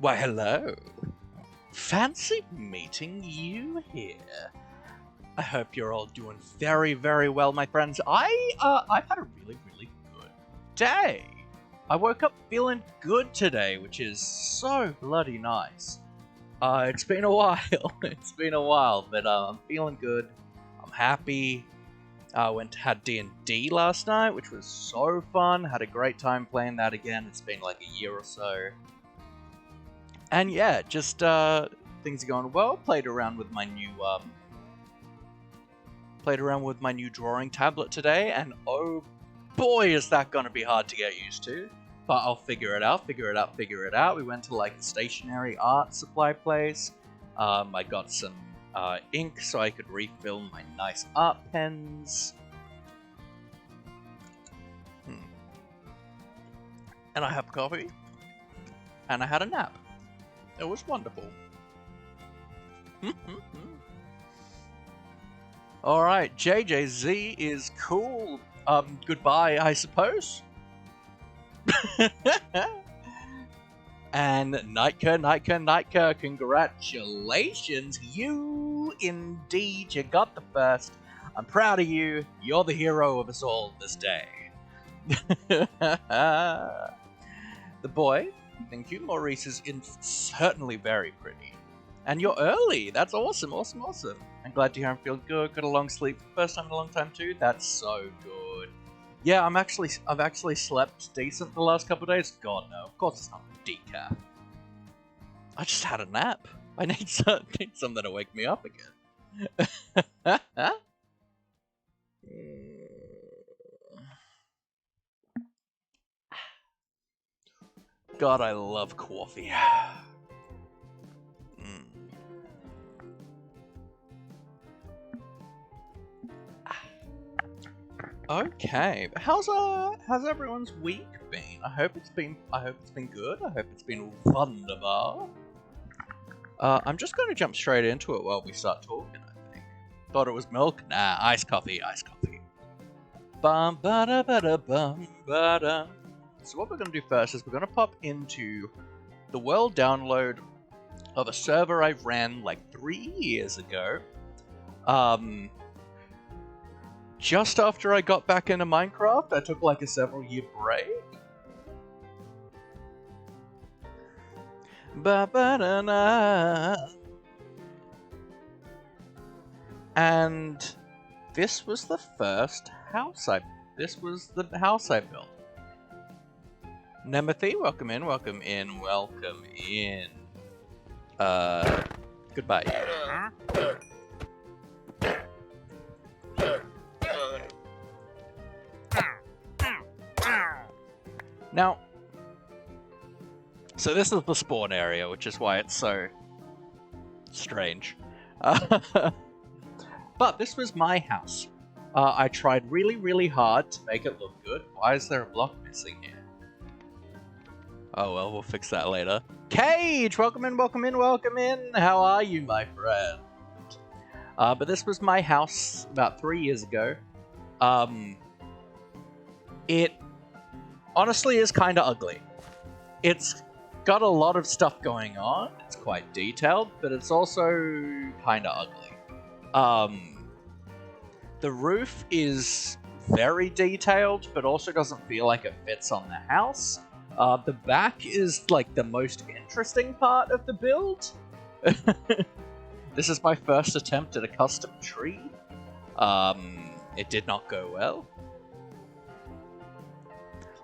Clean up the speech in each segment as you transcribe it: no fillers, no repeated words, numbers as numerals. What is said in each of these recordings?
Why, hello. Fancy meeting you here. I hope you're all doing very, very well, my friends. I've had a really, really good day. I woke up feeling good today, which is so bloody nice. It's been a while. It's been a while, but I'm feeling good. I'm happy. I had D&D last night, which was so fun. Had a great time playing that again. It's been like a year or so. And yeah, just things are going well. Played around with my new drawing tablet today, and oh boy, is that going to be hard to get used to. But I'll figure it out. We went to like a stationary art supply place. I got some ink so I could refill my nice art pens. And I had coffee. And I had a nap. It was wonderful. Alright, JJZ is cool. Goodbye, I suppose. And Nightcare, congratulations. You got the first. I'm proud of you. You're the hero of us all this day. The boy, thank you. Maurice is certainly very pretty. And you're early. That's awesome. I'm glad to hear him feel good. Got a long sleep for the first time in a long time too. That's so good. Yeah, I've actually slept decent the last couple of days. God no, of course it's not decaf. I just had a nap. I need something to wake me up again. God, I love coffee. Okay, how's everyone's week been? I hope it's been good. I hope it's been wonderful. I'm just going to jump straight into it while we start talking. I think. Thought it was milk. Nah, iced coffee. Bum ba da ba da bum ba da. So what we're going to do first is we're going to pop into the world download of a server I ran like 3 years ago. Just after I got back into Minecraft, I took like a several-year break. Ba-ba-da-na. And this was the first house I built. Nemethy, welcome in. Goodbye. Now, so this is the spawn area, which is why it's so strange. But this was my house. I tried really, really hard to make it look good. Why is there a block missing here? Oh well, we'll fix that later. Cage! Welcome in. How are you, my friend? But this was my house about 3 years ago. It honestly is kind of ugly. It's got a lot of stuff going on. It's quite detailed, but it's also kind of ugly. The roof is very detailed, but also doesn't feel like it fits on the house. The back is like the most interesting part of the build. This is my first attempt at a custom tree. It did not go well.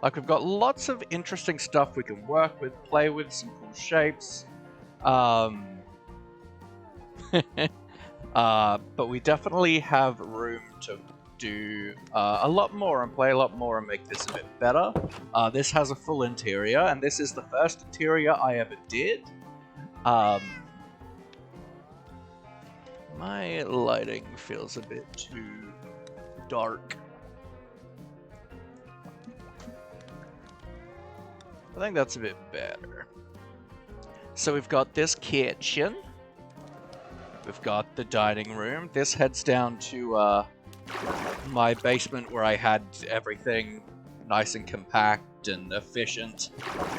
Like, we've got lots of interesting stuff we can work with, play with, some cool shapes. But we definitely have room to do a lot more and play a lot more and make this a bit better. This has a full interior, and this is the first interior I ever did. My lighting feels a bit too dark. I think that's a bit better. So we've got this kitchen. We've got the dining room. This heads down to my basement where I had everything nice and compact and efficient.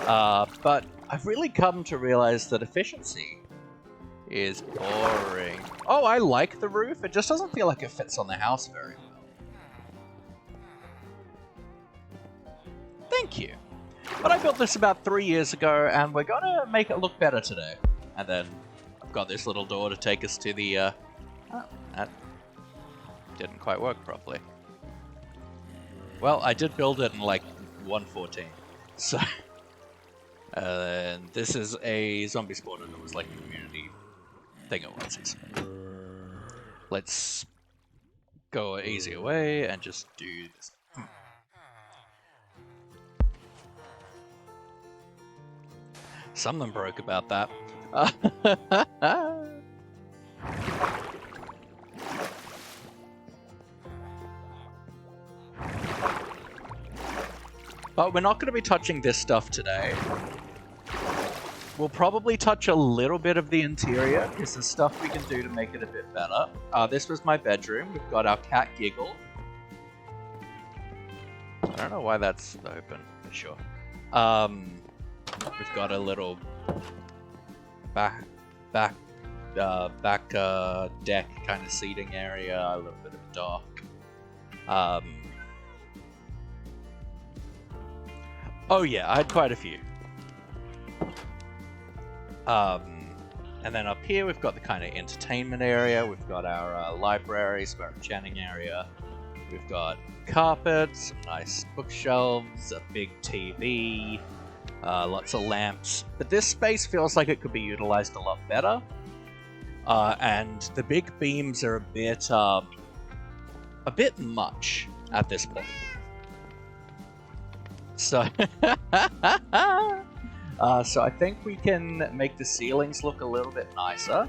But I've really come to realize that efficiency is boring. Oh, I like the roof. It just doesn't feel like it fits on the house very well. Thank you. But I built this about 3 years ago, and we're gonna make it look better today. And then I've got this little door to take us to the, oh, that didn't quite work properly. Well, I did build it in, like, 1.14. So, and this is a zombie spawner that was, like, a community thing at once. Let's go an easier way and just do this. Some of them broke about that. But we're not going to be touching this stuff today. We'll probably touch a little bit of the interior, because there's stuff we can do to make it a bit better. This was my bedroom. We've got our cat Giggle. I don't know why that's open, for sure. We've got a little back deck kind of seating area, a little bit of dock. Oh yeah, I had quite a few. And then up here we've got the kind of entertainment area, we've got our library, spirit chanting area, we've got carpets, some nice bookshelves, a big TV, lots of lamps. But this space feels like it could be utilized a lot better. And the big beams are a bit much at this point. So, so I think we can make the ceilings look a little bit nicer.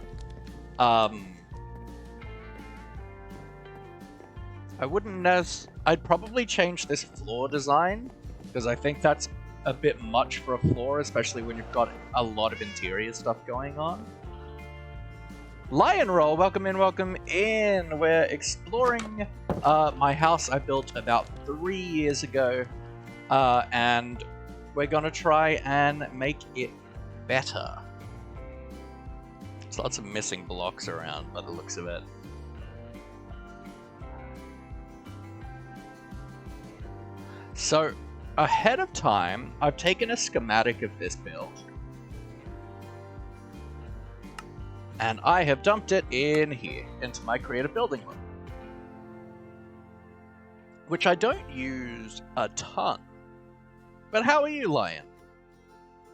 I'd probably change this floor design, because I think that's a bit much for a floor, especially when you've got a lot of interior stuff going on. Lion Roll, welcome in, welcome in. We're exploring my house I built about 3 years ago, and we're gonna try and make it better. There's lots of missing blocks around by the looks of it. So, ahead of time, I've taken a schematic of this build, and I have dumped it in here, into my creative building mode, which I don't use a ton. But how are you, Lion?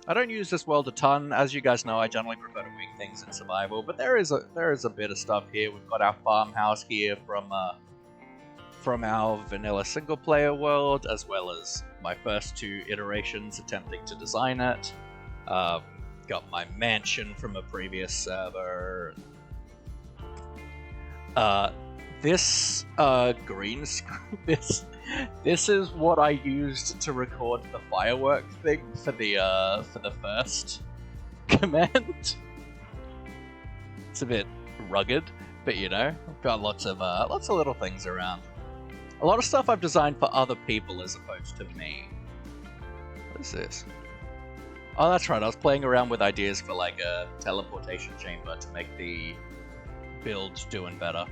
I don't use this world a ton. As you guys know, I generally prefer to wing things in survival, but there is a bit of stuff here. We've got our farmhouse here from our vanilla single-player world, as well as my first 2 iterations attempting to design it. Got my mansion from a previous server. This green screen, this is what I used to record the firework thing for the first command. It's a bit rugged, but you know, I've got lots of little things around. A lot of stuff I've designed for other people as opposed to me. What is this? Oh, that's right. I was playing around with ideas for like a teleportation chamber to make the build doing better.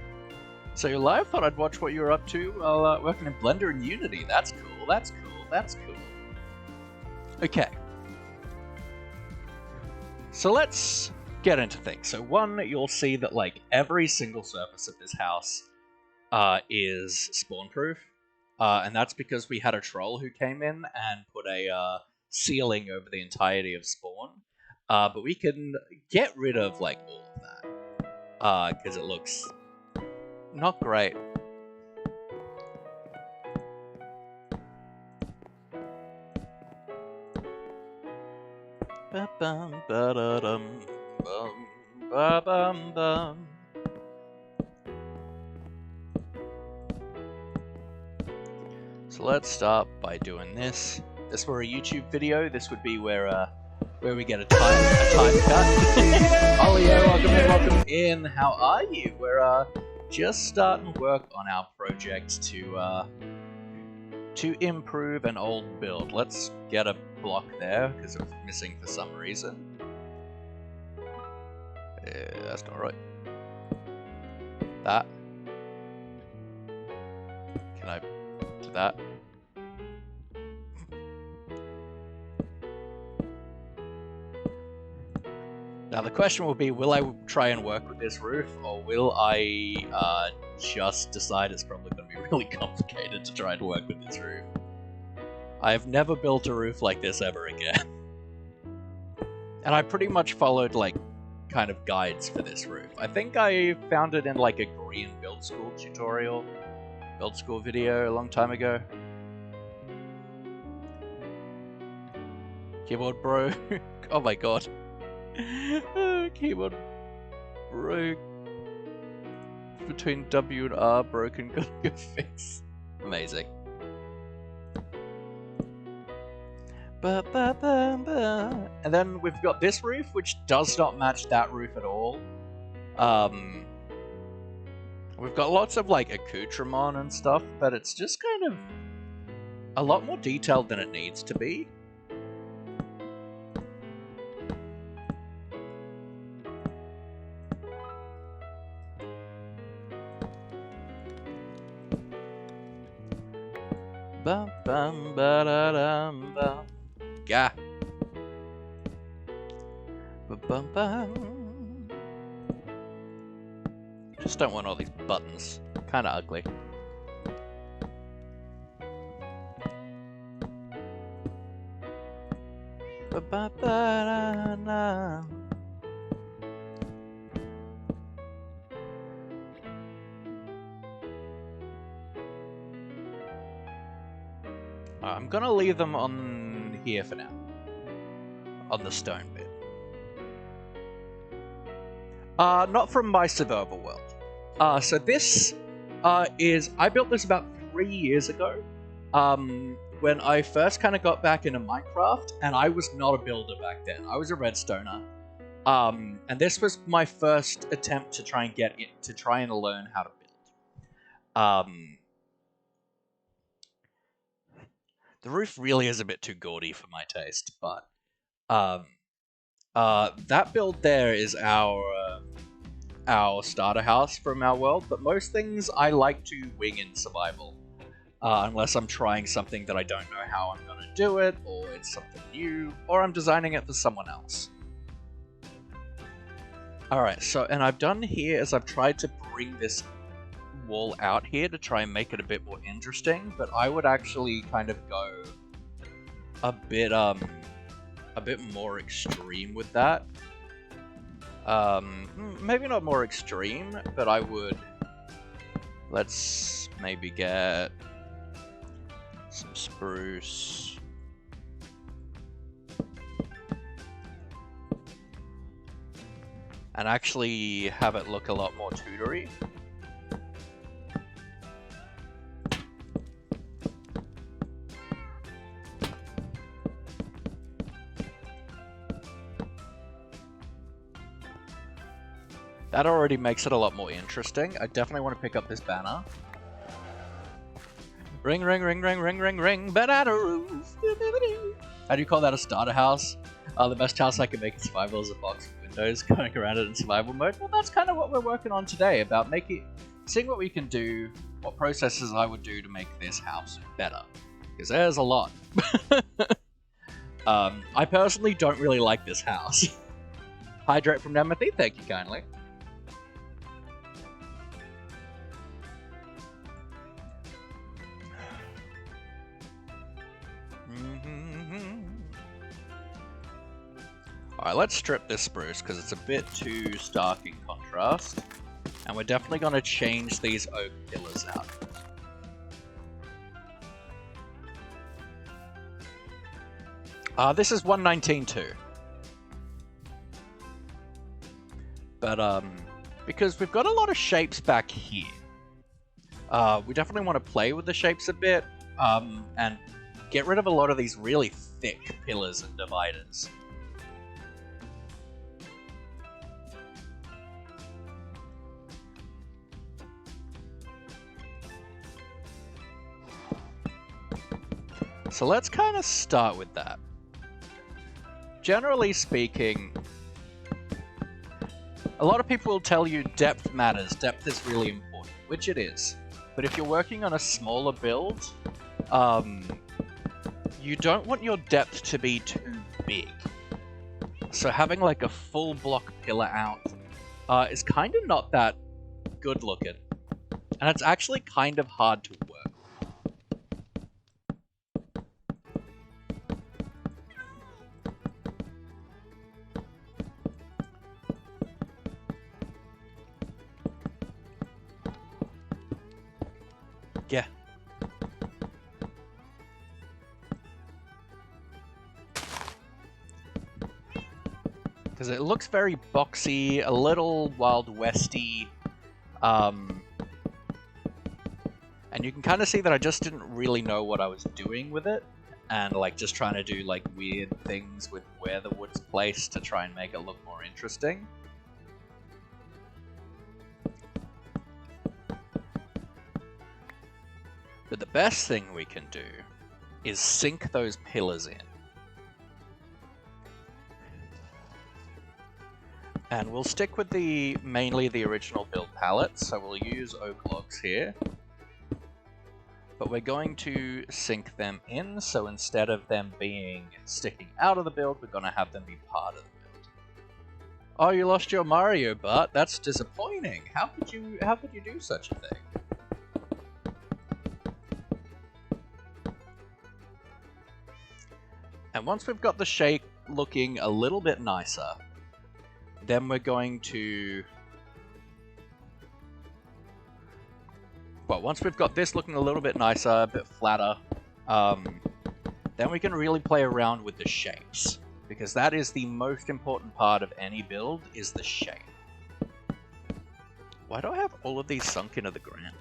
So you're live? Thought I'd watch what you're up to while working in Blender and Unity. That's cool. That's cool. That's cool. Okay. So let's get into things. So one, you'll see that like every single surface of this house is spawn-proof, and that's because we had a troll who came in and put a ceiling over the entirety of spawn. But we can get rid of like all of that because it looks not great. Ba-bum, ba-da-dum, bum, ba-bum, bum. So let's start by doing this. This were a YouTube video. This would be where we get a time cut. Olio, welcome in. How are you? We're just starting work on our project to To improve an old build. Let's get a block there, because it was missing for some reason. Yeah, that's not right. That. Can I do that? Now the question will be, will I try and work with this roof, or will I just decide it's probably going to be really complicated to try and work with this roof? I've never built a roof like this ever again. And I pretty much followed, like, kind of guides for this roof. I think I found it in, like, a Korean build school tutorial, build school video a long time ago. Keyboard bro. Oh my god. Keyboard broke between W and R, broken, gotta go fix. Amazing. And then we've got this roof, which does not match that roof at all. We've got lots of like accoutrement and stuff, but it's just kind of a lot more detailed than it needs to be. Bum bum ba da dum bum. Yeah. Bum bum bum. Just don't want all these buttons. Kind of ugly. Ba ba ba da da. I'm gonna leave them on here for now. On the stone bit. Not from my survival world. So this is... I built this about 3 years ago. When I first kind of got back into Minecraft, and I was not a builder back then. I was a redstoner. And this was my first attempt to try and get it, to try and learn how to build. The roof really is a bit too gaudy for my taste, but that build there is our starter house from our world, but most things I like to wing in survival, unless I'm trying something that I don't know how I'm going to do it, or it's something new, or I'm designing it for someone else. Alright, so, and I've done here is I've tried to bring this wall out here to try and make it a bit more interesting, but I would actually kind of go a bit more extreme with that. Maybe not more extreme, but I would... Let's maybe get some spruce. And actually have it look a lot more Tutory. That already makes it a lot more interesting. I definitely want to pick up this banner. Ring, ring, ring, ring, ring, ring, ring, banana roof. How do you call that a starter house? The best house I can make in survival is a box with windows going around it in survival mode. Well, that's kind of what we're working on today, about seeing what we can do, what processes I would do to make this house better. Because there's a lot. I personally don't really like this house. Hydrate from Nemothy, thank you kindly. Alright, let's strip this spruce because it's a bit too stark in contrast. And we're definitely going to change these oak pillars out. This is 119.2. But, because we've got a lot of shapes back here. We definitely want to play with the shapes a bit, and get rid of a lot of these really thick pillars and dividers. So let's kind of start with that. Generally speaking, a lot of people will tell you depth matters, depth is really important, which it is. But if you're working on a smaller build, you don't want your depth to be too big. So having like a full block pillar out is kind of not that good looking. And it's actually kind of hard to work. Yeah. Because it looks very boxy, a little Wild Westy, and you can kind of see that I just didn't really know what I was doing with it, and like just trying to do like weird things with where the wood's placed to try and make it look more interesting. But the best thing we can do is sink those pillars in. And we'll stick with mainly the original build palette, so we'll use oak logs here. But we're going to sink them in, so instead of them being sticking out of the build, we're going to have them be part of the build. Oh, you lost your Mario butt? That's disappointing. How could you do such a thing? And once we've got the shape looking a little bit nicer, then we're going to... Well, once we've got this looking a little bit nicer, a bit flatter, then we can really play around with the shapes. Because that is the most important part of any build, is the shape. Why do I have all of these sunk into the ground?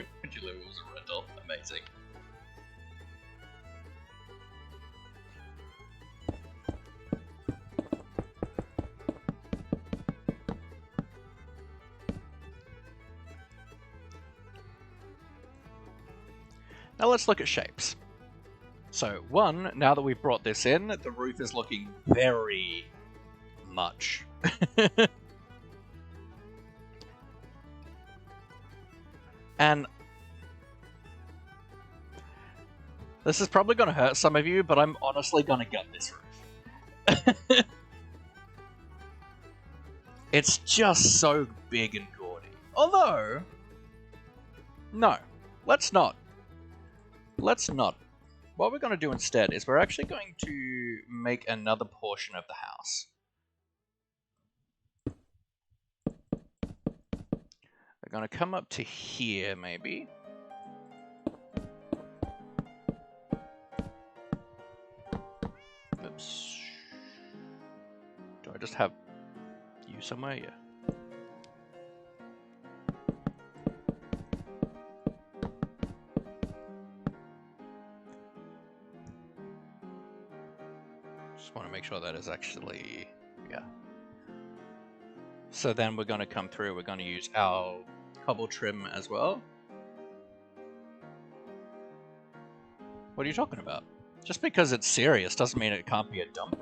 Was a rental. Amazing. Now let's look at shapes. So one, now that we've brought this in, the roof is looking very much. And this is probably going to hurt some of you, but I'm honestly going to gut this roof. It's just so big and gaudy. Although, no, let's not. Let's not. What we're going to do instead is we're actually going to make another portion of the house. We're going to come up to here, maybe. Oops. Do I just have you somewhere? Yeah. Just want to make sure that is actually, yeah. So then we're going to come through, we're going to use our cobble trim as well. What are you talking about? Just because it's serious doesn't mean it can't be a dumpy.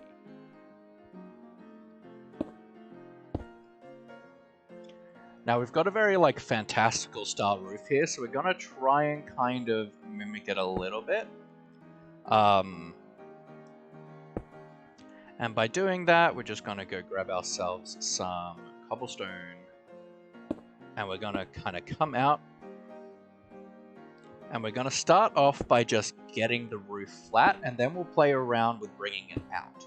Now we've got a very like fantastical style roof here, so we're gonna try and kind of mimic it a little bit. And by doing that, we're just gonna go grab ourselves some cobblestone, and we're gonna kind of come out, and we're gonna start off by just getting the roof flat, and then we'll play around with bringing it out.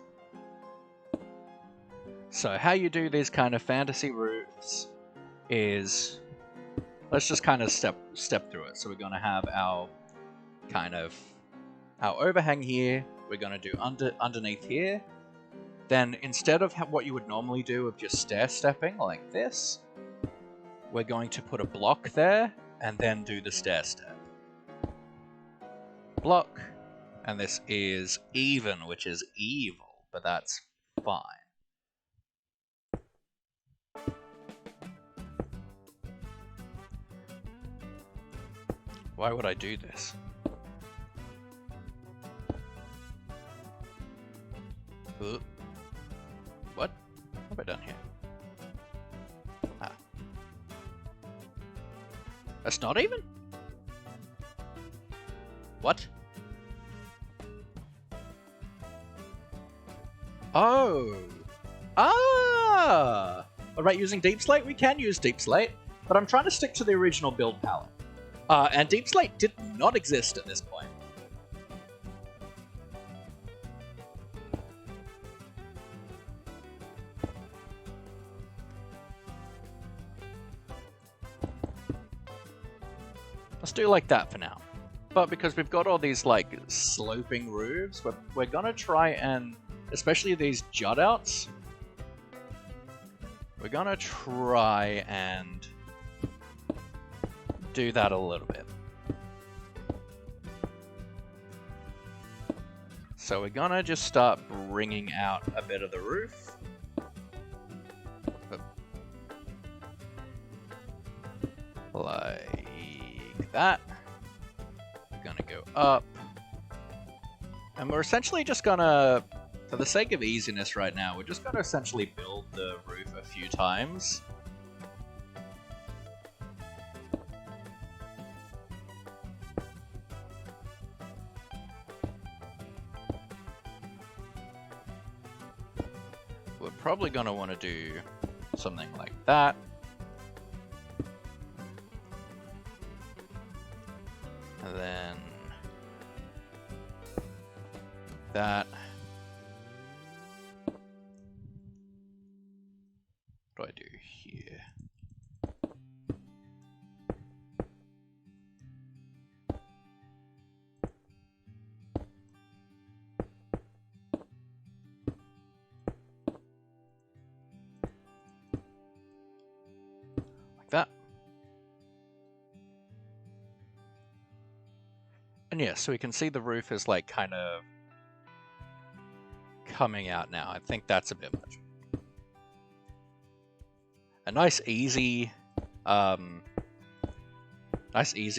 So how you do these kind of fantasy roofs is, let's just kind of step through it. So we're gonna have our kind of our overhang here. We're gonna do underneath here. Then instead of what you would normally do of just stair stepping like this, we're going to put a block there and then do the stair step. Block, and this is even, which is evil, but that's fine. Why would I do this? What have I done here? Ah. That's not even? What? Oh. Ah! Alright, using Deep Slate? We can use Deep Slate, but I'm trying to stick to the original build palette. And Deep Slate did not exist at this point. Let's do like that for now. But because we've got all these like sloping roofs, we're gonna try and, especially these jut outs, we're gonna try and do that a little bit. So we're gonna just start bringing out a bit of the roof. Like that. We're gonna go up. And we're essentially just gonna, for the sake of easiness right now, we're just gonna essentially build the roof a few times. We're probably gonna want to do something like that. And then that. What do I do here? Like that. And yeah, so we can see the roof is like kind of coming out now. I think that's a bit much. A nice easy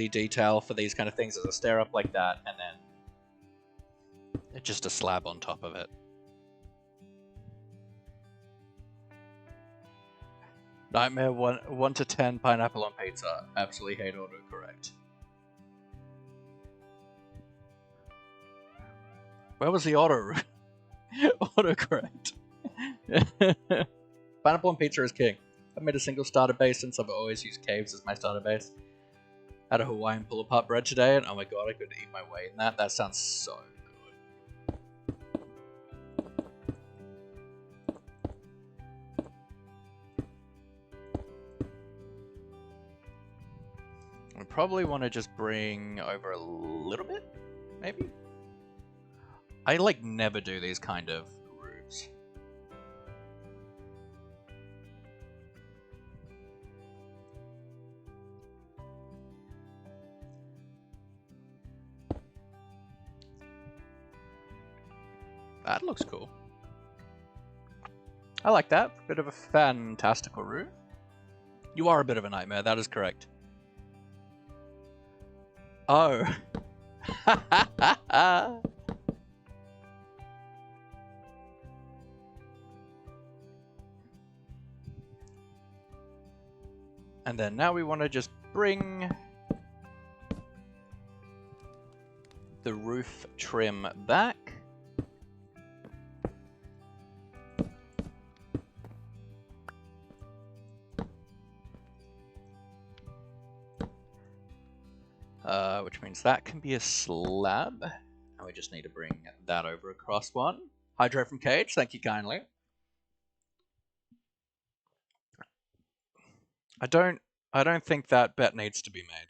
detail for these kind of things is a stair up like that, and then just a slab on top of it. Nightmare 1 to 10 pineapple on pizza. Absolutely hate autocorrect. Where was the autocorrect? Pineapple on pizza is king. I've made a single starter base since I've always used caves as my starter base. Had a Hawaiian pull-apart bread today, and oh my god, I could eat my weight in that. That sounds so good. I probably want to just bring over a little bit, maybe? I like never do these kind of roofs. That looks cool. I like that. Bit of a fantastical roof. You are a bit of a nightmare, that is correct. Oh. And then now we want to just bring the roof trim back. Which means that can be a slab. And we just need to bring that over across one. Hydro from Cage, thank you kindly. I don't think that bet needs to be made.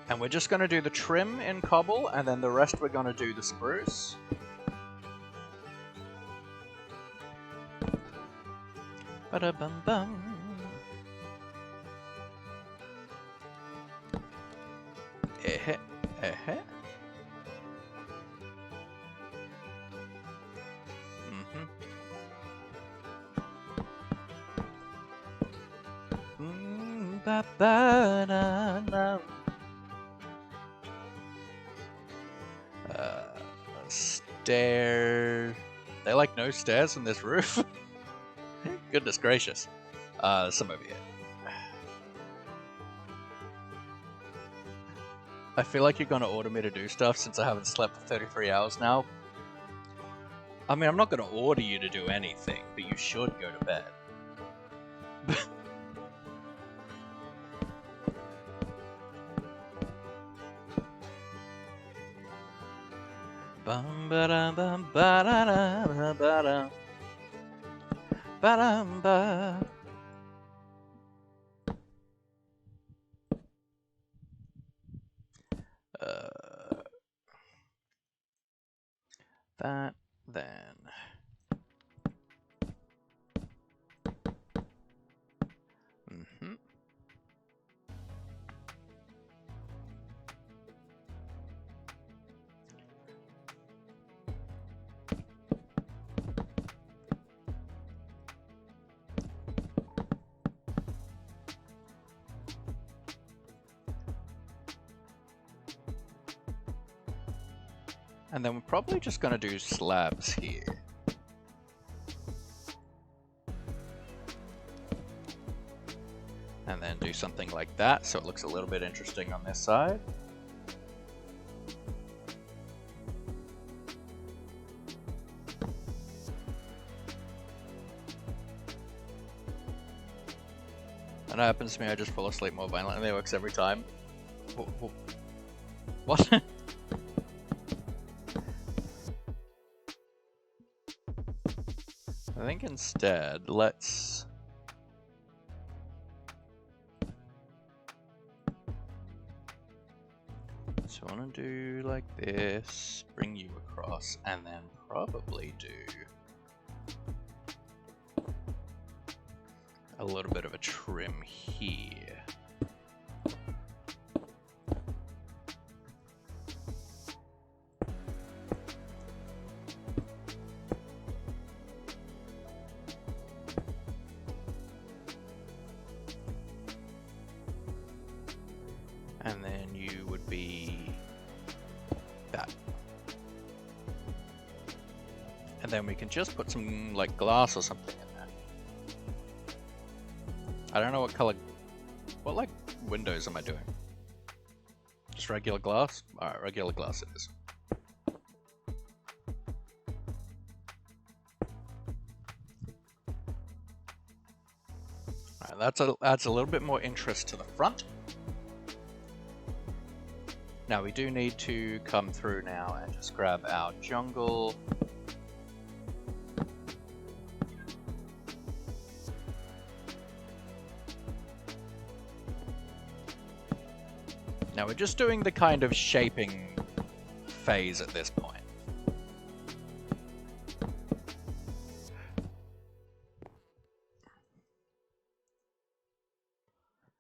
And we're just going to do the trim in cobble, and then the rest we're going to do the spruce. Ba-da-bum-bum. Eh-heh, eh-heh. Ba-ba-na-na. Stair. They like no stairs on this roof. Goodness gracious. Some over here. I feel like you're gonna order me to do stuff since I haven't slept for 33 hours now. I mean, I'm not gonna order you to do anything, but you should go to bed. Bum ba dum bum ba da da ba da ba dum ba. That then. And then we're probably just going to do slabs here. And then do something like that, so it looks a little bit interesting on this side. When that happens to me, I just fall asleep more violently. It works every time. What? I think instead, let's... So I want to do like this, bring you across, and then probably do a little bit of a trim here. And then you would be that. And then we can just put some like glass or something in there. I don't know what color, what like windows am I doing? Just regular glass? Alright, regular glass it is. Alright, that adds a little bit more interest to the front. Now we do need to come through now and just grab our jungle. Now we're just doing the kind of shaping phase at this point.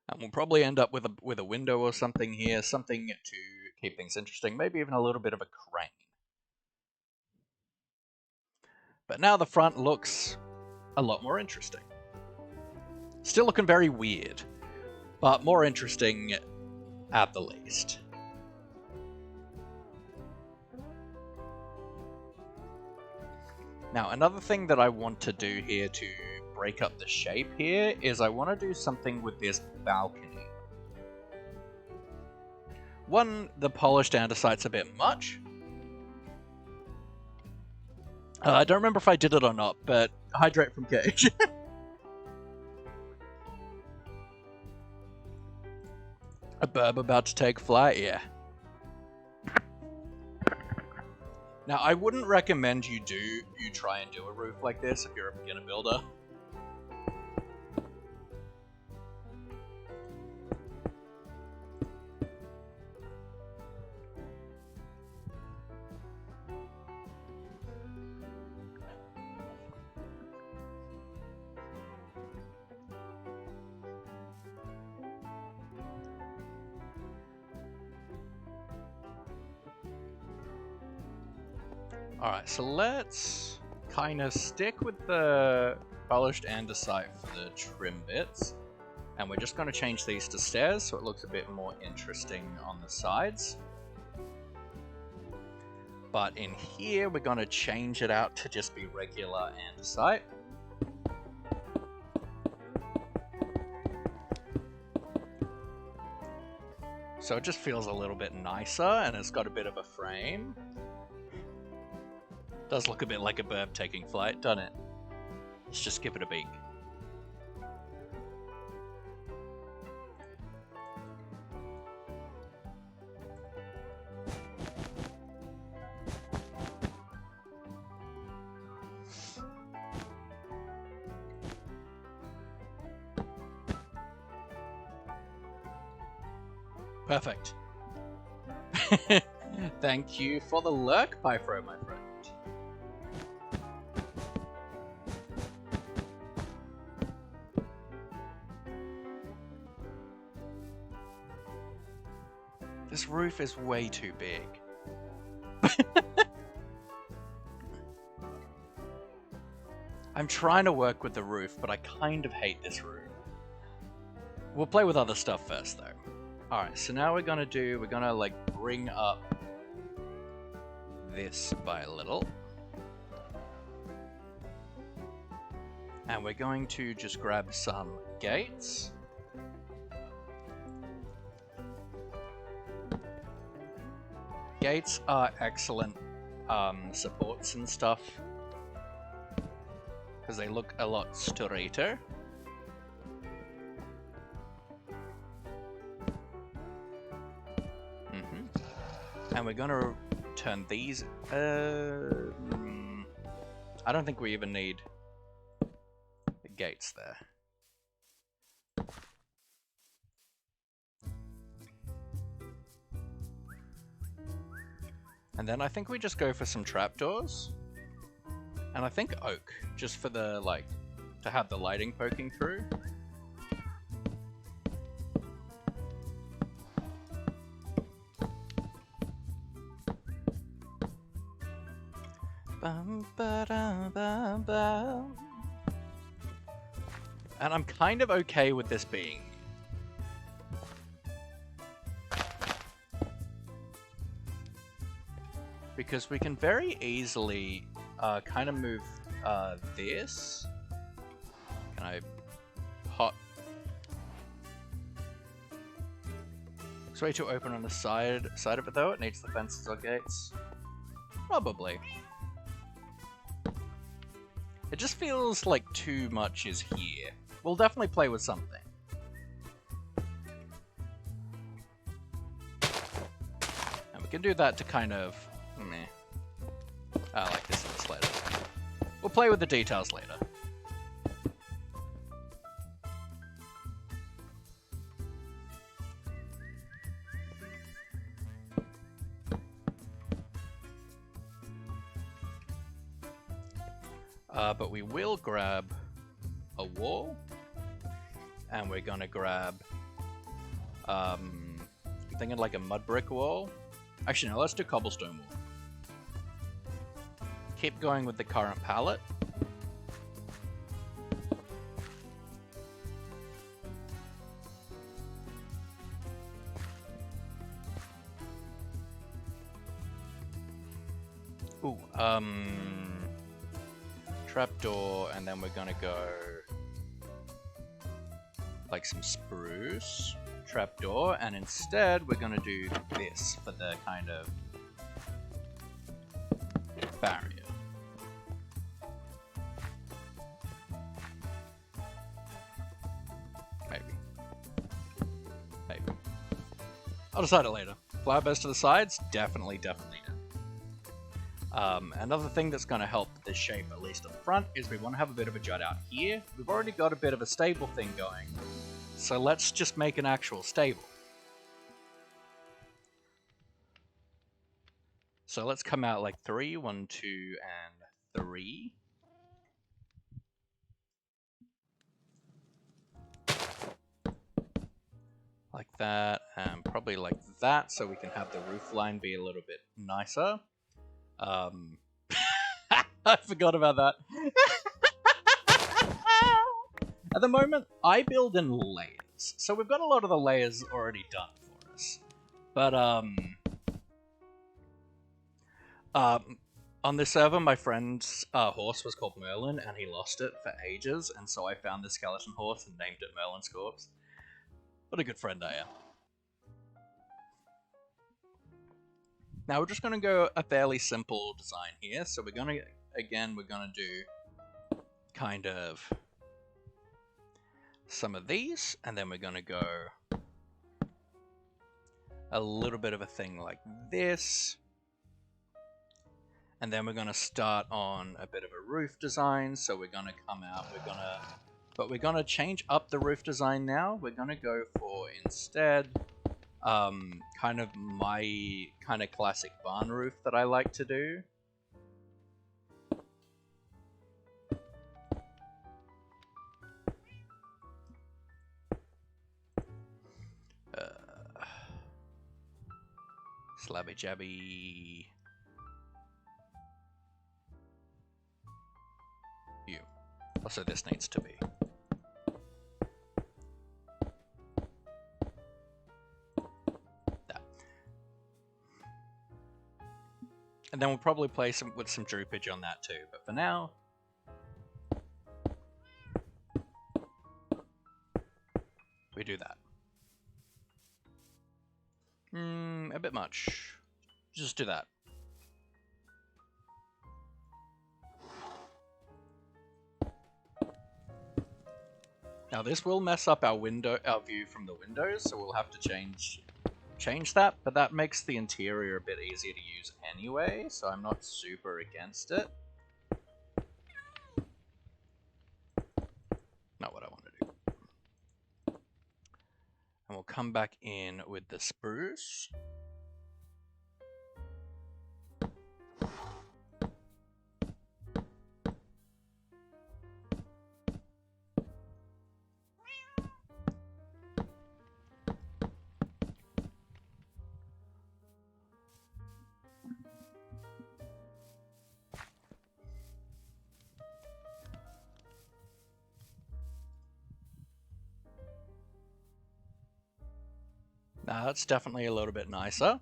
And we'll probably end up with a window or something here, something to keep things interesting, maybe even a little bit of a crane. But now the front looks a lot more interesting. Still looking very weird, but more interesting at the least. Now, another thing that I want to do here to break up the shape here is I want to do something with this balcony. One, the polished andesite's a bit much. I don't remember if I did it or not, but hydrate from Cage. A burb about to take flight, yeah. Now, I wouldn't recommend you try and do a roof like this if you're a beginner builder. Alright, so let's kind of stick with the polished andesite for the trim bits. And we're just going to change these to stairs so it looks a bit more interesting on the sides. But in here, we're going to change it out to just be regular andesite. So it just feels a little bit nicer, and it's got a bit of a frame. Does look a bit like a bird taking flight, doesn't it? Let's just give it a beak. Perfect. Thank you for the lurk, Pyfro, my friend. This roof is way too big. I'm trying to work with the roof, but I kind of hate this roof. We'll play with other stuff first, though. Alright, so now we're gonna like bring up this by a little. And we're going to just grab some gates. Gates are excellent supports and stuff, because they look a lot straighter. And we're gonna turn these. I don't think we even need the gates there. And then I think we just go for some trapdoors. And I think oak, just for the, like, to have the lighting poking through. And I'm kind of okay with this being. Because we can very easily kind of move this. Can I hot? It's way too open on the side of it though. It needs the fences or gates. Probably. It just feels like too much is here. We'll definitely play with something. And we can do that to kind of... meh. I like this later. We'll play with the details later. But we will grab a wall, and we're gonna grab, I'm thinking like a mud brick wall. Actually, no, let's do cobblestone wall. Keep going with the current palette. Ooh, trapdoor, and then we're gonna go like some spruce trapdoor, and instead we're gonna do this for the kind of barrier. Maybe. I'll decide it later. Flower beds to the sides? Definitely no. Another thing that's going to help this shape, at least at the front, is we want to have a bit of a jut out here. We've already got a bit of a stable thing going, so let's just make an actual stable. So let's come out like 3, 1, 2, and 3. Like that, and probably like that, so we can have the roof line be a little bit nicer. I forgot about that. At the moment, I build in layers, so we've got a lot of the layers already done for us. But on this server, my friend's horse was called Merlin, and he lost it for ages, and so I found this skeleton horse and named it Merlin's Corpse. What a good friend I am. Now we're just going to go a fairly simple design here. So we're going to, again, we're going to do kind of some of these, and then we're going to go a little bit of a thing like this. And then we're going to start on a bit of a roof design. So we're going to come out, but we're going to change up the roof design now. We're going to go for, instead, kind of my kind of classic barn roof that I like to do. Slabby jabby. You. Also, this needs to be. And then we'll probably play with some droopage on that too. But for now, we do that. A bit much. Just do that. Now this will mess up our view from the windows, so we'll have to change that, but that makes the interior a bit easier to use anyway, so I'm not super against it. Not what I want to do. And we'll come back in with the spruce. Now that's definitely a little bit nicer.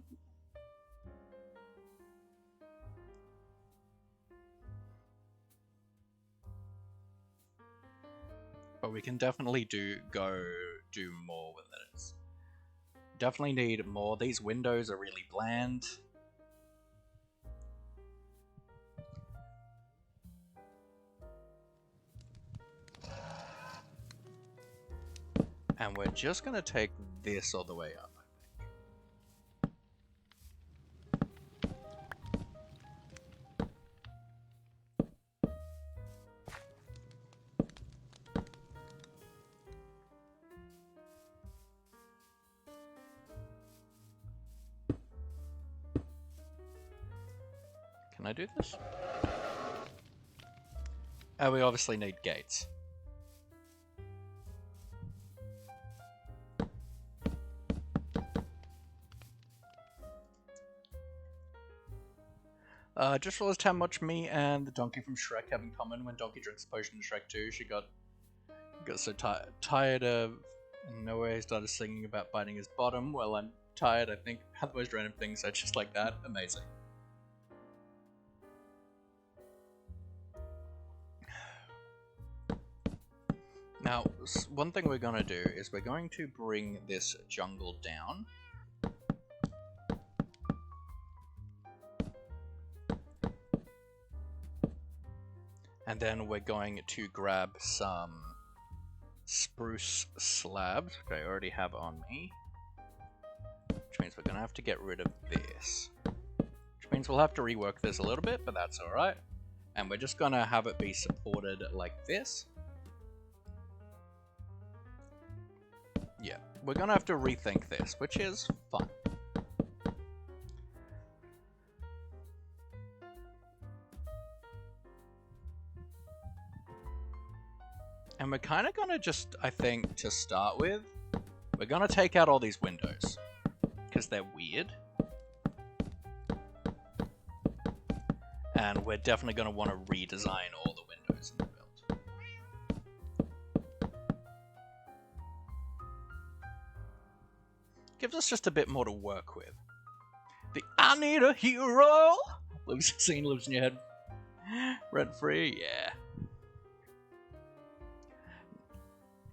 But we can definitely do more with it. Definitely need more. These windows are really bland. And we're just gonna take this all the way up. Can I do this? Oh, we obviously need gates. Just realized how much me and the donkey from Shrek have in common. When Donkey drinks a potion in Shrek 2, she got so tired of nowhere. He started singing about biting his bottom. Well, I'm tired, I think, about the most random things, so just like that. Amazing. Now, one thing we're going to do is we're going to bring this jungle down. And then we're going to grab some spruce slabs, which I already have on me. Which means we're going to have to get rid of this. Which means we'll have to rework this a little bit, but that's alright. And we're just going to have it be supported like this. Yeah, we're going to have to rethink this, which is fun. And we're kind of going to just, I think, to start with, we're going to take out all these windows. Because they're weird. And we're definitely going to want to redesign all the windows in the build. Gives us just a bit more to work with. The I need a hero scene lives in your head rent free, yeah.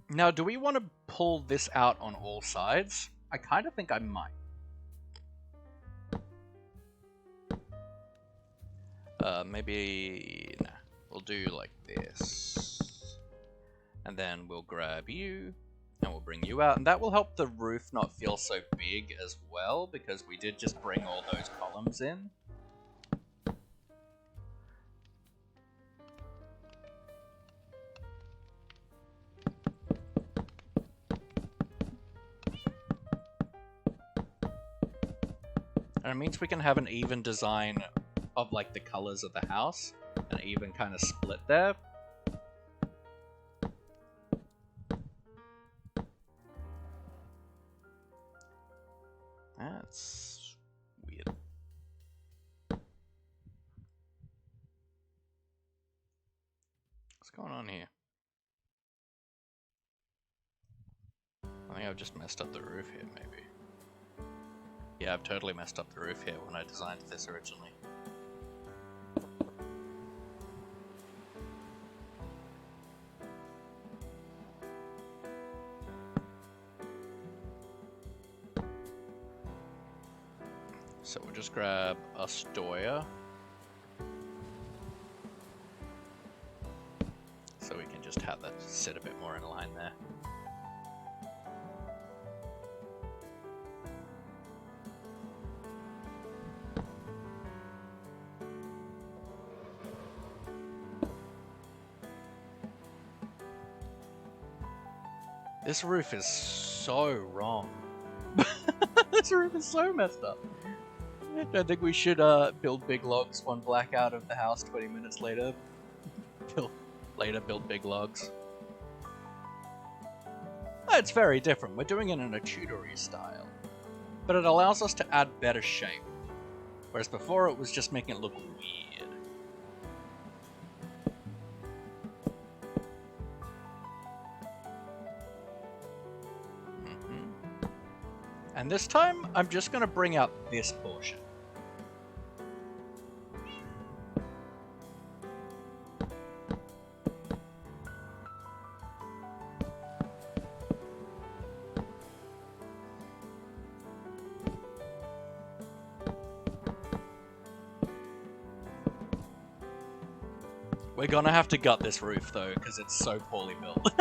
Now, do we want to pull this out on all sides? I kind of think I might. Maybe... nah. We'll do like this. And then we'll grab you, and we'll bring you out. And that will help the roof not feel so big as well, because we did just bring all those columns in. And it means we can have an even design of like the colors of the house, and even kind of split there. That's weird. What's going on here? I think I've just messed up the roof here, maybe. Yeah, I've totally messed up the roof here when I designed this originally. So we'll just grab Astoria. So we can just have that sit a bit more in line there. This roof is so wrong. This roof is so messed up. I think we should build big logs, one black out of the house, 20 minutes later. Build big logs. It's very different. We're doing it in a Tudory style. But it allows us to add better shape. Whereas before it was just making it look weird. And this time, I'm just going to bring out this portion. We're going to have to gut this roof, though, because it's so poorly built.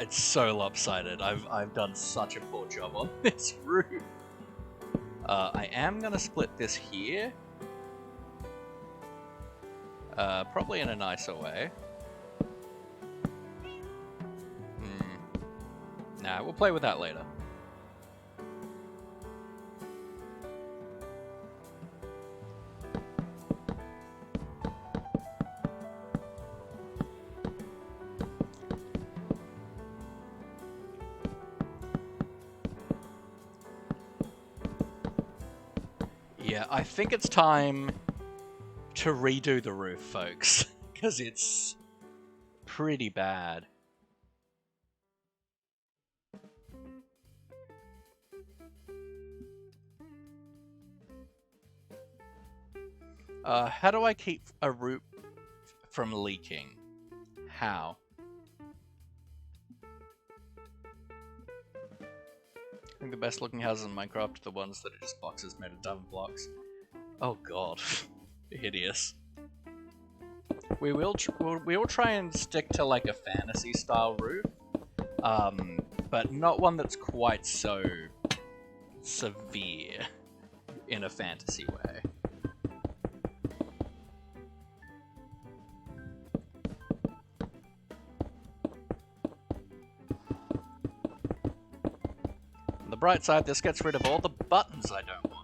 It's so lopsided. I've done such a poor job on this roof. I am gonna split this here. Probably in a nicer way. Nah, we'll play with that later. Yeah, I think it's time to redo the roof, folks, because it's pretty bad. How do I keep a roof from leaking? How? I think the best looking houses in Minecraft are the ones that are just boxes made of diamond blocks. Oh god. Hideous. We will try and stick to like a fantasy style roof. But not one that's quite so severe in a fantasy way. On the bright side, this gets rid of all the buttons I don't want.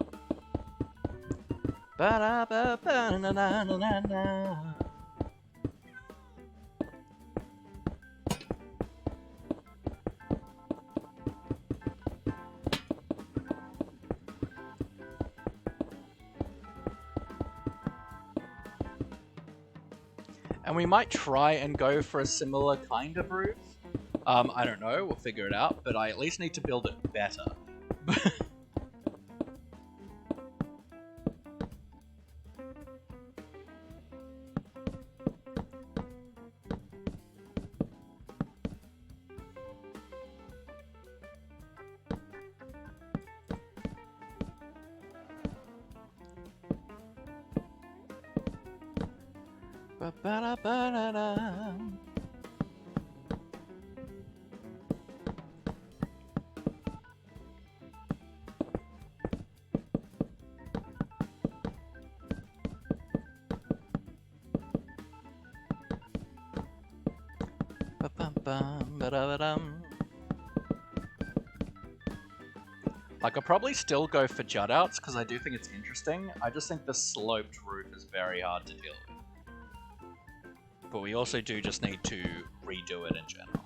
Ba-da-ba-ba-na-na-na-na-na. And we might try and go for a similar kind of roof. I don't know, we'll figure it out, but I at least need to build it better. Ba-ba-da-ba-da-da. Ba-bum-bum, ba-da-ba-dum. Like, I'll probably still go for jut outs because I do think it's interesting. I just think the sloped roof is very hard to deal with. But we also do just need to redo it in general.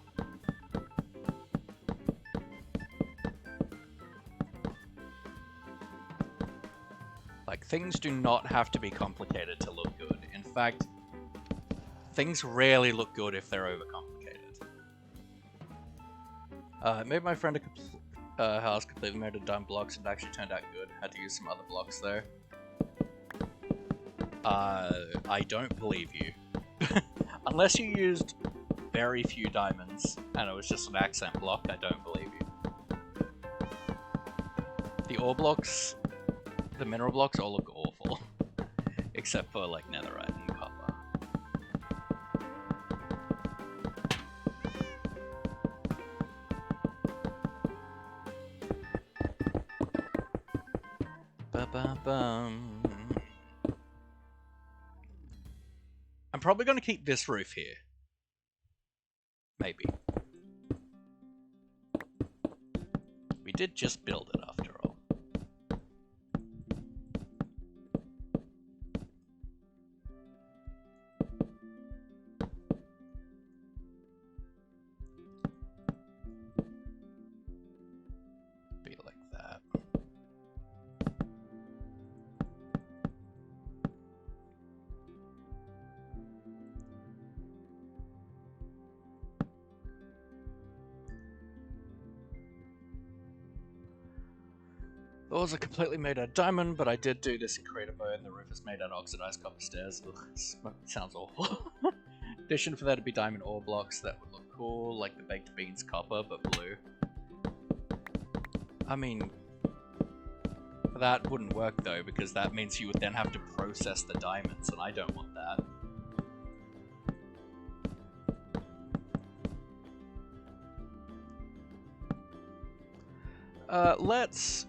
Like, things do not have to be complicated to look good. In fact, things rarely look good if they're overcomplicated. I made my friend a house completely made of dime blocks and it actually turned out good. Had to use some other blocks though. I don't believe you. Unless you used very few diamonds and it was just an accent block, I don't believe you. The ore blocks, the mineral blocks all look awful. Except for like netherite and copper. Ba-ba-bum. I'm probably going to keep this roof here. Maybe. We did just build it after all. Be like that. The walls are completely made out of diamond, but I did do this in Creative Mode. The roof is made out of oxidized copper stairs. Ugh, sounds awful. Addition for that to be diamond ore blocks, that would look cool, like the baked beans copper, but blue. I mean, that wouldn't work though, because that means you would then have to process the diamonds, and I don't want that. Let's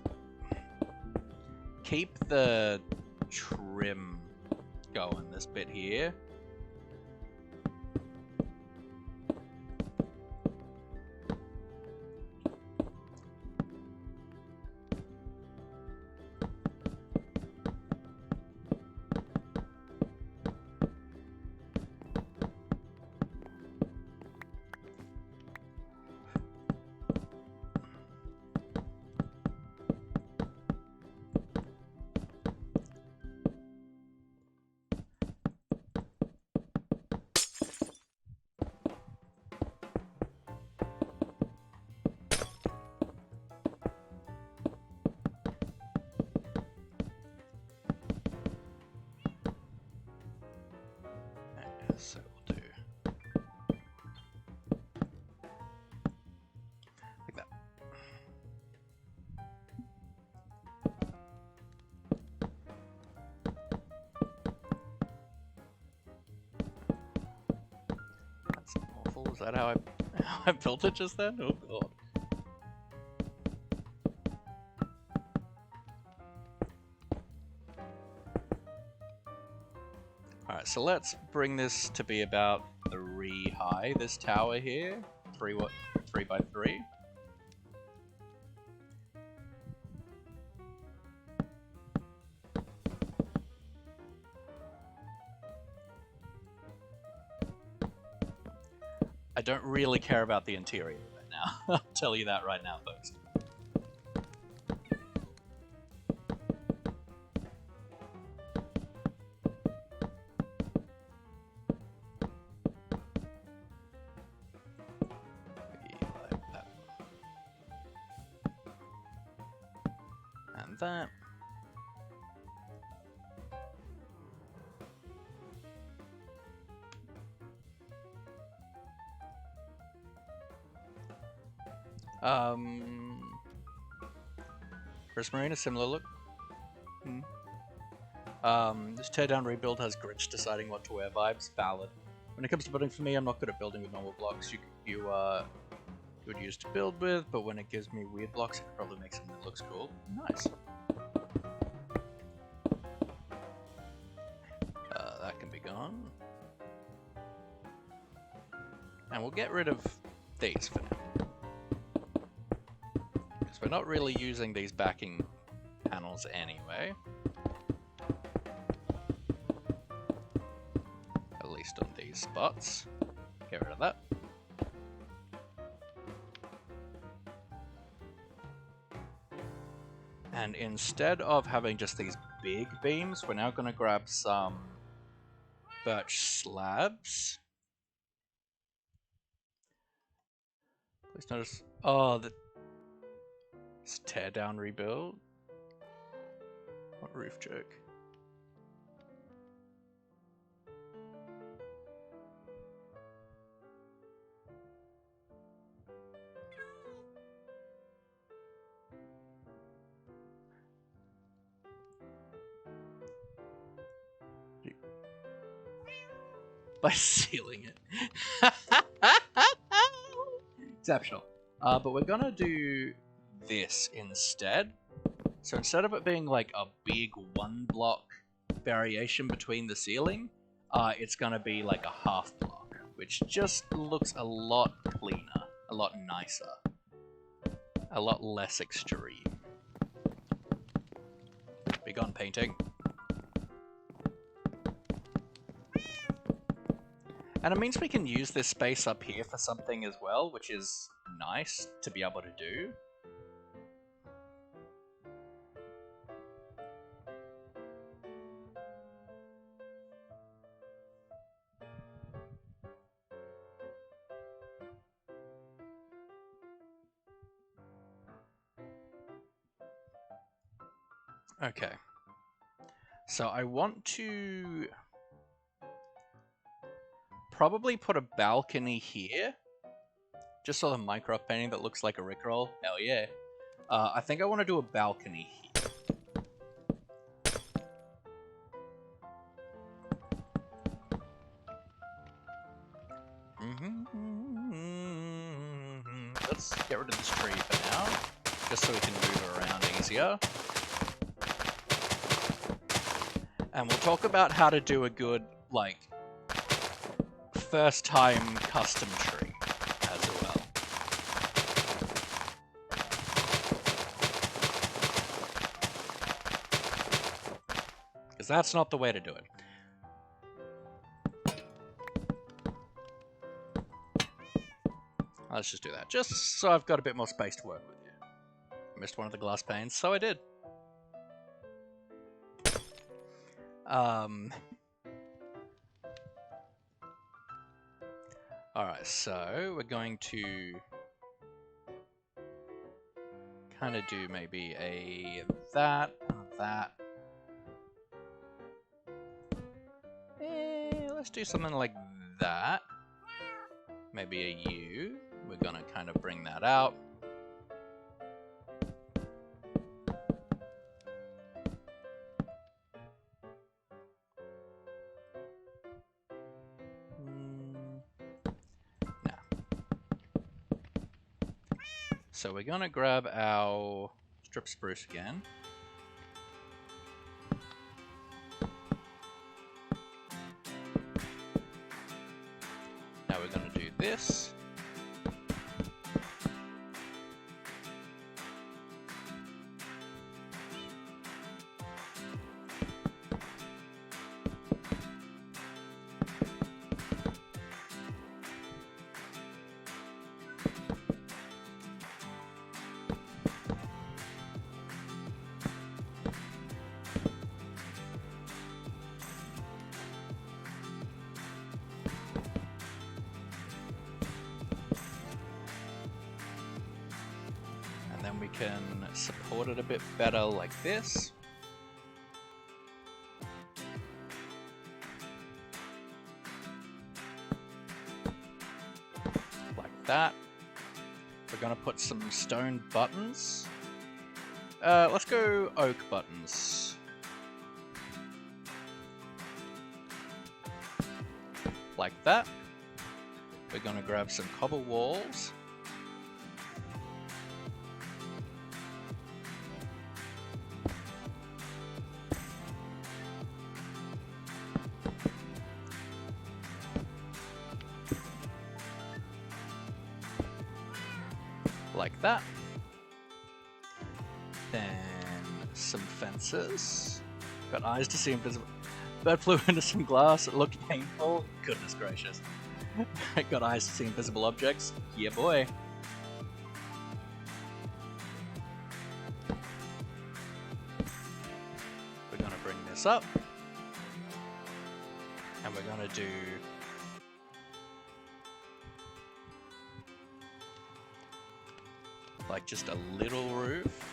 keep the trim going, this bit here. So we'll do like that. That's awful. Is that how I built it just then? Oh god. Alright, so let's bring this to be about 3 high, this tower here. 3 by 3. I don't really care about the interior right now. I'll tell you that right now, folks. that. Prismarine, a similar look. This teardown rebuild has Grinch deciding what to wear vibes. Valid. When it comes to building for me, I'm not good at building with normal blocks you would use to build with, but when it gives me weird blocks, it probably makes something that looks cool. Nice. That can be gone. And we'll get rid of these for now. Because we're not really using these backing panels anyway. At least on these spots. Get rid of that. And instead of having just these big beams, we're now going to grab some birch slabs. Please notice. Oh, this teardown rebuild. What roof joke? By sealing it. Exceptional. But we're gonna do this instead. So instead of it being like a big one block variation between the ceiling, it's gonna be like a half block, which just looks a lot cleaner, a lot nicer, a lot less extreme. Big on painting. And it means we can use this space up here for something as well, which is nice to be able to do. Okay. So I want to probably put a balcony here, just so the Minecraft painting that looks like a Rickroll. Hell yeah. I think I want to do a balcony here. Let's get rid of this tree for now, just so we can move around easier. And we'll talk about how to do a good, like, first time custom tree as well. Because that's not the way to do it. Let's just do that, just so I've got a bit more space to work with here. Missed one of the glass panes, so I did. Alright, so we're going to kind of do maybe a that, and that. Let's do something like that. Maybe a U. We're gonna kind of bring that out. So we're gonna grab our strip spruce again. Now we're gonna do this. then we can support it a bit better like this. Like that. We're gonna put some stone buttons. Let's go oak buttons. Like that. We're gonna grab some cobble walls. Like that. Then some fences. Got eyes to see invisible. Bird flew into some glass. It looked painful. Goodness gracious. Got eyes to see invisible objects. Yeah, boy. We're gonna bring this up. And we're gonna do like just a little roof.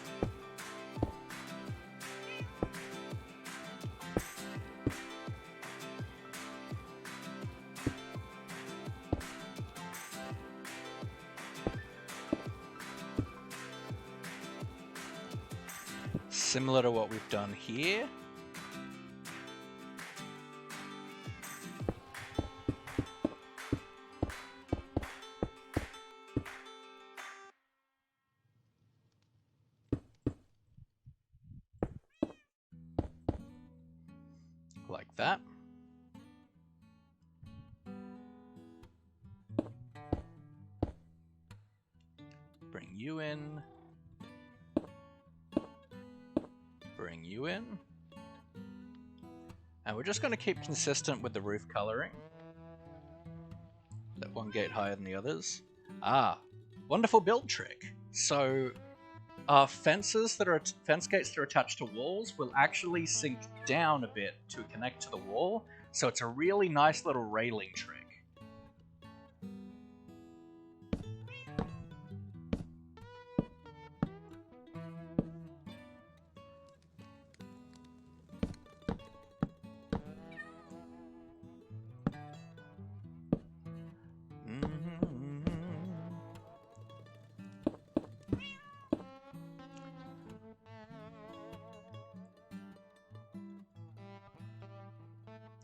Similar to what we've done here. Like that. Bring you in. Bring you in. And we're just going to keep consistent with the roof coloring. Let one gate higher than the others. Ah, wonderful build trick. So fence gates that are attached to walls will actually sink down a bit to connect to the wall. So it's a really nice little railing trick.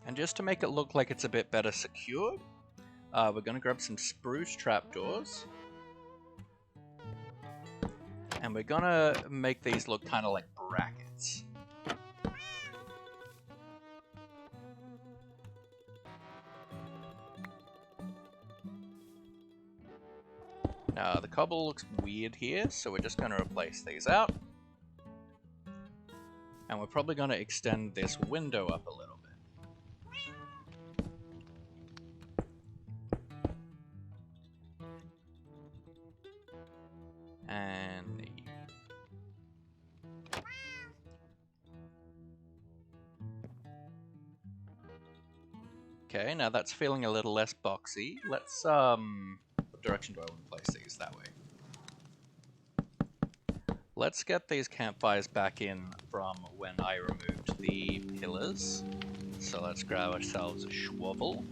And just to make it look like it's a bit better secured, we're going to grab some spruce trapdoors. And we're going to make these look kind of like brackets. Now the cobble looks weird here, so we're just going to replace these out. And we're probably going to extend this window up a little bit. And okay, now that's feeling a little less boxy. Let's what direction do I want to place these? That way. Let's get these campfires back in from when I removed the pillars. So let's grab ourselves a shovel.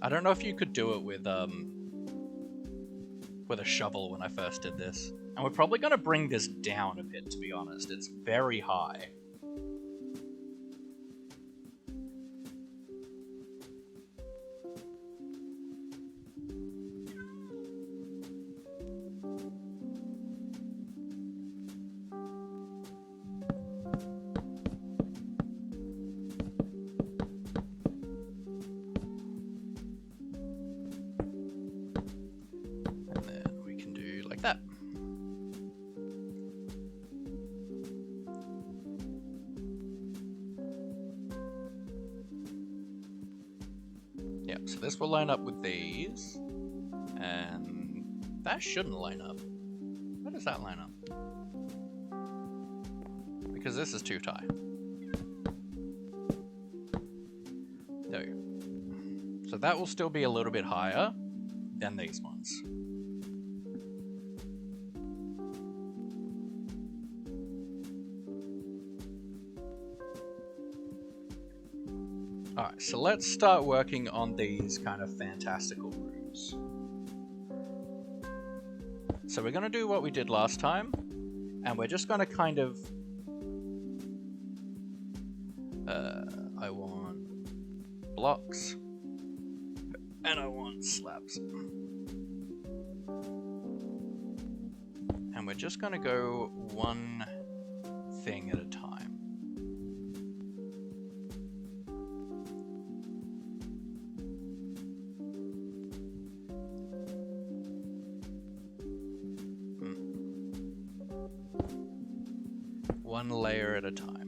I don't know if you could do it with a shovel when I first did this. And we're probably going to bring this down a bit, to be honest. It's very high. That. Yep, so this will line up with these, and that shouldn't line up. Why does that line up? Because this is too tight. There we go. So So that will still be a little bit higher than these ones. Alright, so let's start working on these kind of fantastical rooms. So we're going to do what we did last time, and we're just going to kind of... I want blocks, and I want slabs. And we're just going to go one thing at a time. One layer at a time.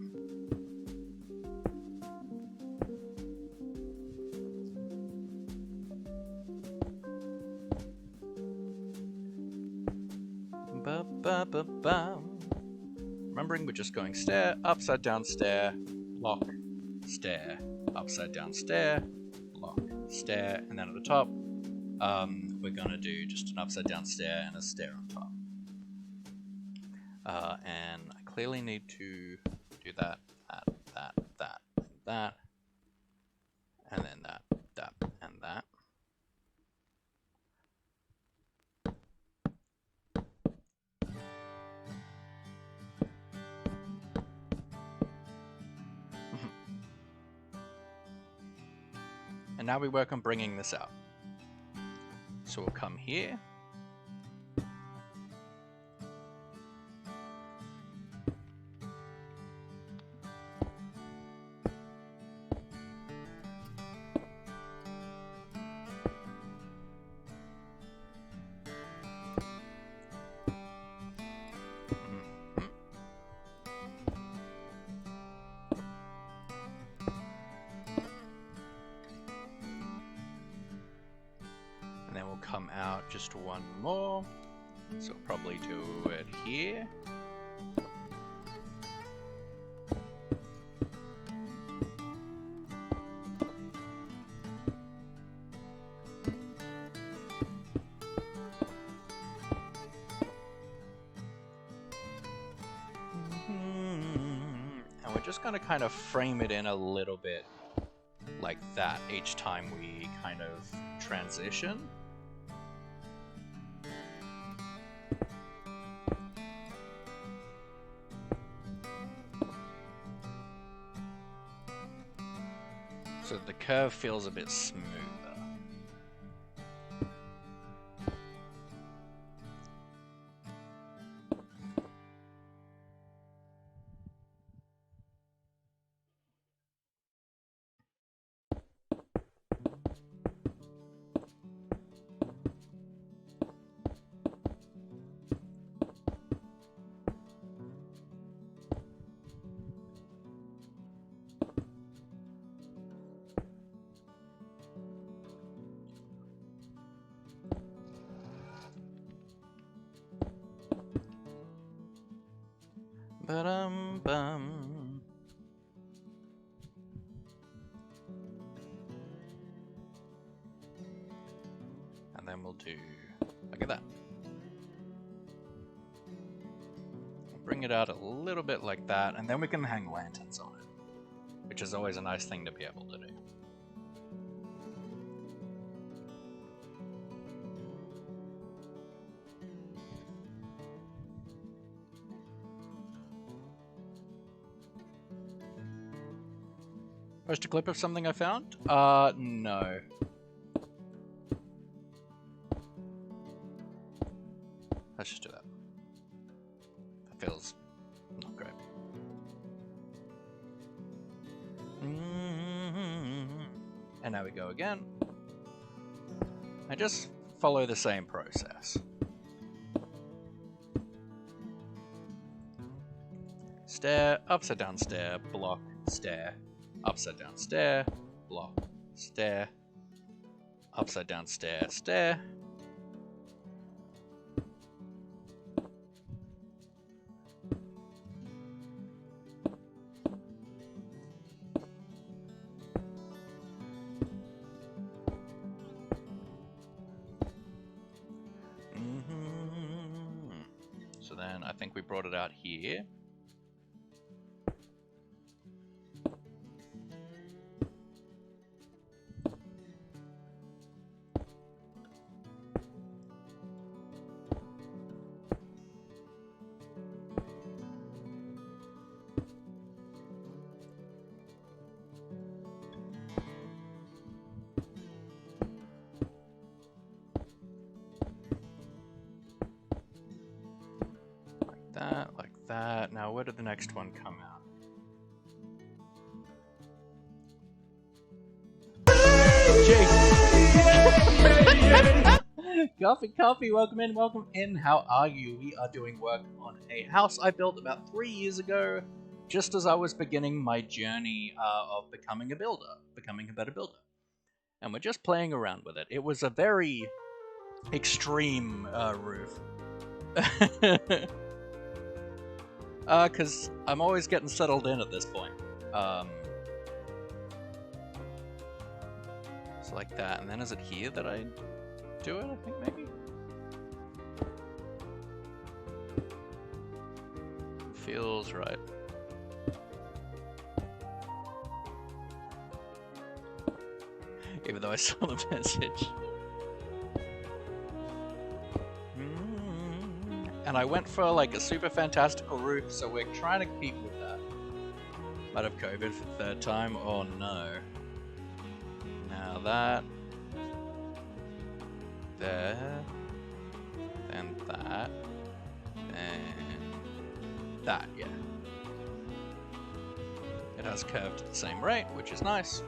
Remembering we're just going stair, upside down stair, block, stair, upside down stair, block, stair, and then at the top, we're gonna do just an upside down stair and a stair on top. And I clearly need to do that, that, and then that, and that. And now we work on bringing this out. So we'll come here. Come out just one more, so we'll probably do it here. And we're just going to kind of frame it in a little bit like that each time we kind of transition. So the curve feels a bit smoother. Ba-dum-bum. And then we'll do, look at that. We'll bring it out a little bit like that, and then we can hang lanterns on it, which is always a nice thing to be able to do. Post a clip of something I found? No. Let's just do that. That feels not great. And now we go again. I just follow the same process. Stair, upside down stair, block, stair. Upside down stair, block, stair, upside down stair, stair. So then I think we brought it out here. Like that. Now, where did the next one come out? Coffee, welcome in. How are you? We are doing work on a house I built about 3 years ago, just as I was beginning my journey of becoming a better builder. And we're just playing around with it. It was a very extreme roof. Because I'm always getting settled in at this point. So like that, and then is it here that I do it, I think, maybe? Feels right. Even though I saw the message. And I went for like a super fantastical roof, so we're trying to keep with that. Might have COVID for the third time. Oh no. Now that. There. And that. And that, yeah. It has curved at the same rate, which is nice.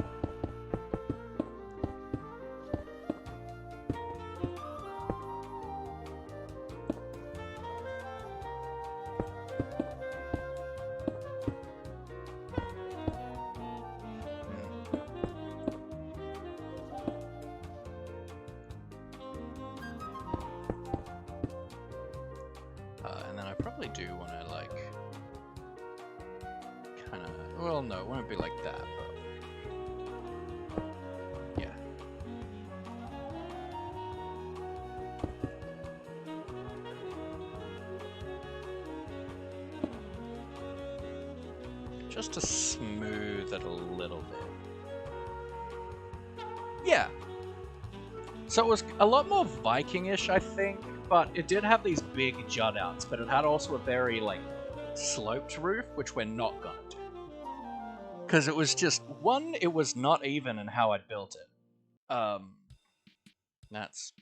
And then I probably do want to, like, kind of, well, no, it won't be like that, but, yeah. Just to smooth it a little bit. Yeah. So it was a lot more Viking-ish, I think. But it did have these big jut outs, but it had also a very, like, sloped roof, which we're not gonna do. Because it was just, one, it was not even in how I'd built it. That's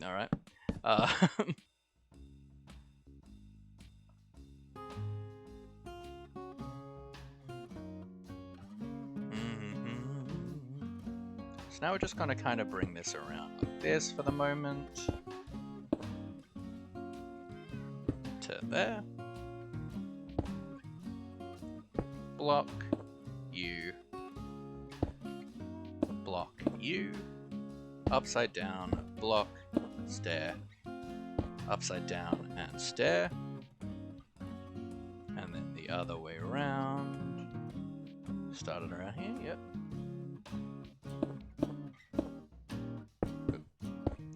alright. So now we're just gonna kind of bring this around like this for the moment. To there. Block you. Block you. Upside down. Block. Stair. Upside down and stair. And then the other way around. Started around here, yep.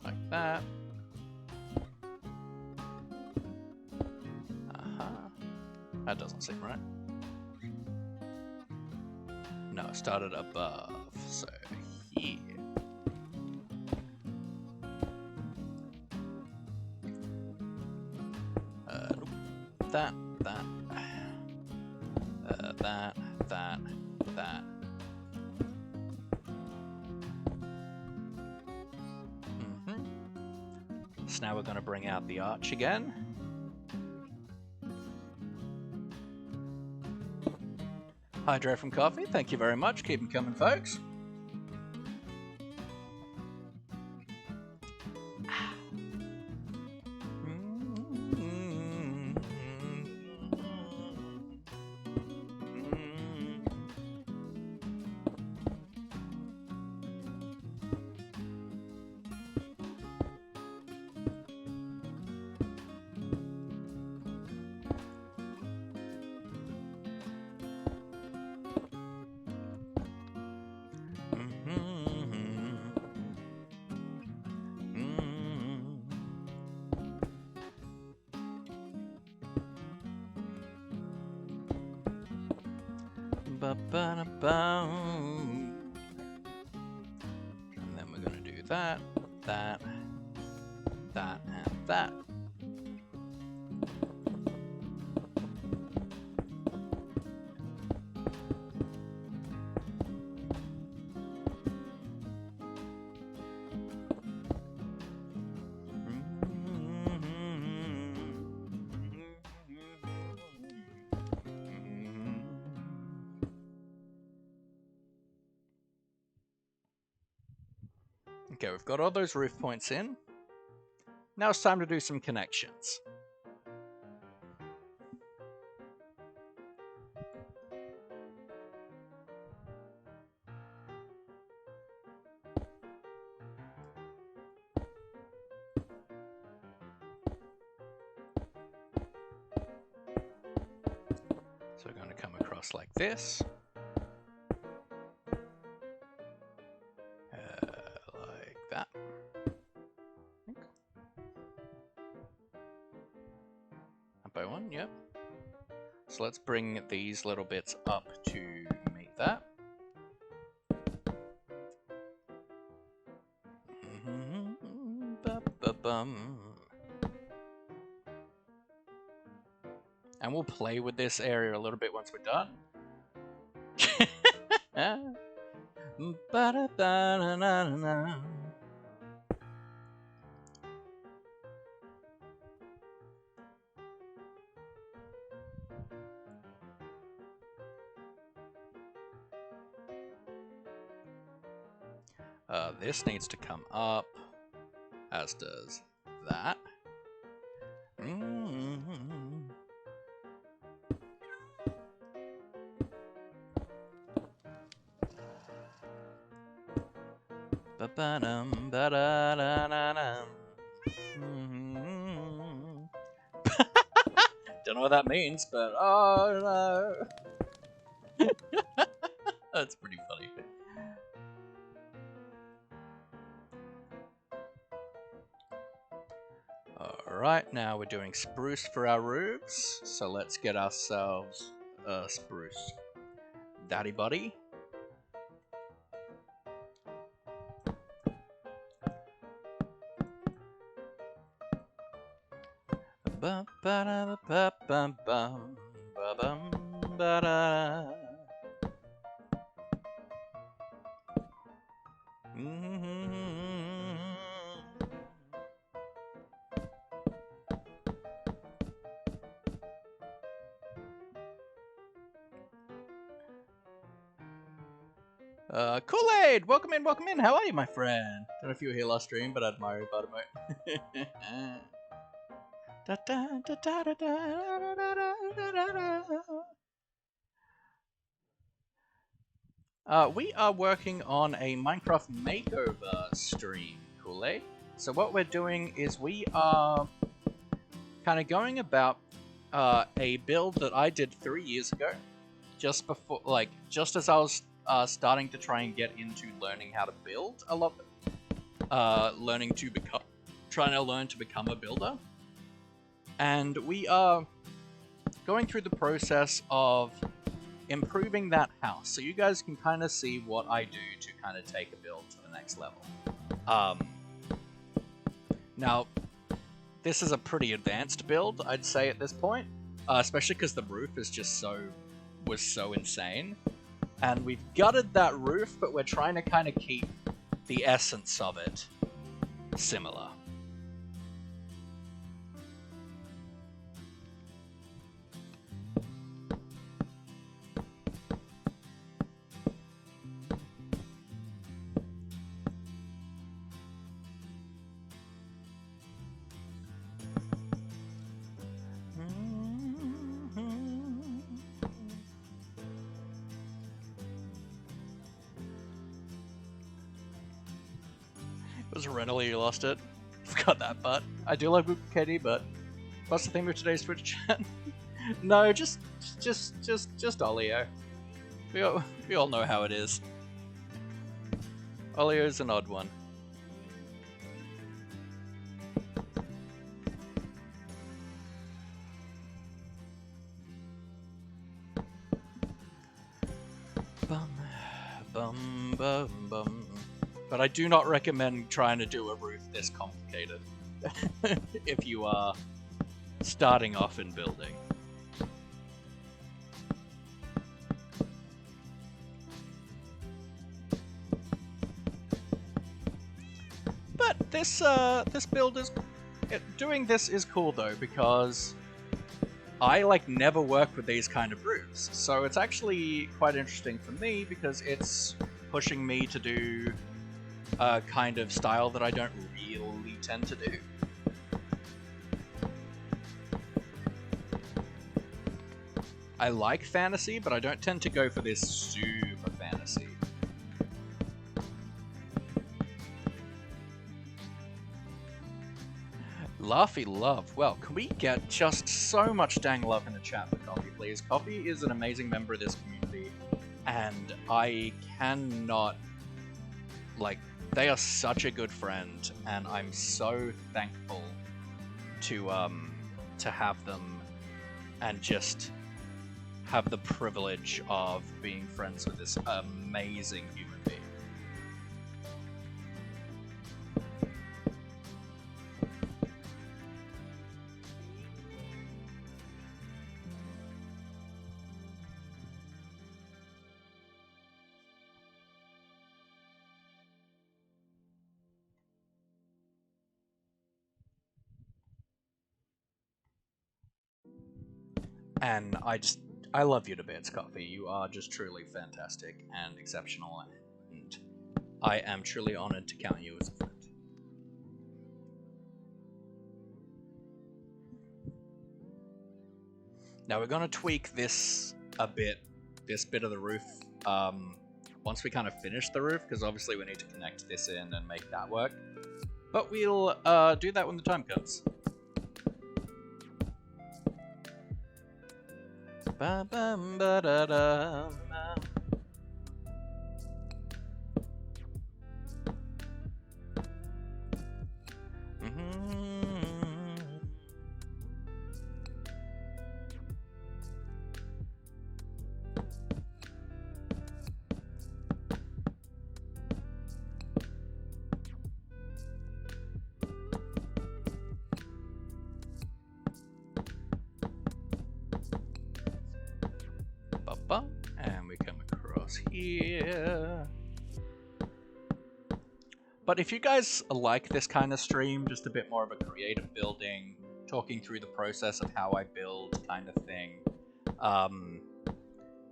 Like that. That doesn't seem right. No, it started above, so here. Nope. That. That. So now we're going to bring out the arch again. Hydro from Coffee, thank you very much. Keep them coming, folks. And then we're going to do that, that, that, and that. Okay, we've got all those roof points in. Now it's time to do some connections. So we're going to come across like this. Like that. Up by one, yep. So let's bring these little bits up to meet that. And we'll play with this area a little bit once we're done. This needs to come up, as does that. Don't know what that means, but oh no. That's pretty funny. Alright, now we're doing spruce for our roofs, so let's get ourselves a spruce daddy buddy. Kool-Aid! Welcome in, how are you, my friend? Don't know if you were here last stream, but I admire your bottom we are working on a Minecraft makeover stream, Kool-Aid. So what we're doing is we are kind of going about a build that I did 3 years ago, just before, just as I was starting to try and get into learning how to build a lot, trying to learn to become a builder. And we are going through the process of improving that house, so you guys can kind of see what I do to kind of take a build to the next level. Now, this is a pretty advanced build, I'd say, at this point, especially because the roof is just was so insane. And we've gutted that roof, but we're trying to kind of keep the essence of it similar. It was rental, you lost it. Forgot that part. I do love KD, but what's the theme of today's Twitch chat? No, just Olio. We all know how it is. Olio's an odd one. but I do not recommend trying to do a roof this complicated if you are starting off in building. But this build is doing this is cool though, because I like never work with these kind of roofs, so it's actually quite interesting for me because it's pushing me to do a kind of style that I don't really tend to do. I like fantasy, but I don't tend to go for this super fantasy. Laughy love. Well, can we get just so much dang love in the chat for Coffee, please? Coffee is an amazing member of this community, and I cannot, like, they are such a good friend, and I'm so thankful to have them and just have the privilege of being friends with this amazing human being. And I love you to bits, Coffee. You are just truly fantastic and exceptional, and I am truly honored to count you as a friend. Now we're going to tweak this a bit, this bit of the roof, once we kind of finish the roof, because obviously we need to connect this in and make that work. But we'll do that when the time comes. Ba bum ba da da. And we come across here. But if you guys like this kind of stream, just a bit more of a creative building, talking through the process of how I build kind of thing,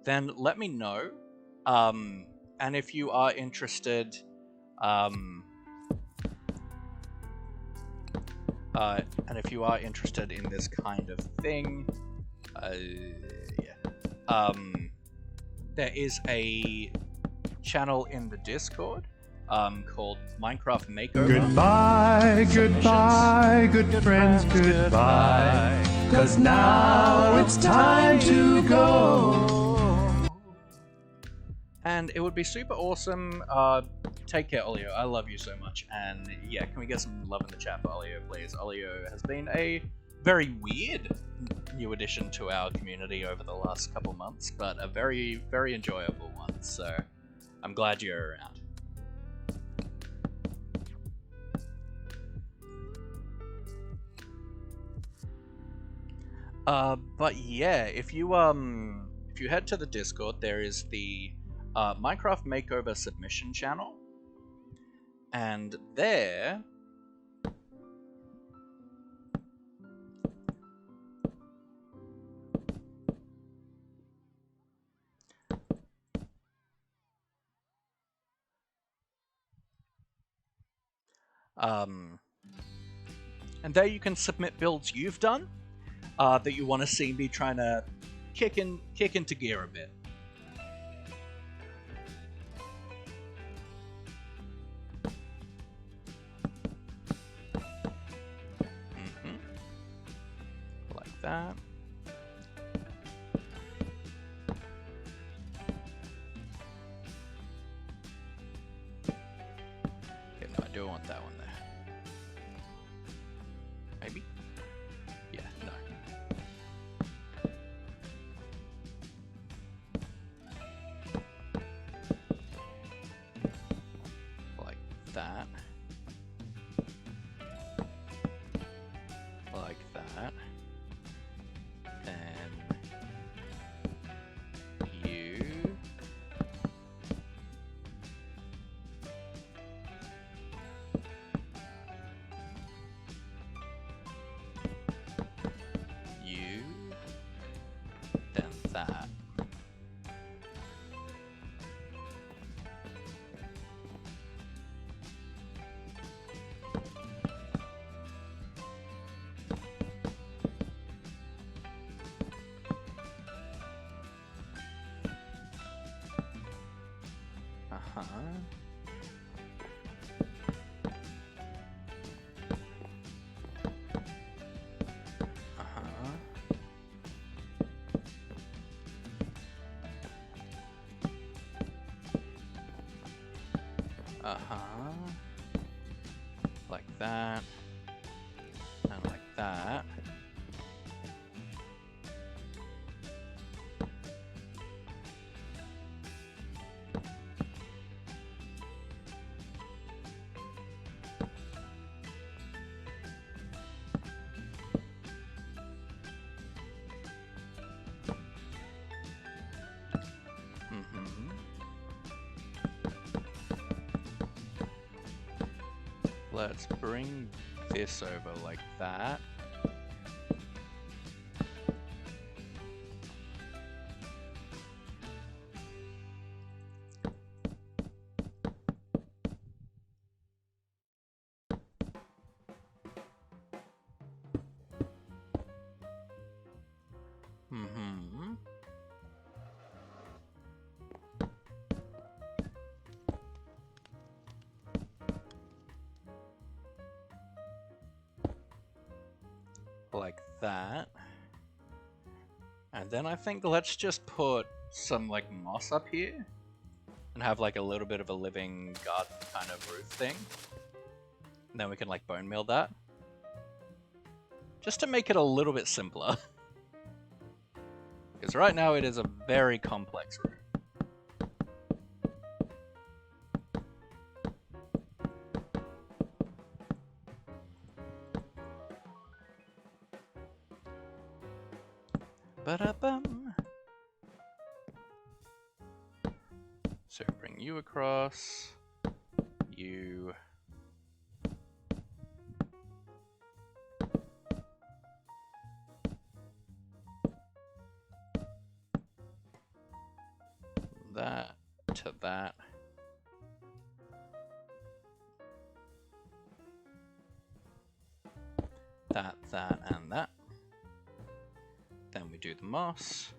then let me know. And if you are interested, in this kind of thing, there is a channel in the Discord called Minecraft Makeover. Goodbye, goodbye, good friends, goodbye. 'Cause now it's time to go. And it would be super awesome. Take care, Olio. I love you so much. And yeah, can we get some love in the chat for Olio, please? Olio has been a very weird new addition to our community over the last couple months, but a very, very enjoyable one. So I'm glad you're around. But yeah, if you head to the Discord, there is the Minecraft Makeover submission channel, and there and there you can submit builds you've done that you want to see me trying to kick into gear a bit. Like that. Okay, no, I do want that one there. Maybe? Yeah, no. Like that. Like that. Then you. You. Then that. Uh-huh. Uh-huh. Uh-huh. Like that. And like that. Mm-hmm. Let's bring this over like that. Mm-hmm. Like that. And then I think let's just put some like moss up here and have like a little bit of a living garden kind of roof thing. And then we can like bone meal that. Just to make it a little bit simpler. Because right now it is a very complex roof. Ba-da-bum. So bring you across. You. That to that. That, and that. Then we do the moss.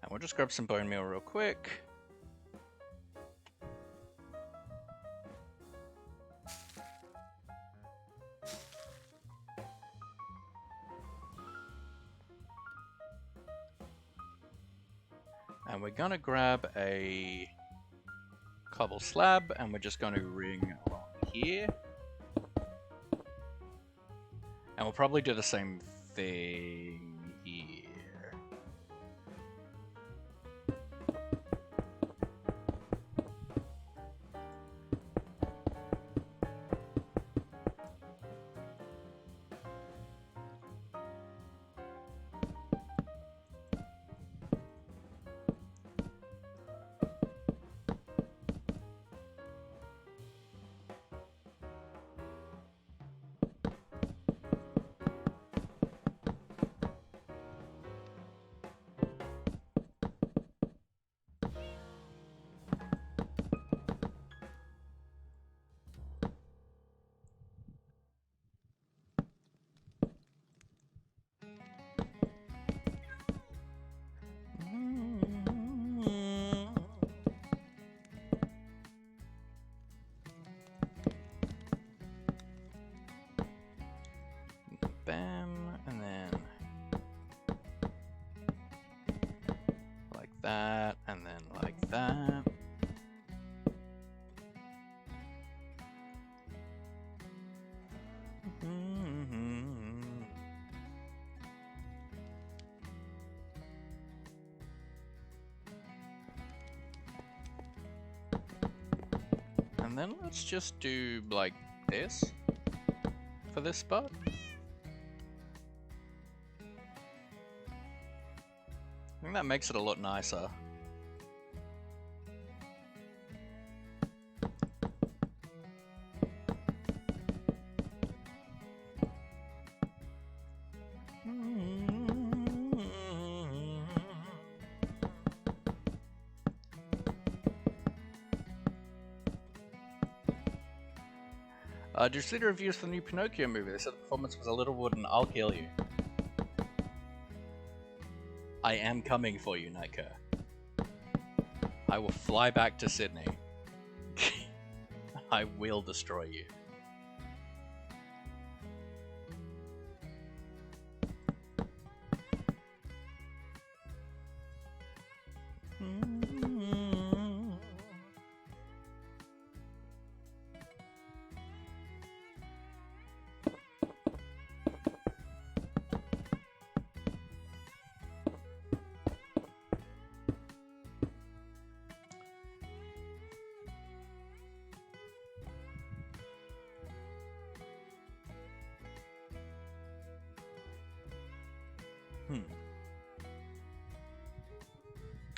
And we'll just grab some bone meal real quick. And we're gonna grab a cobble slab and we're just gonna ring along here. And we'll probably do the same thing here. Bam, and then like that, and then like that. And then let's just do like this for this spot. I think that makes it a lot nicer. Did you see the reviews for the new Pinocchio movie? They said the performance was a little wooden. I'll kill you. I am coming for you, Nightcur. I will fly back to Sydney. I will destroy you.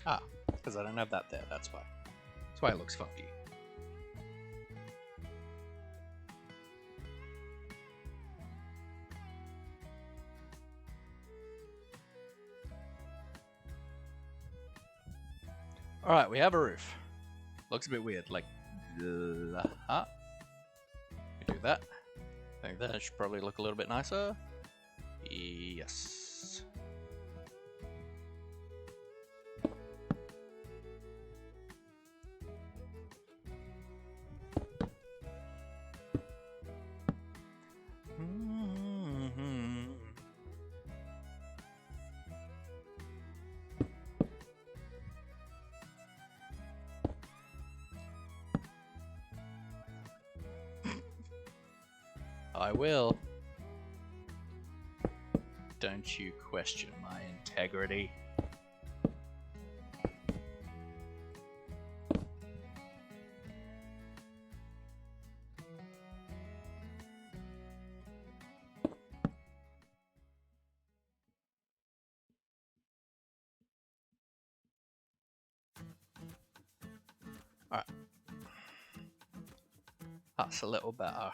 Ah, because I don't have that there, that's why. That's why it looks funky. Alright, we have a roof. Looks a bit weird, like... We do that. I think that should probably look a little bit nicer. Yes. I will. Don't you question my integrity. Alright. That's a little better.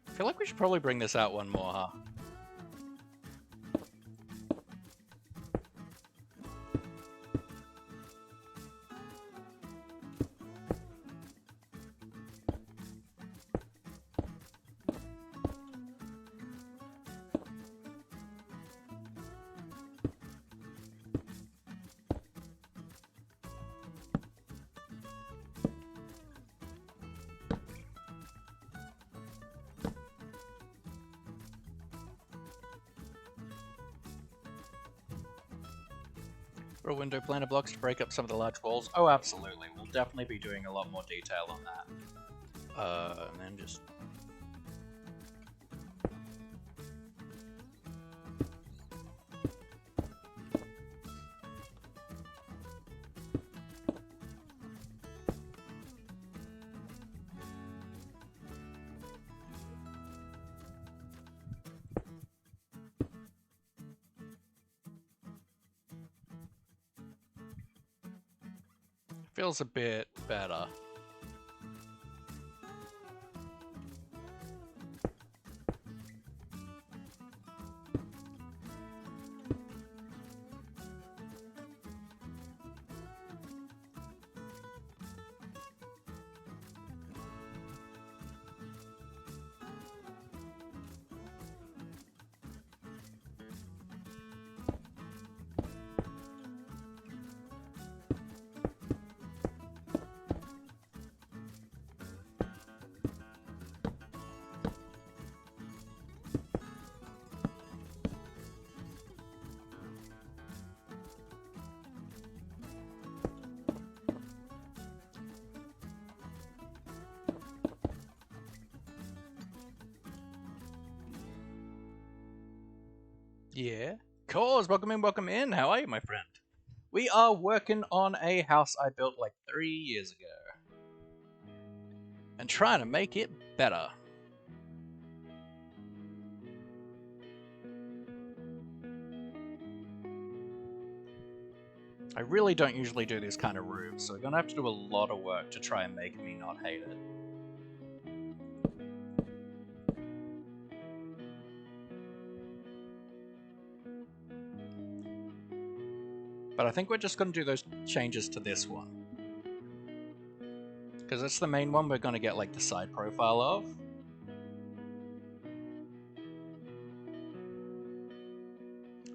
I feel like we should probably bring this out one more, huh? For a window planer blocks to break up some of the large walls. Oh, absolutely. We'll definitely be doing a lot more detail on that. And then just... feels a bit better. Yeah. Cause, welcome in, welcome in. How are you, my friend? We are working on a house I built like 3 years ago. And trying to make it better. I really don't usually do this kind of roof, so we're gonna have to do a lot of work to try and make me not hate it. But I think we're just gonna do those changes to this one. Because it's the main one we're gonna get like the side profile of.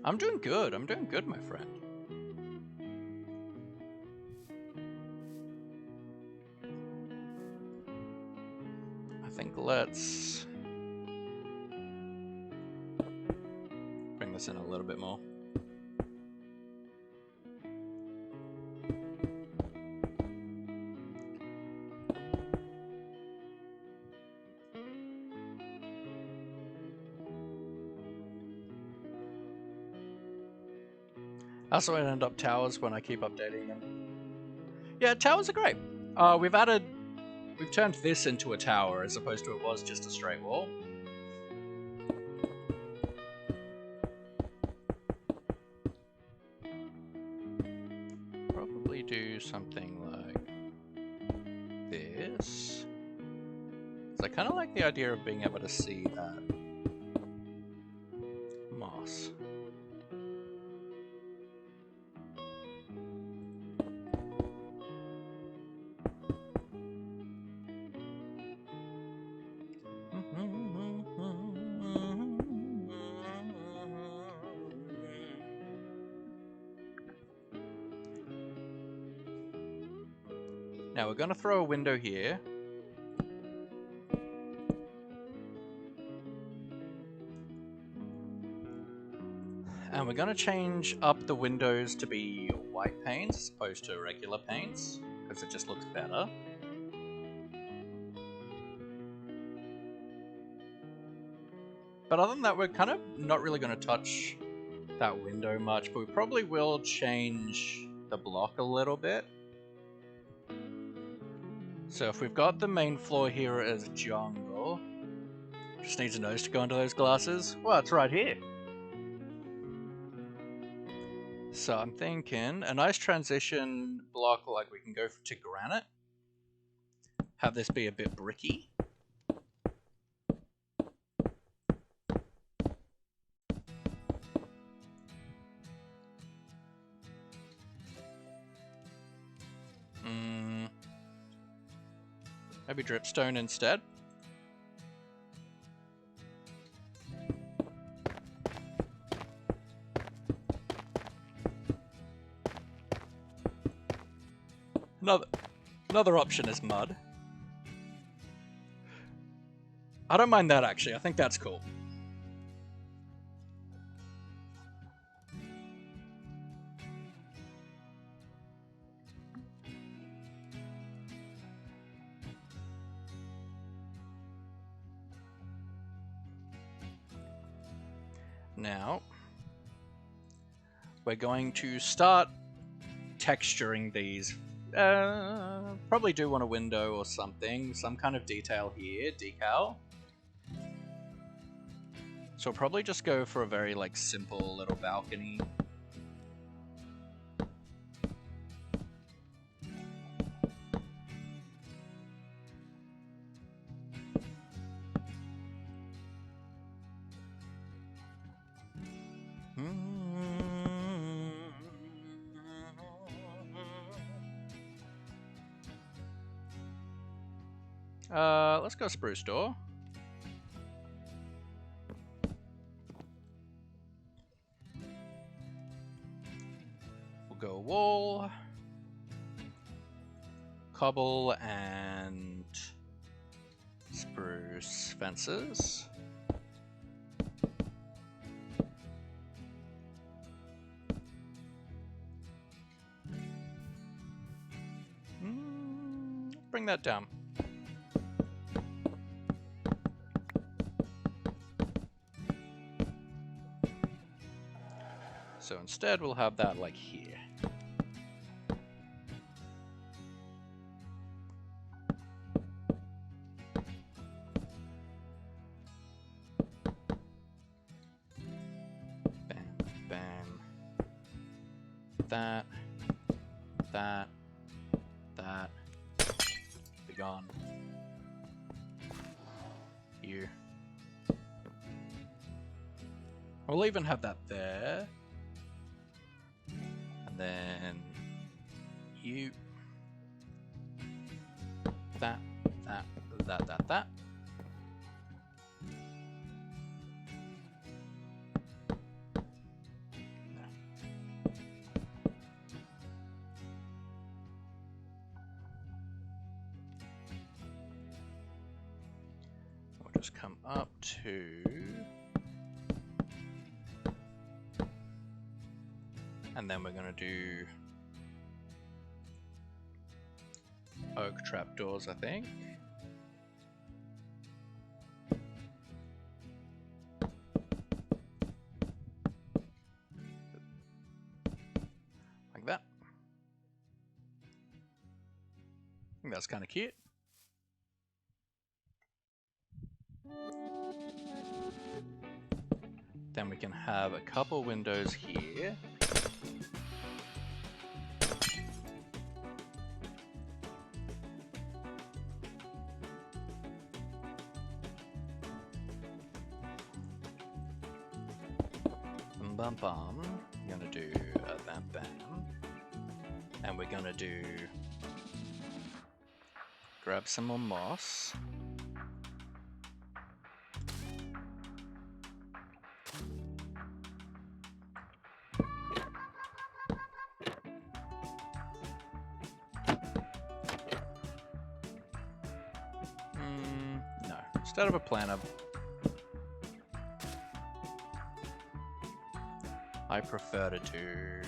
I'm doing good, my friend. I think let's bring this in a little bit more. I also end up towers when I keep updating them. Yeah, towers are great. We've turned this into a tower as opposed to it was just a straight wall. Probably do something like this. So I kind of like the idea of being able to see that moss. Now we're going to throw a window here. And we're going to change up the windows to be white panes as opposed to regular panes, because it just looks better. But other than that, we're kind of not really going to touch that window much, but we probably will change the block a little bit. So if we've got the main floor here as jungle, just needs a nose to go into those glasses. Well, it's right here. So I'm thinking a nice transition block, like we can go to granite. Have this be a bit bricky. Maybe dripstone instead. Another option is mud. I don't mind that actually, I think that's cool. Now, we're going to start texturing these. Probably do want a window or something, some kind of detail here, decal. So we'll probably just go for a very like simple little balcony. Let's go spruce door. We'll go wall, cobble, and spruce fences. Bring that down. So instead we'll have that like here. Bam, bam. That. Be gone. You. We'll even have that there. And then you. That. We'll just come up to. And then we're going to do oak trapdoors, I think. Like that. I think that's kind of cute. Then we can have a couple windows here. Bum bum. We're gonna do a bam bam. And we're gonna do. Grab some more moss. No. Instead of a planter, I prefer to do,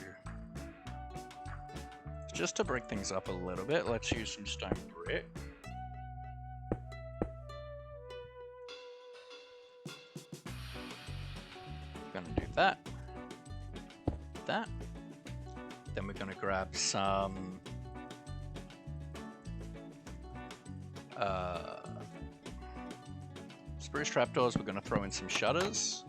just to break things up a little bit, let's use some stone brick. Gonna do that. That. Then we're gonna grab some spruce trapdoors. We're gonna throw in some shutters.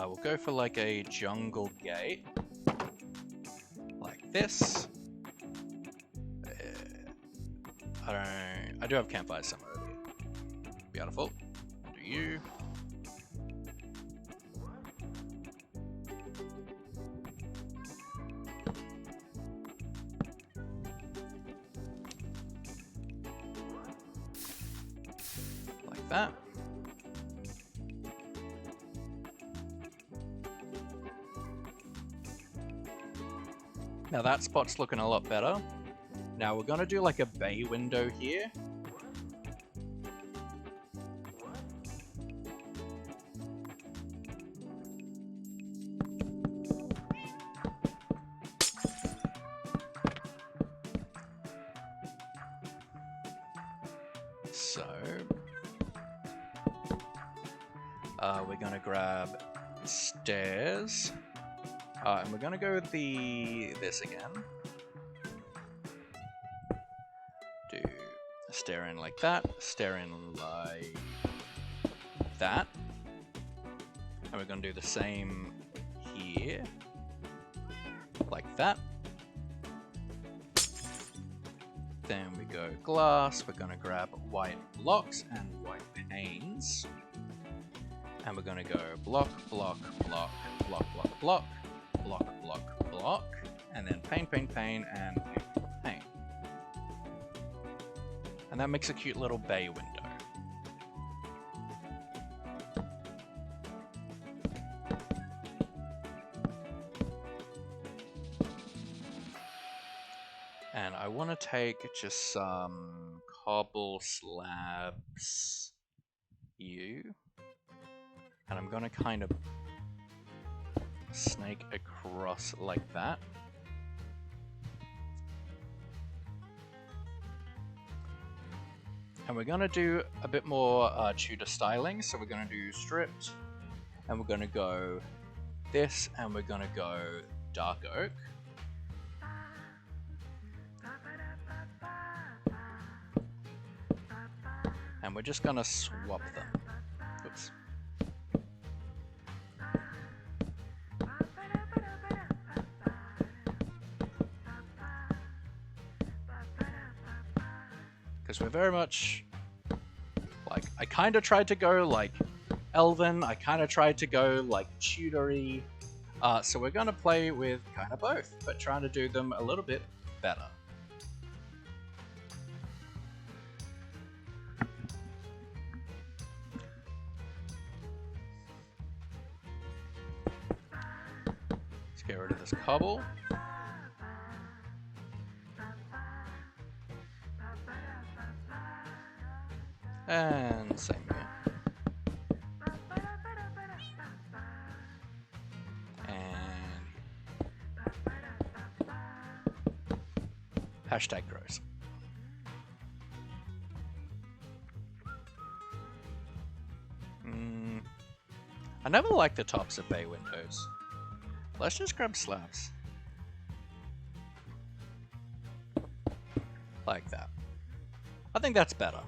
We'll go for like a jungle gate, like this. I do have campfires somewhere over here. Beautiful. Do you? Like that. Now that spot's looking a lot better. Now we're gonna do like a bay window here. So we're gonna grab stairs. And we're gonna go with this again. Do a stair in like that, stair in like that. And we're gonna do the same here. Like that. Then we go glass, we're gonna grab white blocks and white panes. And we're gonna go block, block, block, block, block, block. Block, block, block, and then pane, pane, pane, and pane, pane. And that makes a cute little bay window. And I want to take just some cobble slabs, and I'm going to kind of snake across like that. And we're going to do a bit more Tudor styling. So we're going to do stripped, and we're going to go this, and we're going to go dark oak. And we're just going to swap them. Oops. Because we're very much, like, I kind of tried to go, like, Elven, I kind of tried to go, like, Tudor-y, so we're going to play with kind of both, but trying to do them a little bit better. Let's get rid of this cobble. And same here. And hashtag gross. I never liked the tops of bay windows. Let's just grab slabs. Like that. I think that's better.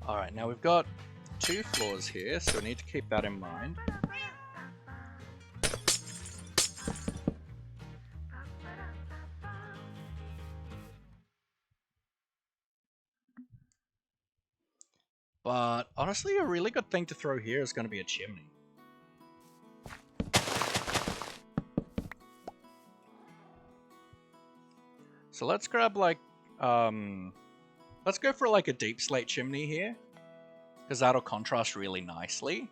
Alright, now we've got 2 floors here, so we need to keep that in mind. But honestly, a really good thing to throw here is going to be a chimney. So let's grab like, let's go for like a deep slate chimney here, because that'll contrast really nicely.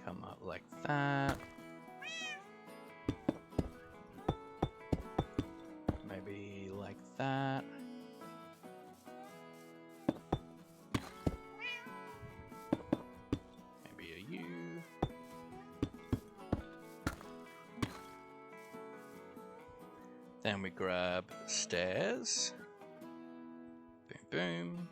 Come up like that. Maybe like that. Maybe a U. Then we grab stairs. Boom, boom.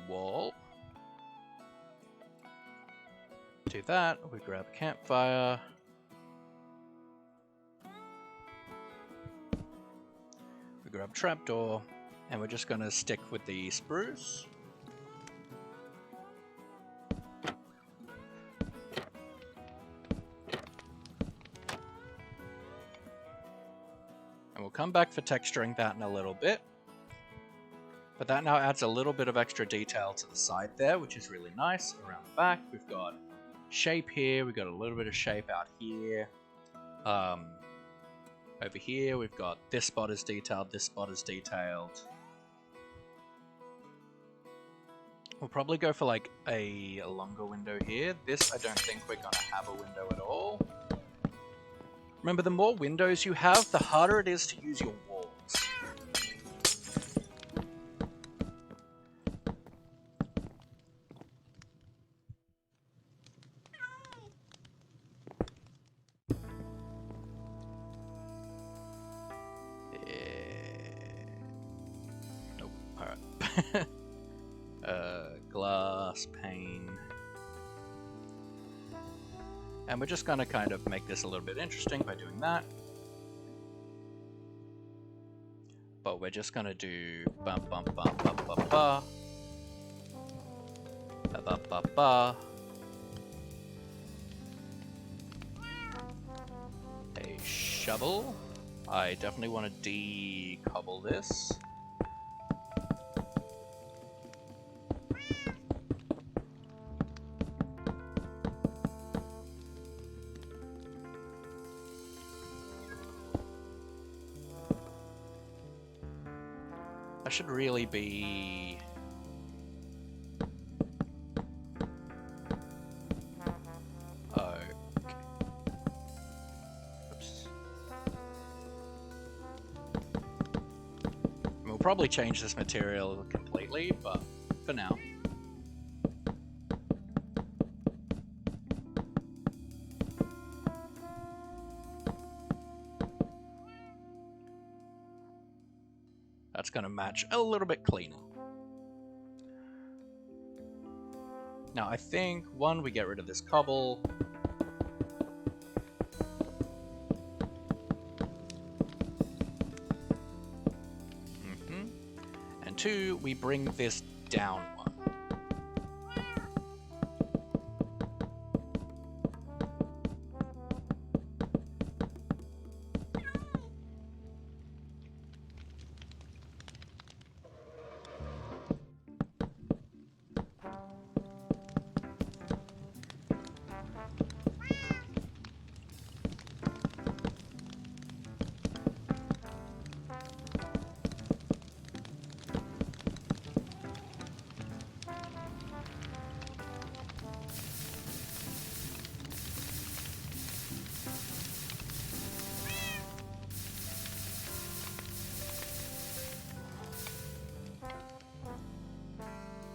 Wall. Do that, we grab campfire. We grab trapdoor, and we're just gonna stick with the spruce. And we'll come back for texturing that in a little bit. But that now adds a little bit of extra detail to the side there, which is really nice. Around the back, we've got shape here, we've got a little bit of shape out here. Over here, we've got this spot is detailed, this spot is detailed. We'll probably go for like a longer window here. This, I don't think we're gonna have a window at all. Remember, the more windows you have, the harder it is to use your walls. Nope. Alright. Glass pane. And we're just going to kind of make this a little bit interesting by doing that. But we're just going to do bum bum bum bum bum ba. Ba ba ba ba. A shovel. I definitely want to decobble this. That should really be... Oh. Oops. We'll probably change this material completely, but for now. That's going to match a little bit cleaner. Now I think, one, we get rid of this cobble. And two, we bring this down one.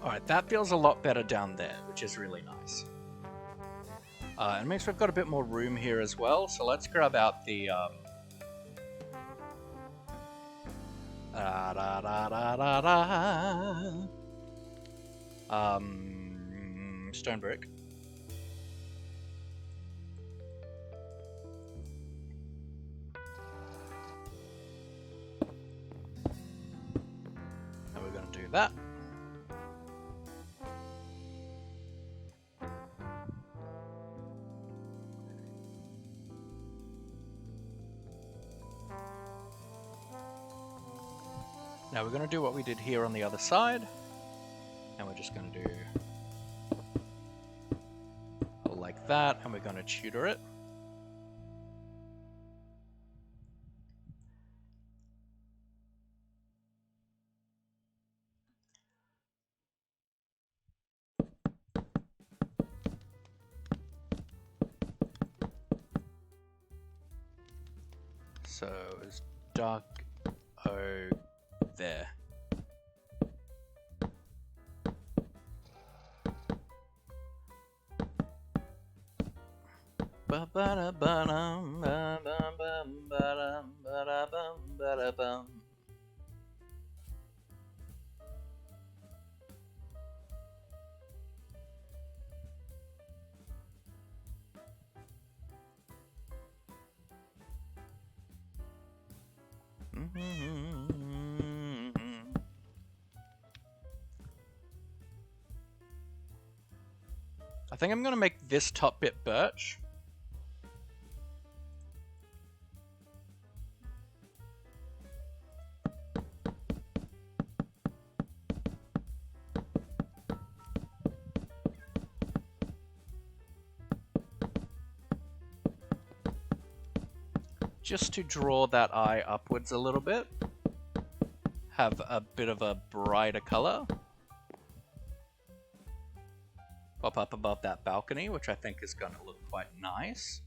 Alright, that feels a lot better down there, which is really nice. It means we've got a bit more room here as well, so let's grab out the stone brick. And we're going to do that. Now we're going to do what we did here on the other side, and we're just going to do like that, and we're going to tutor it. So it's dark oak there. I think I'm going to make this top bit birch. Just to draw that eye upwards a little bit. Have a bit of a brighter color. Pop up above that balcony, which I think is going to look quite nice.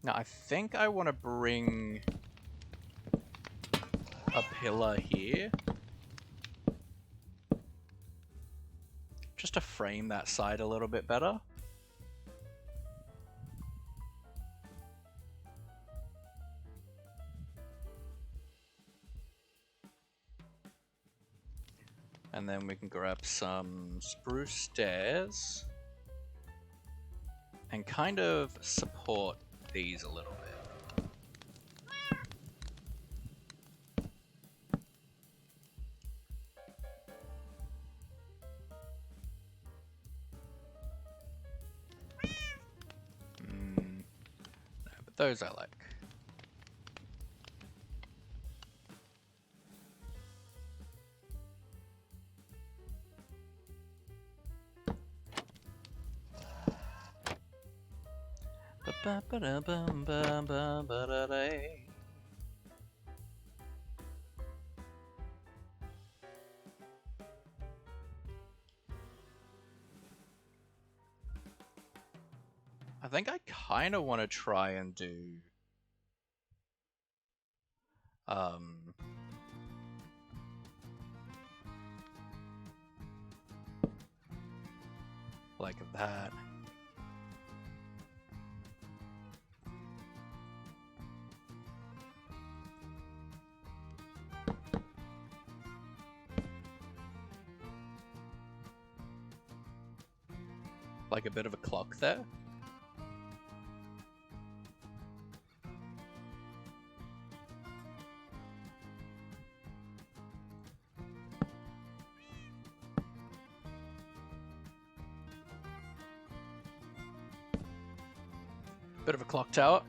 Now I think I want to bring a pillar here. Just to frame that side a little bit better. And then we can grab some spruce stairs and kind of support these a little bit. No, but those I like. Ba-ba-da-bum-bum-bum-ba-da-day. I think I kind of want to try and do like that. Like a bit of a clock there. Bit of a clock tower.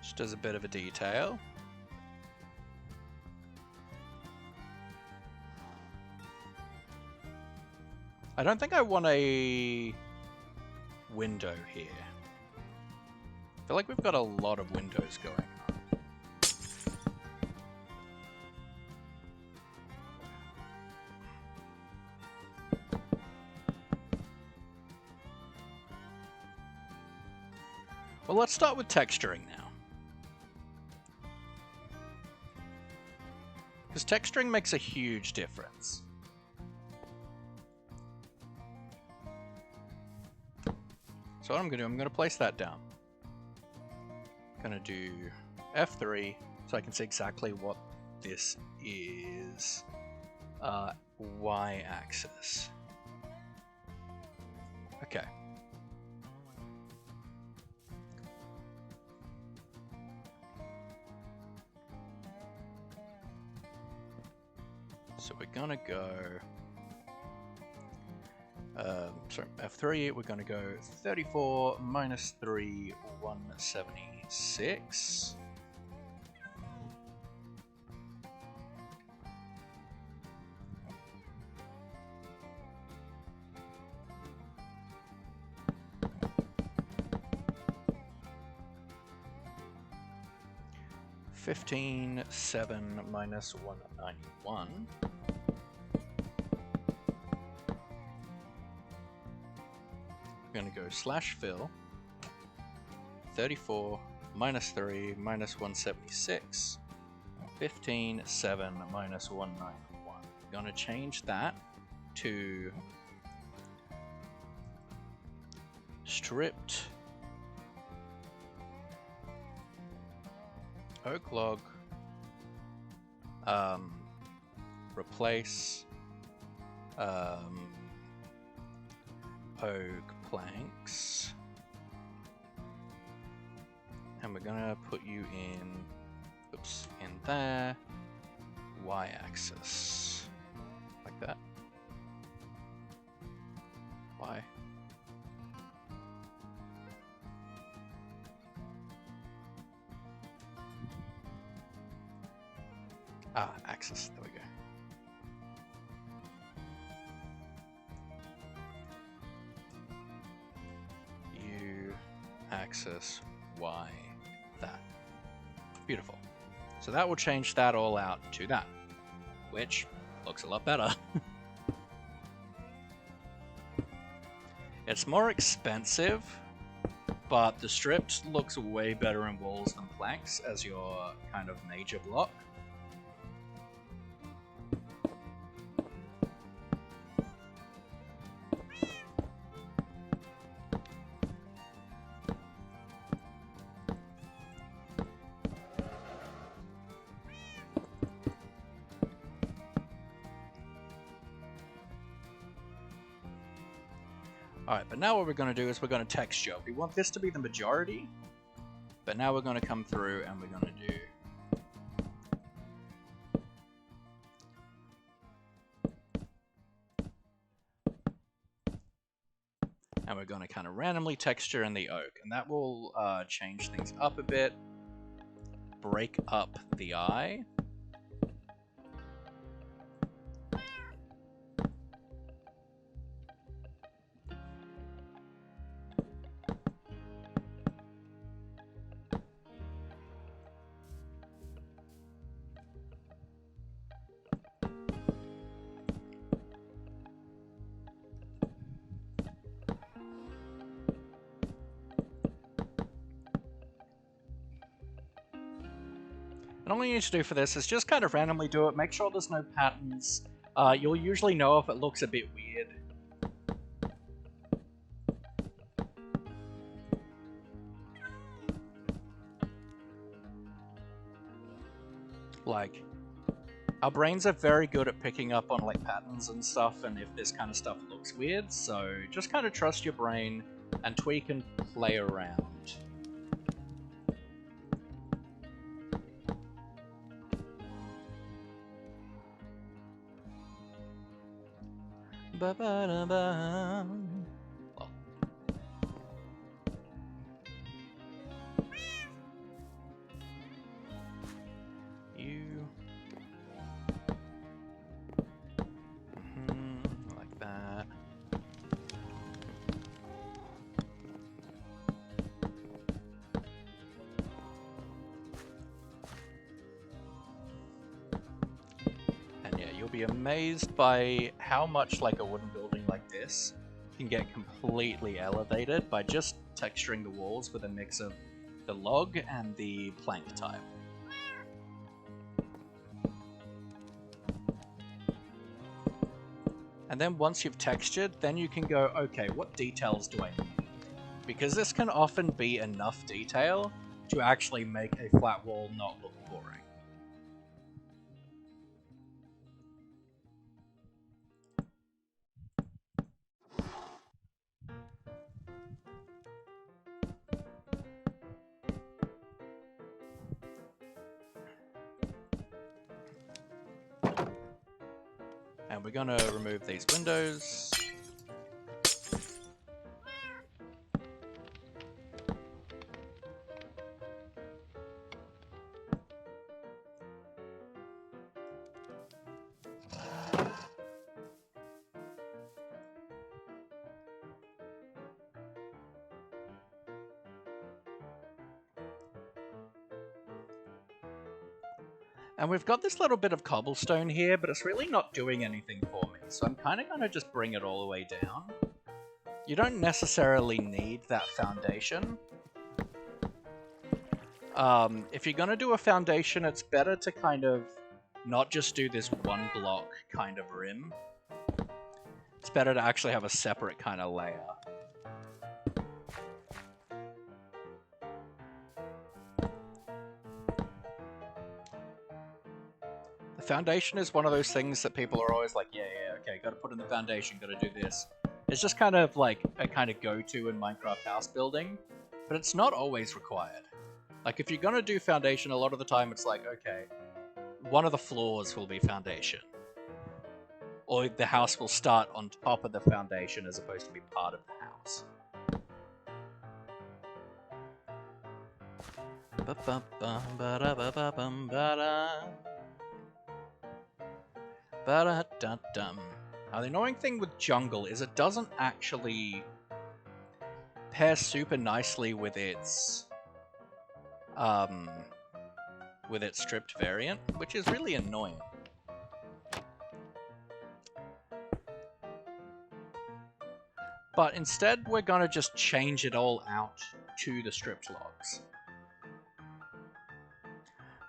Just does a bit of a detail. I don't think I want a window here. I feel like we've got a lot of windows going on. Well, let's start with texturing now. Because texturing makes a huge difference. So what I'm going to do, I'm going to place that down. I'm going to do F3 so I can see exactly what this is. Y-axis. Okay. So we're going to go... sorry, F3, we're going to go 34 minus 3, 176. $15.7 minus 191. We're going to go slash fill 34 minus 3 minus 176 15.7 minus 191. We're going to change that to stripped oak log, replace oak planks, and we're gonna put you in, oops, in there, y-axis, like that. Y. Axis, there we go. U, axis, Y, that. Beautiful. So that will change that all out to that, which looks a lot better. It's more expensive, but the stripped looks way better in walls than planks as your kind of major block. Alright, but now what we're going to do is we're going to texture. We want this to be the majority, but now we're going to come through and we're going to do... And we're going to kind of randomly texture in the oak, and that will change things up a bit, break up the eye. And all you need to do for this is just kind of randomly do it, make sure there's no patterns. You'll usually know if it looks a bit weird. Like, our brains are very good at picking up on like patterns and stuff, and if this kind of stuff looks weird, so just kind of trust your brain and tweak and play around. Ba-ba-da-ba. Well. You. Like that. And yeah, you'll be amazed by how much like a wooden building like this can get completely elevated by just texturing the walls with a mix of the log and the plank type. And then once you've textured, then you can go, okay, what details do I need? Because this can often be enough detail to actually make a flat wall not look boring. And we're going to remove these windows. And we've got this little bit of cobblestone here, but it's really not doing anything for me. So I'm kind of going to just bring it all the way down. You don't necessarily need that foundation. If you're going to do a foundation, it's better to kind of not just do this one block kind of rim. It's better to actually have a separate kind of layer. Foundation is one of those things that people are always like, yeah, okay, gotta put in the foundation, gotta do this. It's just kind of like a kind of go-to in Minecraft house building, but it's not always required. Like, if you're gonna do foundation, a lot of the time it's like, okay, one of the floors will be foundation. Or the house will start on top of the foundation as opposed to be part of the house. Now, the annoying thing with jungle is it doesn't actually pair super nicely with its stripped variant, which is really annoying. But instead, we're gonna just change it all out to the stripped logs.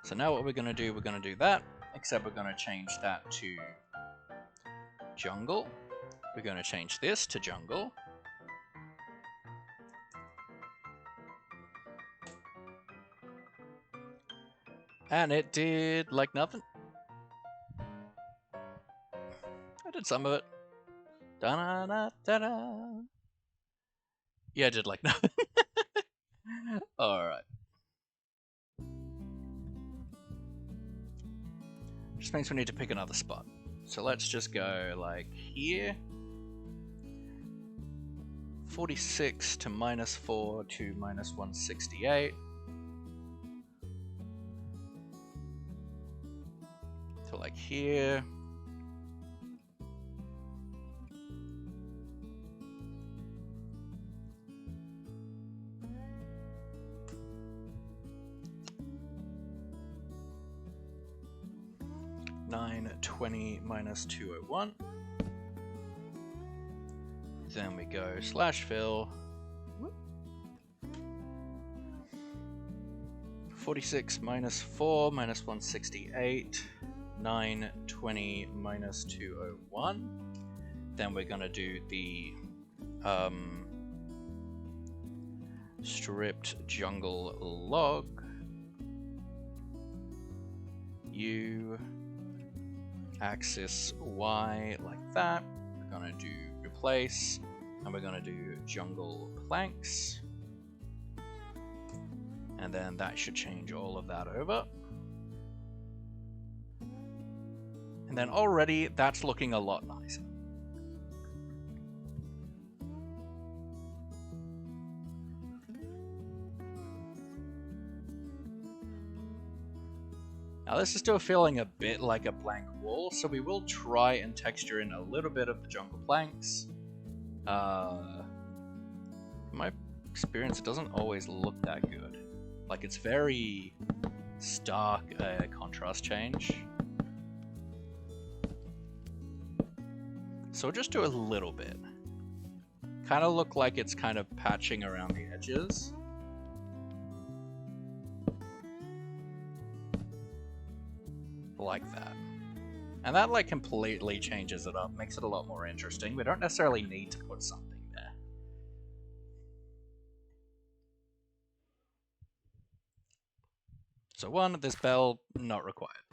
So now what we're gonna do that. Except we're going to change that to jungle. We're going to change this to jungle. And it did like nothing. I did some of it. Da-da-da-da-da. Yeah, I did like nothing. Alright. Just means we need to pick another spot. So let's just go like here. 46 to -4 to -168. So like here. $920 -201. Then we go /fill. 46 -4 -168. 920 -201. Then we're gonna do the stripped jungle log. U axis Y like that. We're gonna do replace, and we're gonna do jungle planks, and then that should change all of that over. And then already that's looking a lot nicer. Now this is still feeling a bit like a blank wall, so we will try and texture in a little bit of the jungle planks. In my experience, it doesn't always look that good. Like, it's very stark contrast change. So we'll just do a little bit. Kind of look like it's kind of patching around the edges. Like that. And that like completely changes it up, makes it a lot more interesting. We don't necessarily need to put something there. So one, this bell, not required.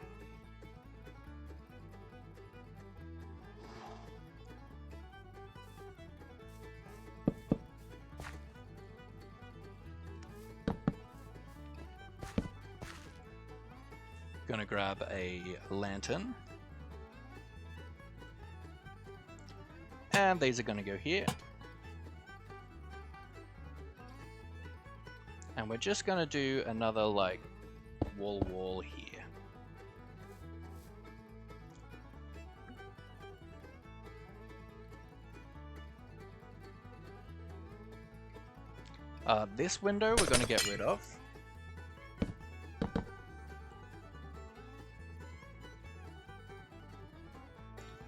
Gonna grab a lantern. And these are gonna go here. And we're just gonna do another like wall here. This window we're gonna get rid of.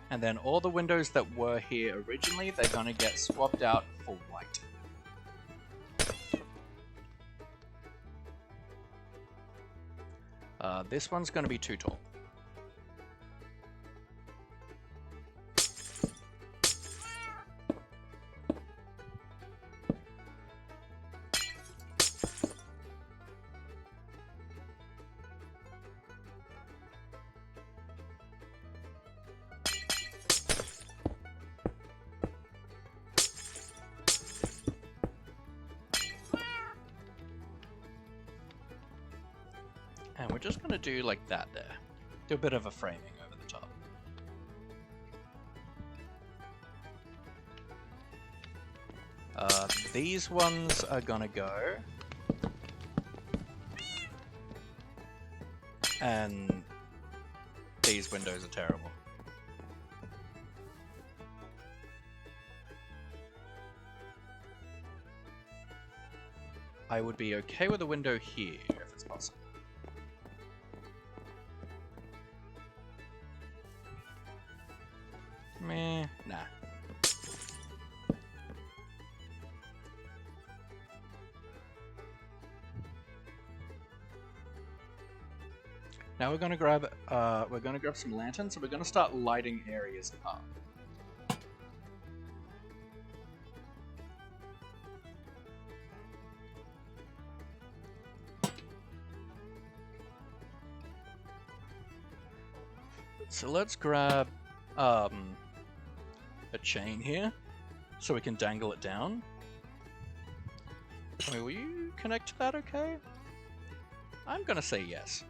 And then all the windows that were here originally, they're gonna get swapped out for white. This one's gonna be too tall. And we're just gonna do like that there. Do a bit of a framing over the top. These ones are gonna go. And these windows are terrible. I would be okay with a window here if it's possible. Meh, nah. Now we're gonna grab some lanterns, and we're gonna start lighting areas up. So let's grab a chain here, so we can dangle it down. I mean, will you connect to that okay? I'm gonna say yes.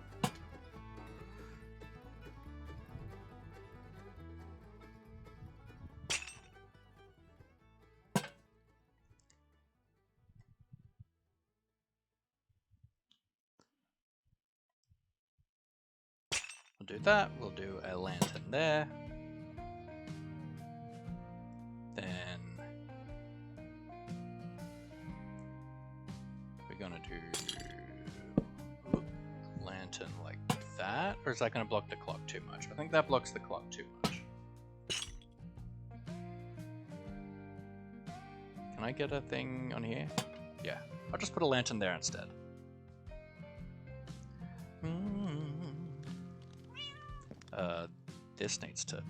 We'll do that, we'll do a lantern there. Then we're gonna do lantern like that, or is that gonna block the clock too much? I think that blocks the clock too much. Can I get a thing on here? Yeah, I'll just put a lantern there instead. This needs to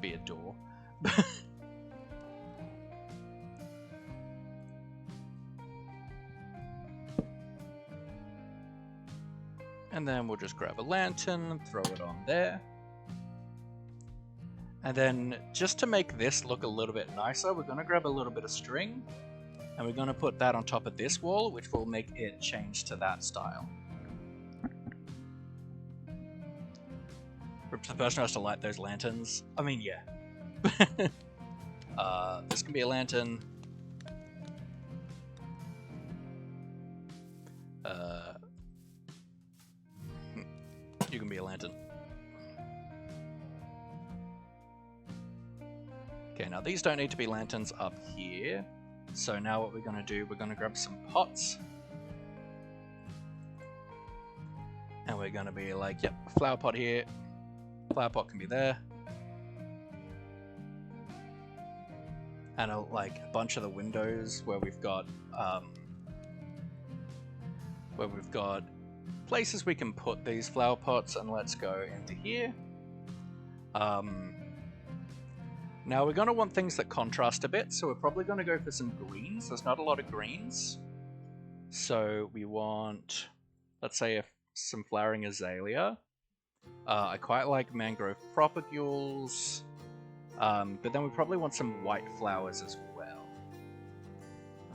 be a door. And then we'll just grab a lantern and throw it on there. And then just to make this look a little bit nicer, we're going to grab a little bit of string and we're going to put that on top of this wall, which will make it change to that style. The person who has to light those lanterns. I mean, yeah. This can be a lantern. You can be a lantern. Okay, now these don't need to be lanterns up here. So now what we're going to do, we're going to grab some pots. And we're going to be like, yep, flower pot here. Flower pot can be there. And like a bunch of the windows where we've got places we can put these flower pots, and let's go into here. Now we're going to want things that contrast a bit, so we're probably going to go for some greens. There's not a lot of greens. So we want, let's say, some flowering azalea. I quite like mangrove propagules, but then we probably want some white flowers as well.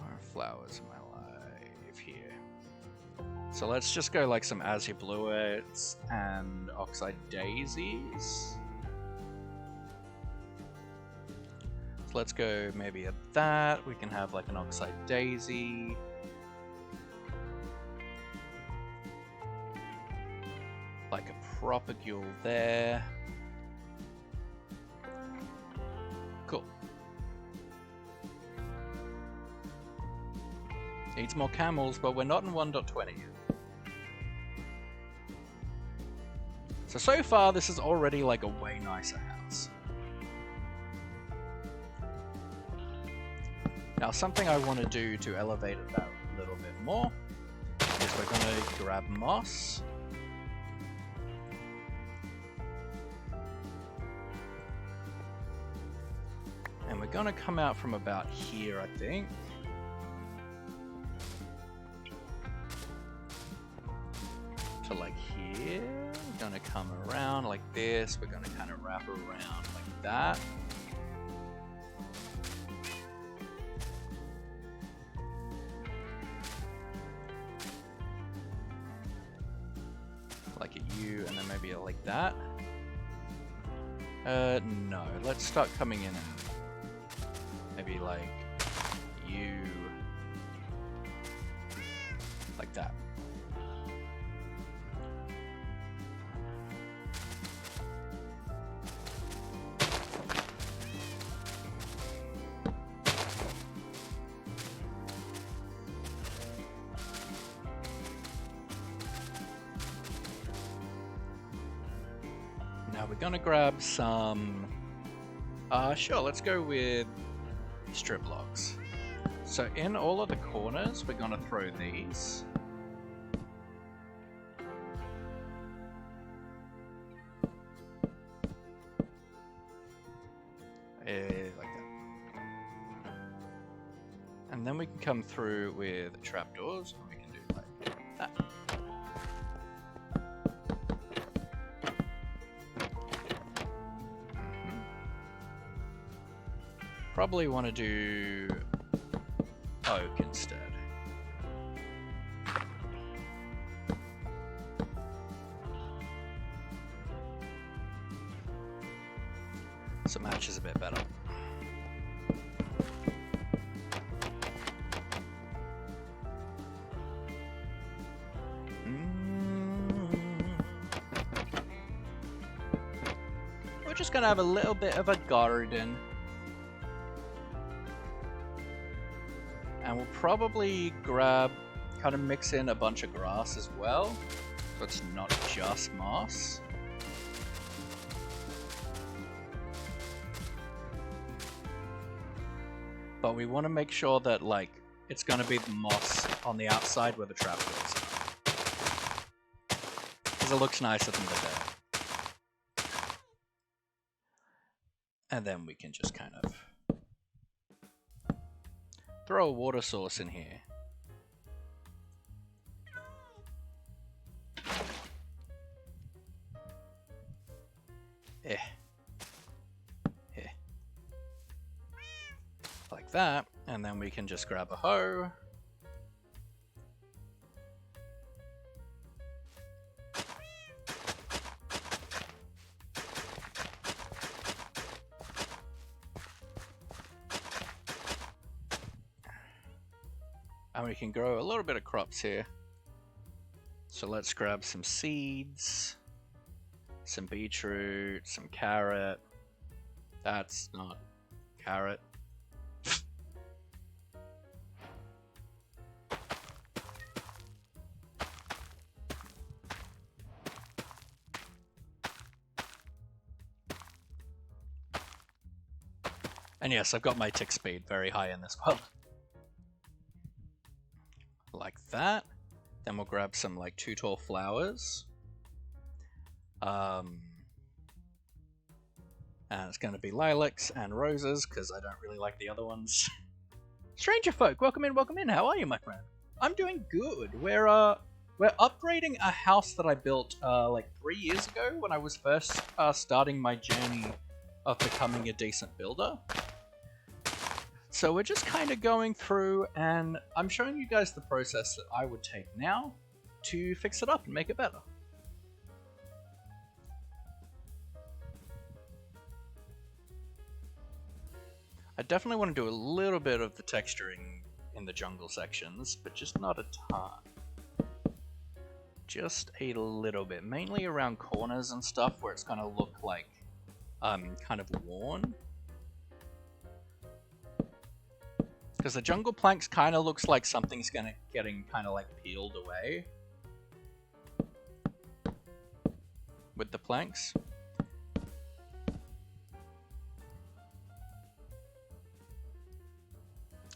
Our flowers in my life here. So let's just go like some azure bluets and oxide daisies. So let's go maybe at that. We can have like an oxide daisy. Like a propagule there. Cool. Needs more camels, but we're not in 1.20 yet. So far this is already like a way nicer house. Now something I want to do to elevate it that little bit more is we're going to grab moss. And we're going to come out from about here, I think. To like here. We're going to come around like this. We're going to kind of wrap around like that. Like a U, and then maybe like that. No. Let's start coming in and maybe like you, like that. Now we're gonna grab some, sure, let's go with strip logs. So in all of the corners, we're gonna throw these. Like that. And then we can come through with trapdoors, and we can do like that. Probably want to do oak instead. So match is a bit better. We're just gonna have a little bit of a garden. And we'll probably grab, kind of mix in a bunch of grass as well, so it's not just moss. But we want to make sure that, like, it's going to be the moss on the outside where the trapdoors are. Because it looks nicer than the dirt. And then we can just kind of throw a water source in here. Like that, and then we can just grab a hoe. And we can grow a little bit of crops here. So let's grab some seeds, some beetroot, some carrot. That's not carrot. And yes, I've got my tick speed very high in this one. Like that. Then we'll grab some like 2 tall flowers. And it's going to be lilacs and roses because I don't really like the other ones. Stranger folk, welcome in, welcome in. How are you, my friend? I'm doing good. We're upgrading a house that I built like 3 years ago when I was first starting my journey of becoming a decent builder. So we're just kind of going through, and I'm showing you guys the process that I would take now to fix it up and make it better. I definitely want to do a little bit of the texturing in the jungle sections, but just not a ton. Just a little bit, mainly around corners and stuff where it's going to look like kind of worn. Because the jungle planks kind of looks like something's getting kind of like peeled away with the planks.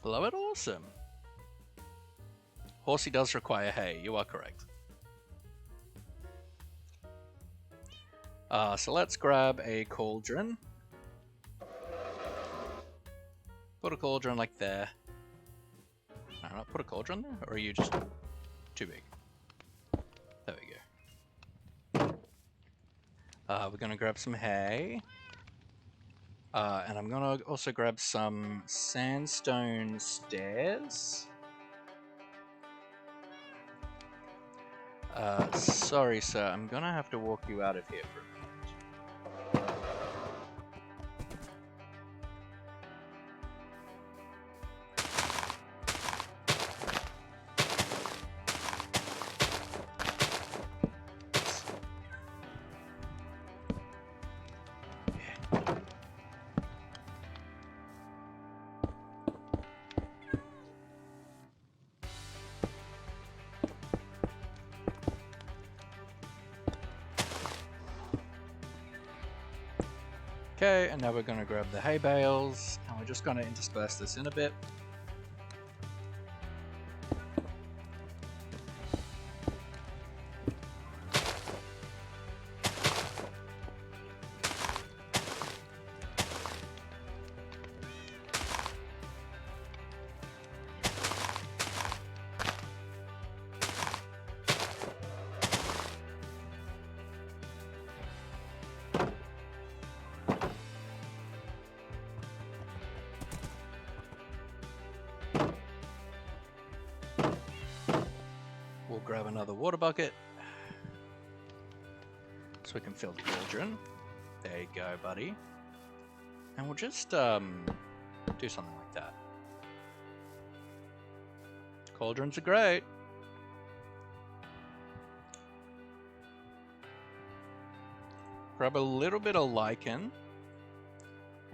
Love it, awesome. Horsey does require hay, you are correct. So let's grab a cauldron. Put a cauldron like there. No, not put a cauldron there? Or are you just too big? There we go. We're gonna grab some hay. And I'm gonna also grab some sandstone stairs. Sorry sir, I'm gonna have to walk you out of here for a minute. Okay, and now we're going to grab the hay bales, and we're just going to intersperse this in a bit. grab another water bucket so we can fill the cauldron. There you go, buddy. And we'll just do something like that. Cauldrons are great. Grab a little bit of lichen,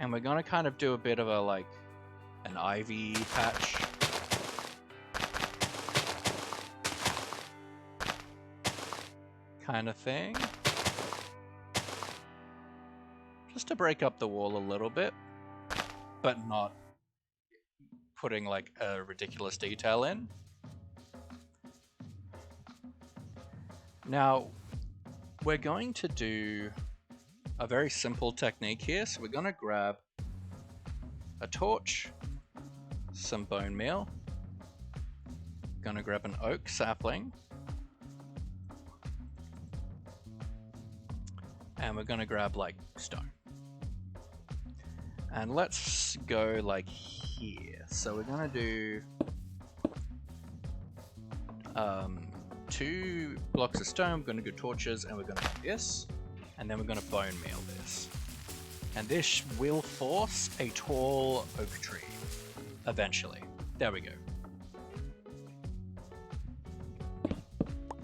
and we're gonna kind of do a bit of a like an ivy patch. Kind of thing. Just to break up the wall a little bit, but not putting like a ridiculous detail in. Now, we're going to do a very simple technique here. So we're going to grab a torch, some bone meal, going to grab an oak sapling, and we're going to grab like stone. And let's go like here. So we're going to do 2 blocks of stone, we're going to do torches, and we're going to do this, and then we're going to bone meal this. And this will force a tall oak tree, eventually. There we go.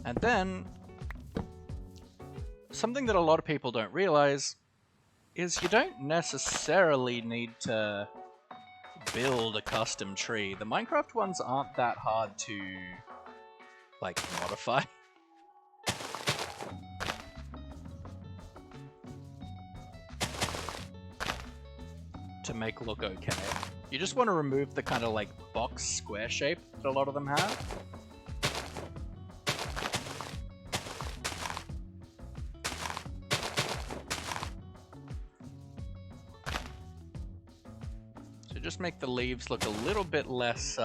And then, something that a lot of people don't realize is you don't necessarily need to build a custom tree. The Minecraft ones aren't that hard to like modify. To make look okay. You just want to remove the kind of like box square shape that a lot of them have. So just make the leaves look a little bit less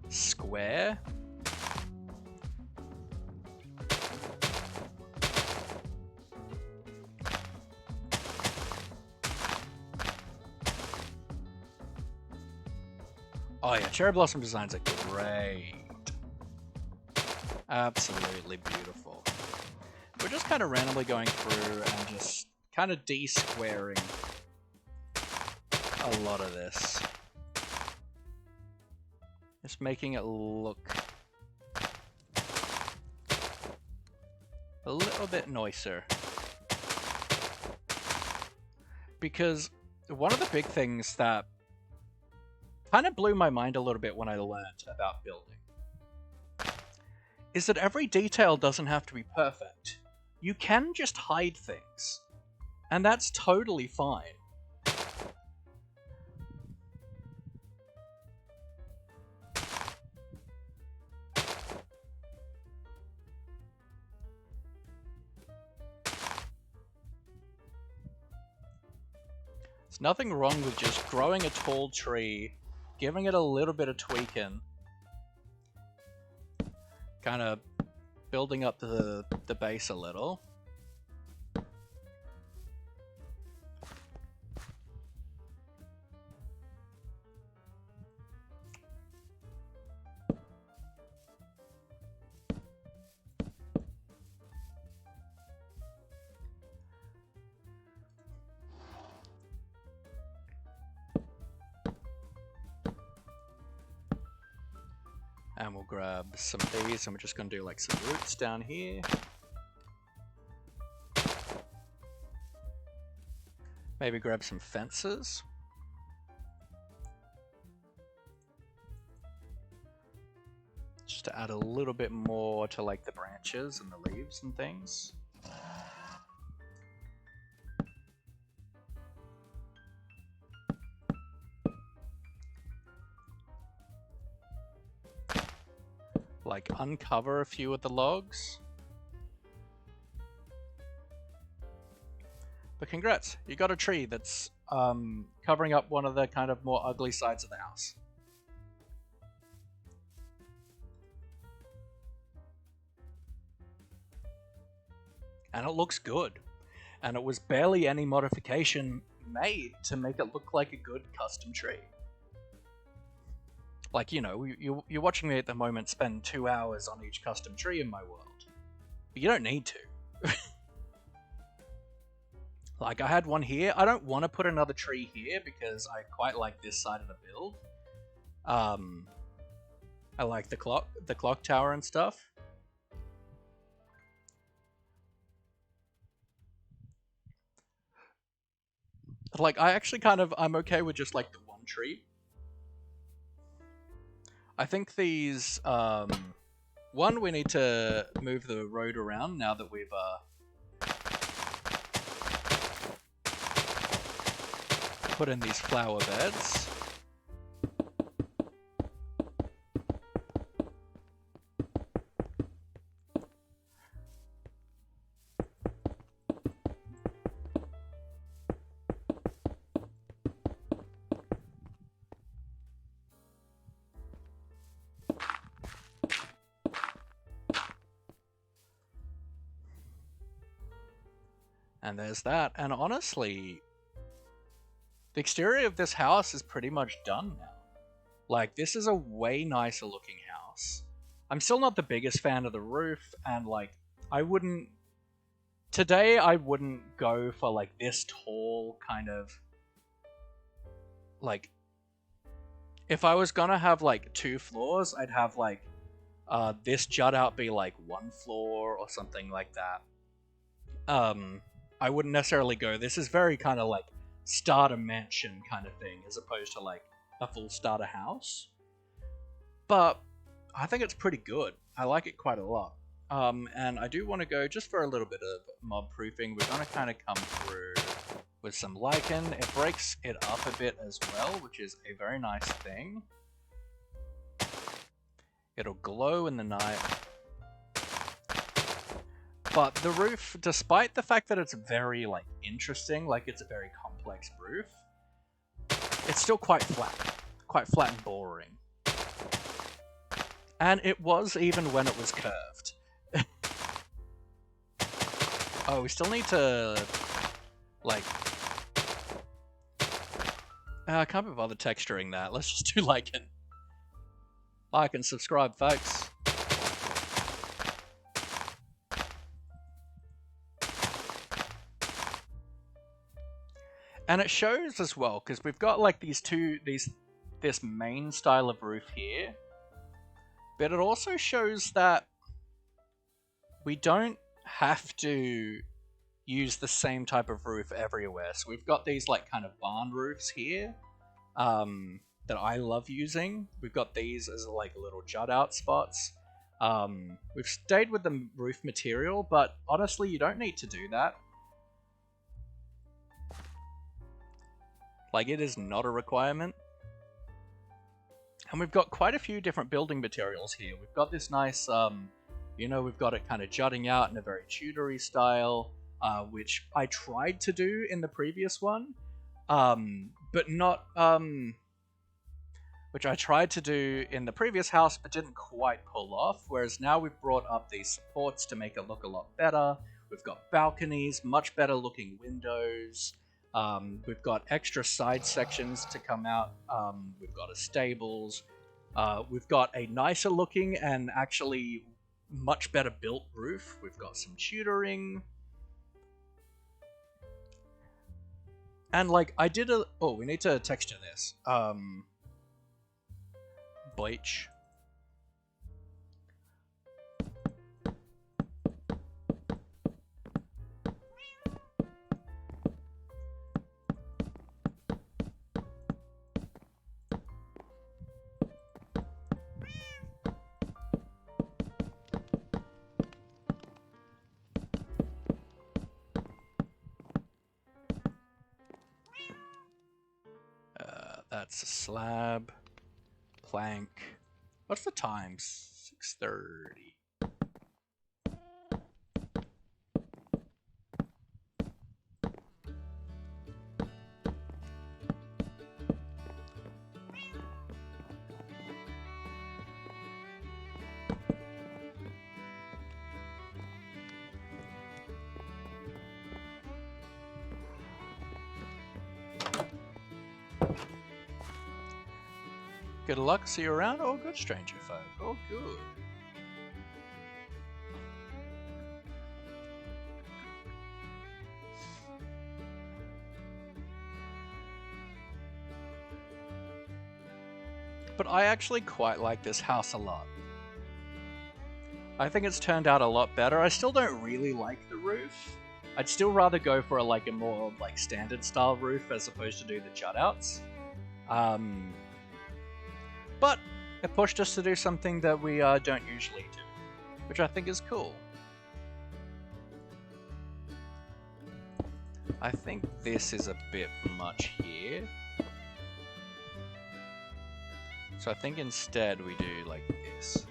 square. Oh yeah, cherry blossom designs are great. Absolutely beautiful. We're just kind of randomly going through and just kind of de-squaring a lot of this. Just making it look a little bit nicer. Because one of the big things that kind of blew my mind a little bit when I learned about building is that every detail doesn't have to be perfect. You can just hide things, and that's totally fine. There's nothing wrong with just growing a tall tree, giving it a little bit of tweaking, kind of building up the base a little. And we'll grab some of these, and we're just going to do like some roots down here. Maybe grab some fences. Just to add a little bit more to like the branches and the leaves and things. Like uncover a few of the logs. But congrats, you got a tree that's covering up one of the kind of more ugly sides of the house. And it looks good. And it was barely any modification made to make it look like a good custom tree. Like, you know, you're watching me at the moment spend 2 hours on each custom tree in my world. But you don't need to. Like, I had one here. I don't want to put another tree here because I quite like this side of the build. I like the clock tower and stuff. Like, I actually I'm okay with just like the one tree. I think these, one, we need to move the road around now that we've, put in these flower beds. And there's that. And honestly, the exterior of this house is pretty much done now. Like, this is a way nicer looking house. I'm still not the biggest fan of the roof, and like, today I wouldn't go for like this tall kind of, like, if I was gonna have like 2 floors, I'd have like, this jut out be like 1 floor or something like that. I wouldn't necessarily go, this is very kind of like starter mansion kind of thing, as opposed to like a full starter house. But I think it's pretty good. I like it quite a lot. And I do want to go just for a little bit of mob proofing. We're going to kind of come through with some lichen. It breaks it up a bit as well, which is a very nice thing. It'll glow in the night. But the roof, despite the fact that it's very, like, interesting, like it's a very complex roof, it's still quite flat and boring. And it was even when it was curved. Oh, we still need to, like, I can't be bothered texturing that. Let's just do lichen. Like and subscribe, folks. And it shows as well, because we've got like this main style of roof here, but it also shows that we don't have to use the same type of roof everywhere. So we've got these like kind of barn roofs here, that I love using. We've got these as like little jut out spots. We've stayed with the roof material, but honestly, you don't need to do that. Like, it is not a requirement. And we've got quite a few different building materials here. We've got this nice, you know, we've got it kind of jutting out in a very Tudory style, which I tried to do in the previous one, but not, which I tried to do in the previous house, but didn't quite pull off, whereas now we've brought up these supports to make it look a lot better. We've got balconies, much better looking windows. We've got extra side sections to come out. We've got a stables. We've got a nicer looking and actually much better built roof. We've got some tutoring. And like, I did a... Oh, we need to texture this. Bleach. That's a slab. Plank. What's the time? 6:30. Good luck, see you around. All good, stranger folk. All good. But I actually quite like this house a lot. I think it's turned out a lot better. I still don't really like the roof. I'd still rather go for a more standard style roof as opposed to do the jutouts. But it pushed us to do something that we don't usually do, which I think is cool. I think this is a bit much here. So I think instead we do like this.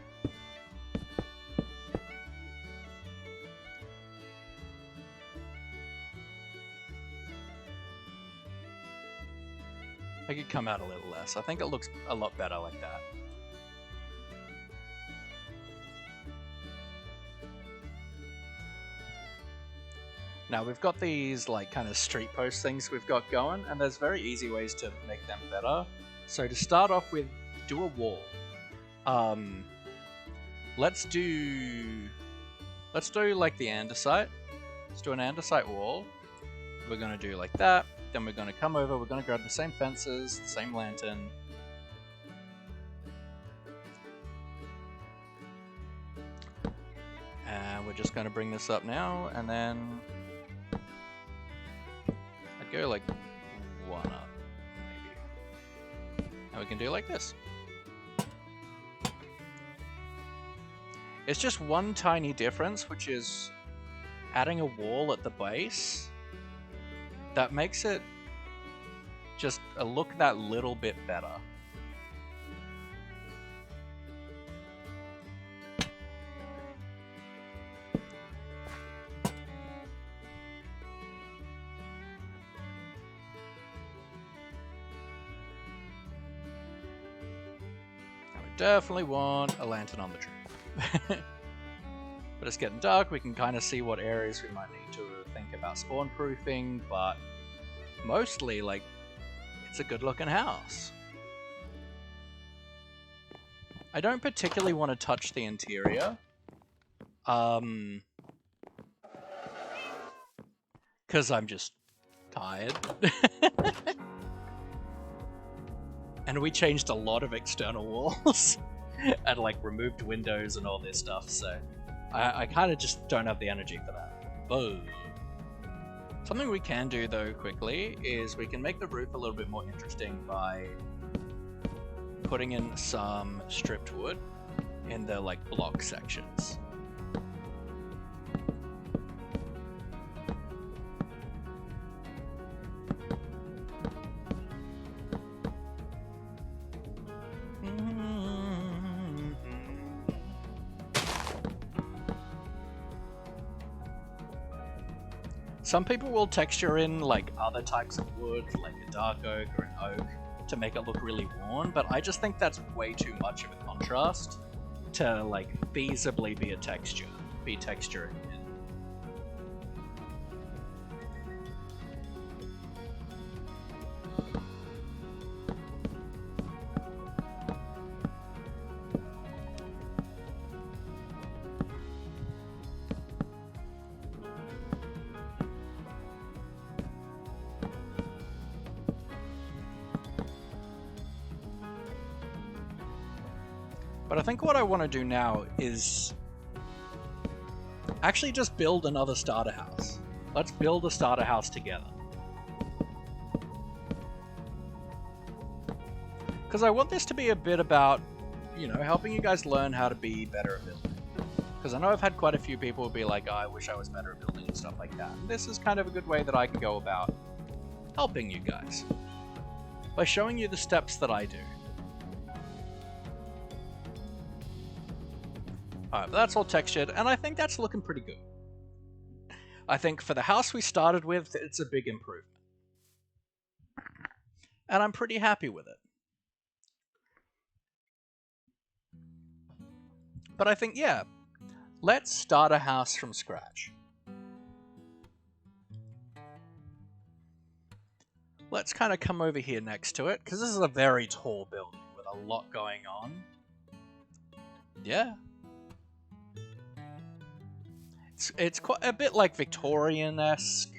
I could come out a little less. I think it looks a lot better like that. Now we've got these kind of street post things we've got going, and there's very easy ways to make them better. So to start off with, do a wall. Let's do like the andesite. Let's do an andesite wall. We're gonna do like that. Then we're gonna come over. We're gonna grab the same fences, the same lantern. And we're just gonna bring this up now, and then I'd go like one up, maybe. And we can do like this. It's just one tiny difference, which is adding a wall at the base. That makes it just look that little bit better. And we definitely want a lantern on the tree. But it's getting dark, we can kind of see what areas we might need to think about spawn proofing, but mostly, it's a good looking house. I don't particularly want to touch the interior. Because I'm just tired. And we changed a lot of external walls. And removed windows and all this stuff, so I kind of just don't have the energy for that. Boom. Something we can do though quickly is we can make the roof a little bit more interesting by putting in some stripped wood in the block sections. Some people will texture in other types of wood, like a dark oak or an oak, to make it look really worn, but I just think that's way too much of a contrast to feasibly be texturing in. But I think what I want to do now is actually just build another starter house. Let's build a starter house together. Because I want this to be a bit about, helping you guys learn how to be better at building. Because I know I've had quite a few people be like, oh, I wish I was better at building and stuff like that. And this is kind of a good way that I can go about helping you guys. By showing you the steps that I do. Alright, that's all textured, and I think that's looking pretty good. I think for the house we started with, it's a big improvement. And I'm pretty happy with it. But I think, yeah, let's start a house from scratch. Let's kind of come over here next to it, because this is a very tall building with a lot going on. Yeah. It's quite a bit like Victorian-esque,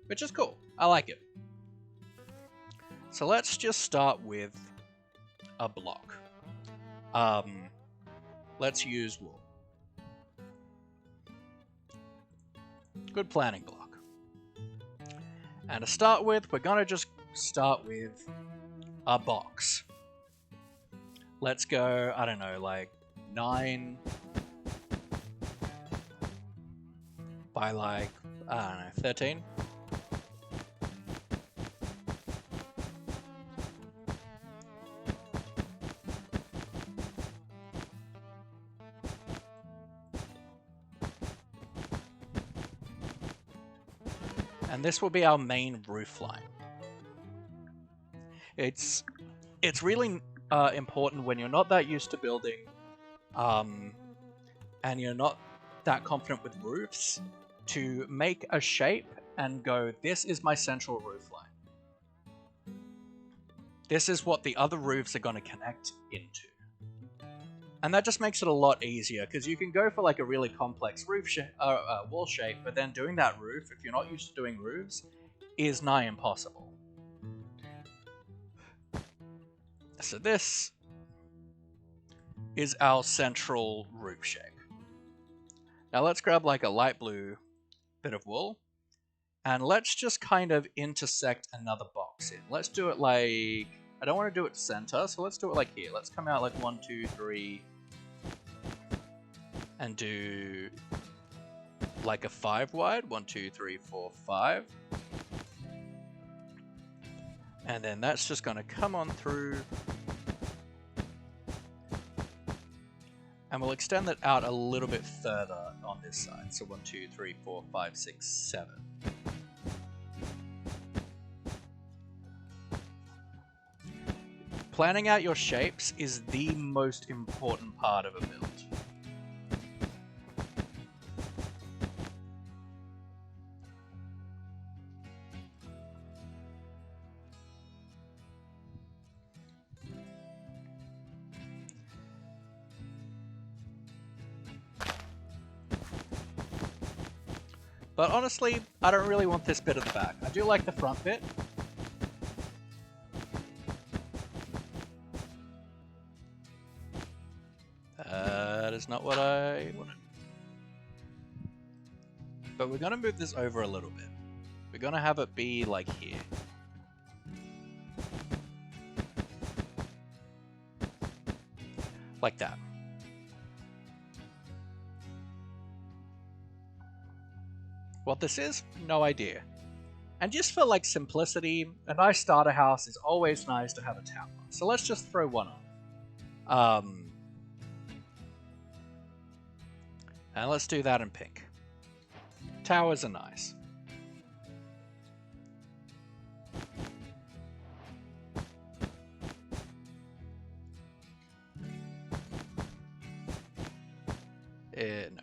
which is cool. I like it. So let's just start with a block. Let's use wool. Good planning block. And to start with, we're gonna just start with a box. Let's go, I don't know, like 9 by like, I don't know, 13. And this will be our main roof line. It's really important when you're not that used to building, and you're not that confident with roofs, to make a shape and go, this is my central roof line. This is what the other roofs are going to connect into. And that just makes it a lot easier, because you can go for like a really complex wall shape, but then doing that roof, if you're not used to doing roofs, is nigh impossible. So this is our central roof shape. Now let's grab like a light blue bit of wool, and let's just kind of intersect another box in. Let's do it like, I don't want to do it center, so let's do it like here. Let's come out like 1, 2, 3, and do like a 5 wide. 1, 2, 3, 4, 5. And then that's just going to come on through. And we'll extend that out a little bit further on this side. So 1, 2, 3, 4, 5, 6, 7. Planning out your shapes is the most important part of a build. But honestly, I don't really want this bit at the back. I do like the front bit. That is not what I wanted. But we're going to move this over a little bit. We're going to have it be like here. Like that. What this is, no idea. And just for like simplicity, a nice starter house is always nice to have a tower. So let's just throw one on. And let's do that in pink. Towers are nice. No.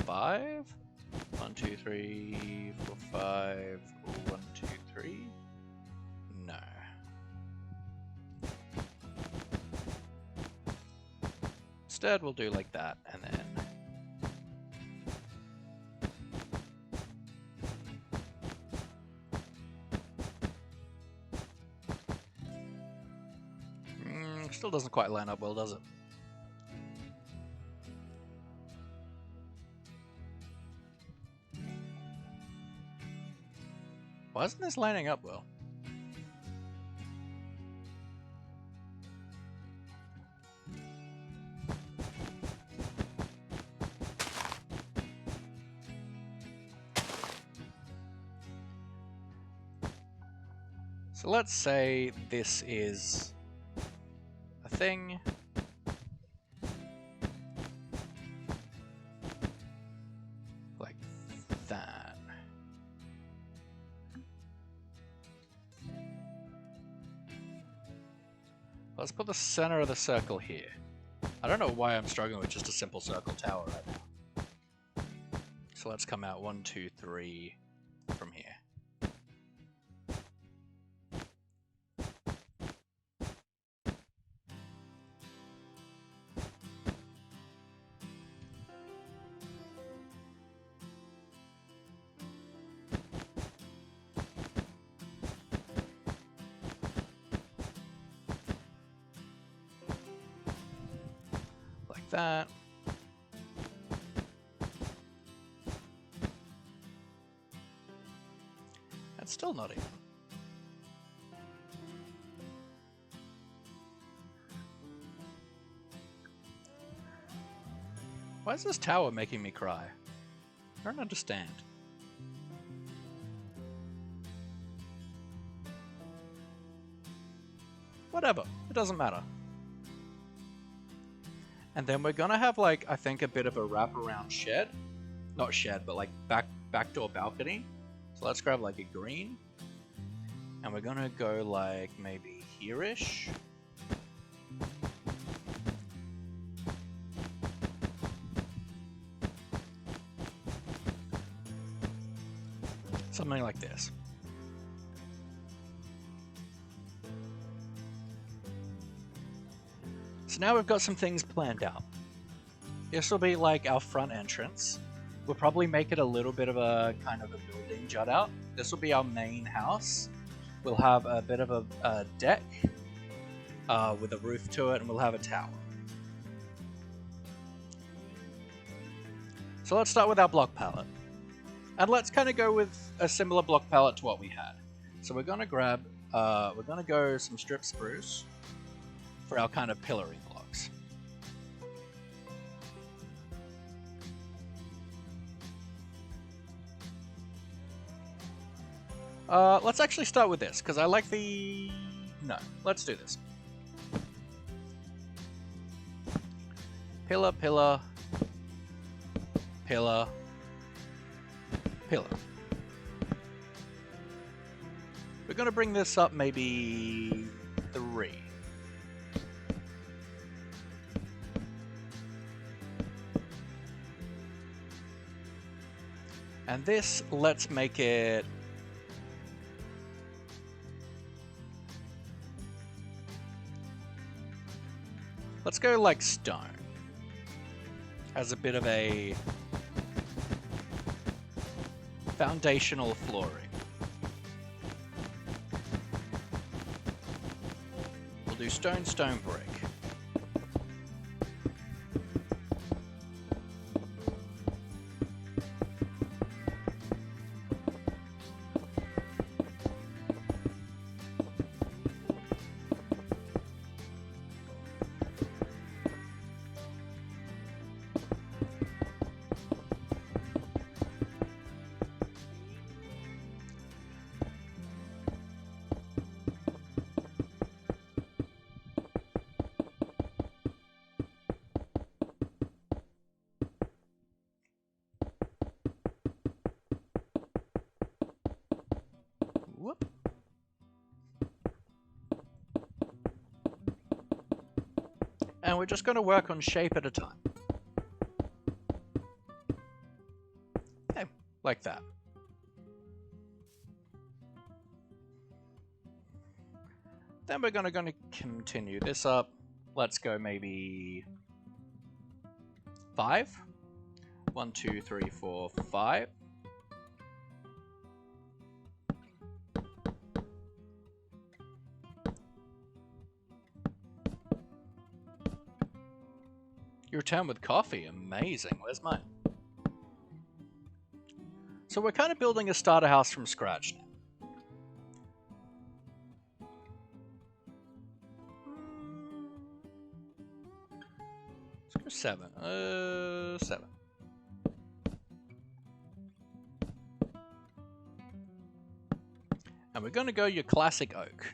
5. 1, 2, 3, 4, 5. 1, 2, 3. No. Instead, we'll do like that, and then. Still doesn't quite line up well, does it? Why isn't this lining up well? So let's say this is a thing. Like that. Let's put the center of the circle here. I don't know why I'm struggling with just a simple circle tower right now. So let's come out 1, 2, 3 from here. Like that. That's still not even. Why is this tower making me cry? I don't understand. Whatever, it doesn't matter. And then we're gonna have, like, I think a bit of a wraparound shed. Not shed, but like backdoor balcony. So let's grab like a green. And we're gonna go like maybe here-ish. Something like this. So now we've got some things planned out. This will be like our front entrance. We'll probably make it a little bit of a kind of a building jut out. This will be our main house. We'll have a bit of a deck with a roof to it, and we'll have a tower. So let's start with our block palette. And let's kind of go with a similar block palette to what we had. So we're going to grab, we're going to go some strip spruce for our kind of pillory blocks. Let's actually start with this, because I like the... No, let's do this. Pillar, pillar, pillar, pillar. We're going to bring this up maybe 3. And this, let's make it... Let's go like stone. As a bit of a foundational flooring. We'll do stone, stone, brick. Whoop. And we're just going to work on shape at a time. Okay, like that. Then we're going to continue this up. Let's go maybe 5. 1, 2, 3, 4, 5. You return with coffee. Amazing. Where's mine? So we're kind of building a starter house from scratch now. Let's go 7. 7. And we're going to go your classic oak.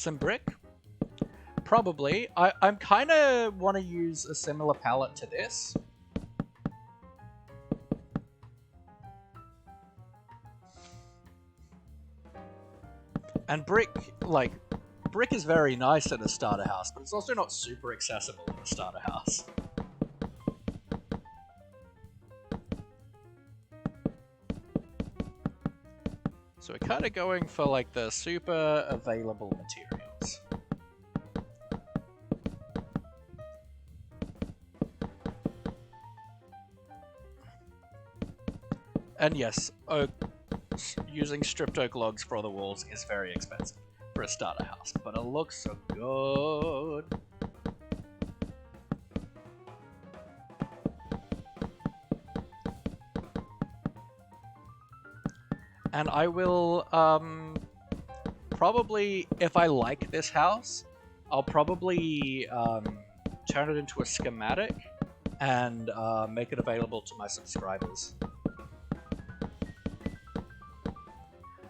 Some brick? Probably. I'm kind of want to use a similar palette to this. And brick, like, brick is very nice in a starter house, but it's also not super accessible in a starter house. So we're kind of going for like the super available materials. And yes, using stripped oak logs for the walls is very expensive for a starter house, but it looks so good. And I will, probably, if I like this house, I'll probably turn it into a schematic and make it available to my subscribers.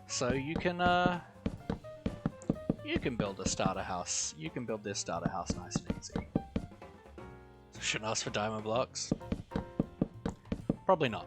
So you can build a starter house. You can build this starter house nice and easy. So shouldn't ask for diamond blocks. Probably not.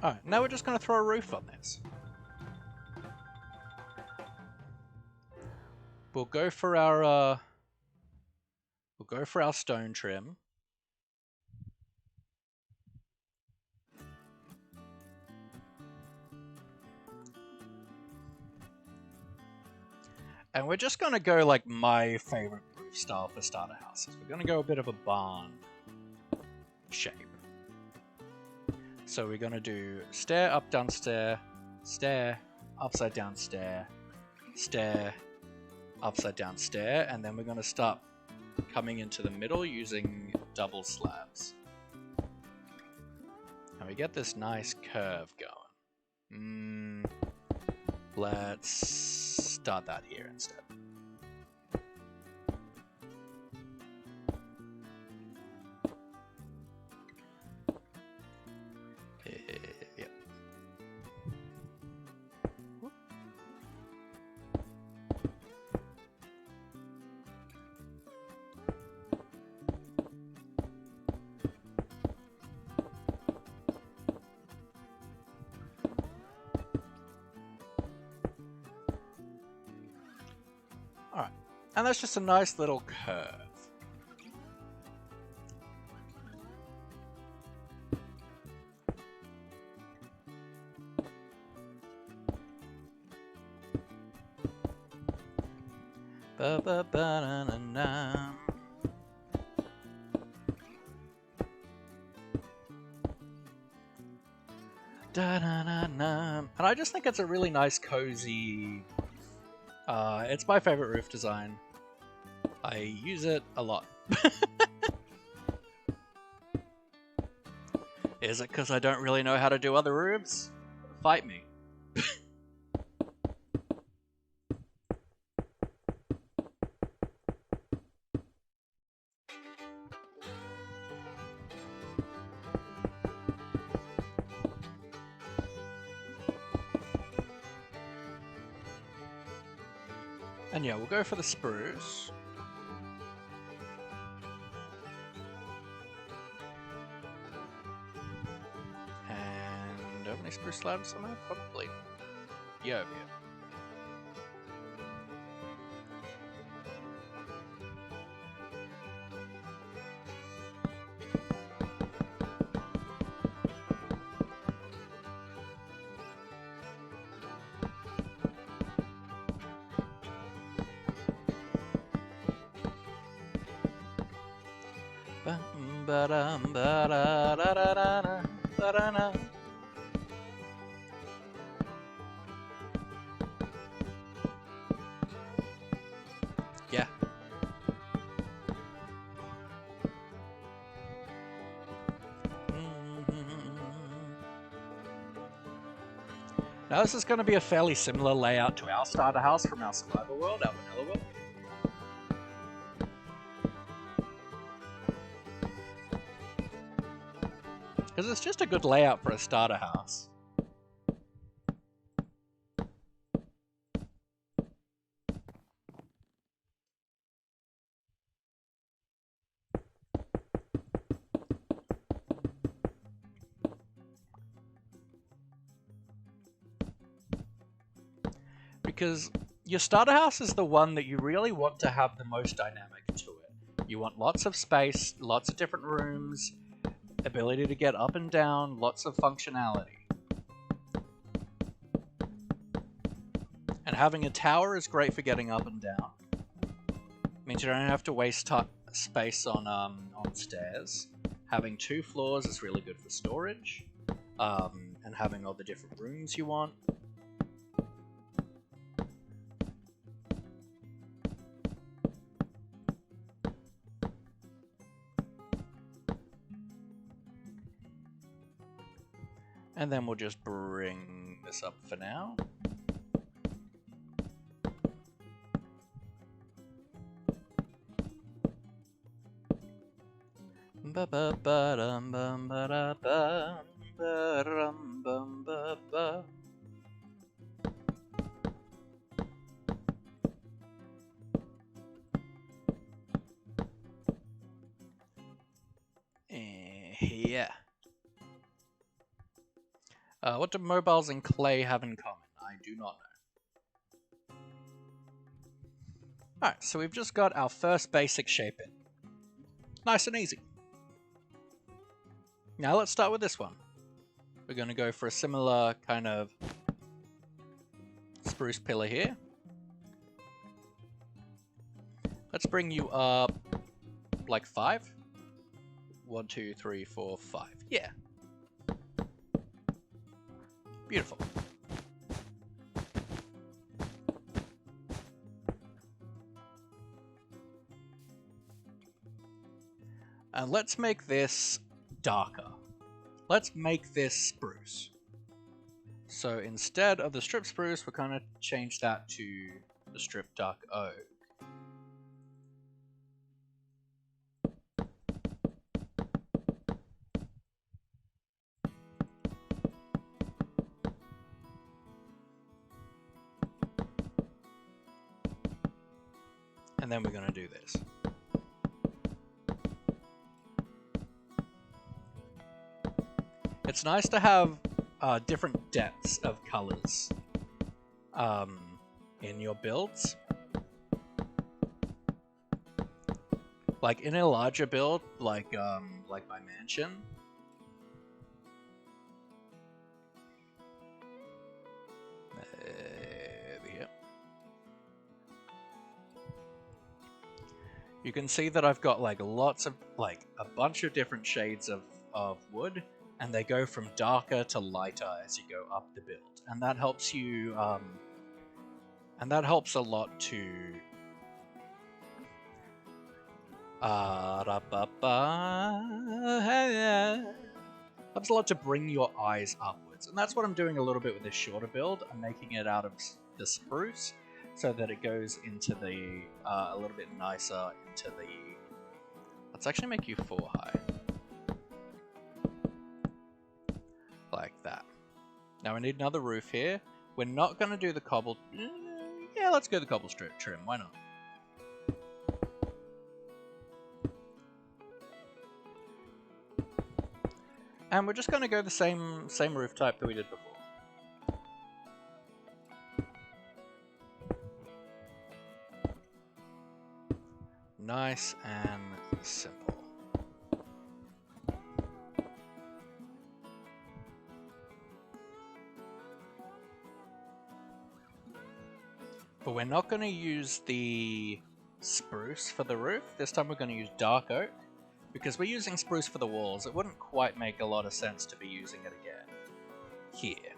Alright, now we're just going to throw a roof on this. We'll go for our stone trim. And we're just going to go like my favorite roof style for starter houses. We're going to go a bit of a barn shape. So we're going to do stair, up, down, stair, stair, upside down, stair, stair, upside down, stair, and then we're going to start coming into the middle using double slabs. And we get this nice curve going. Let's start that here instead. Yep. Alright, and that's just a nice little curve. Ba-ba-ba-na-na-na. Da-na-na-na. And I just think it's a really nice, cozy... it's my favorite roof design. I use it a lot. Is it because I don't really know how to do other roofs? Fight me. And yeah, we'll go for the spruce. And how many spruce slabs am I? Probably. Yeah, over here. Now this is going to be a fairly similar layout to our starter house from our survival world, our vanilla world. Because it's just a good layout for a starter house. Because your starter house is the one that you really want to have the most dynamic to it. You want lots of space, lots of different rooms, ability to get up and down, lots of functionality. And having a tower is great for getting up and down. Means you don't have to waste space on stairs. Having 2 floors is really good for storage, and having all the different rooms you want. And then we'll just bring this up for now. Yeah. What do mobiles and clay have in common? I do not know. Alright, so we've just got our first basic shape in. Nice and easy. Now let's start with this one. We're going to go for a similar kind of spruce pillar here. Let's bring you up like 5. 1, 2, 3, 4, 5. Yeah. Beautiful. And let's make this darker. Let's make this spruce. So instead of the strip spruce, we're going to change that to the strip dark oak. And then we're going to do this. It's nice to have different depths of colors in your builds. Like in a larger build, like my mansion. Over here. You can see that I've got like lots of a bunch of different shades of wood. And they go from darker to lighter as you go up the build, and that helps you. And that helps a lot to. Helps a lot to bring your eyes upwards, and that's what I'm doing a little bit with this shorter build. I'm making it out of the spruce, so that it goes into the a little bit nicer into the. Let's actually make you 4 high. Like that. Now we need another roof here. We're not going to do the cobble... Yeah, let's go the cobble strip trim. Why not? And we're just going to go the same roof type that we did before. Nice and simple. But we're not going to use the spruce for the roof. This time we're going to use dark oak. Because we're using spruce for the walls, it wouldn't quite make a lot of sense to be using it again. Here.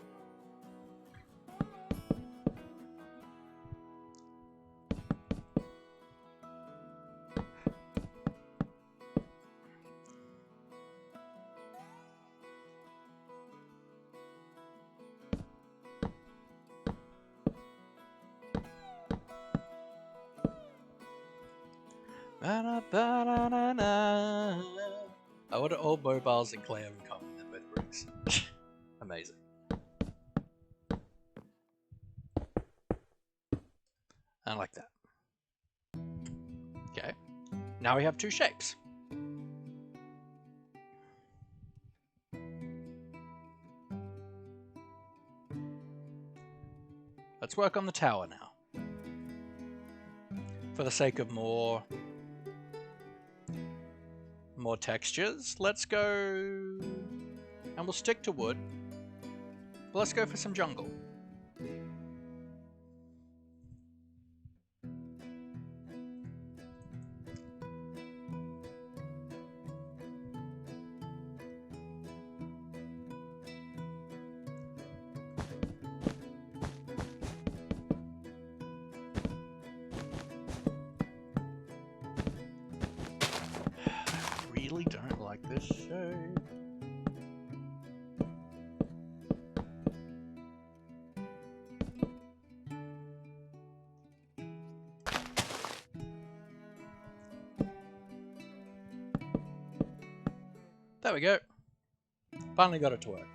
Ba-da-ba-da-da-da. Oh, what do all mobiles and clay have in common? They're both bricks. Amazing. I like that. Okay. Now we have 2 shapes. Let's work on the tower now. For the sake of more textures, let's go... And we'll stick to wood. But let's go for some jungle. Don't like this shape. There we go. Finally got it to work.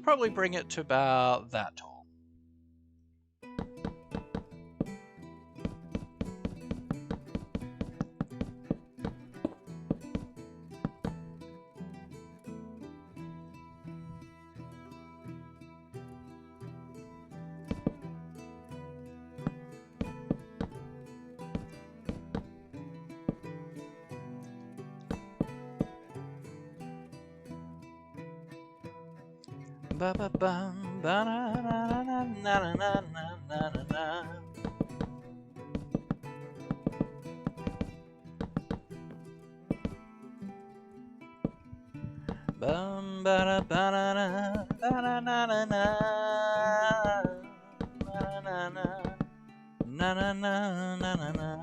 Probably bring it to about that tall. Ba ba bum ba na na na na na na na na. Bum ba da ba na na na na na na na na na na na.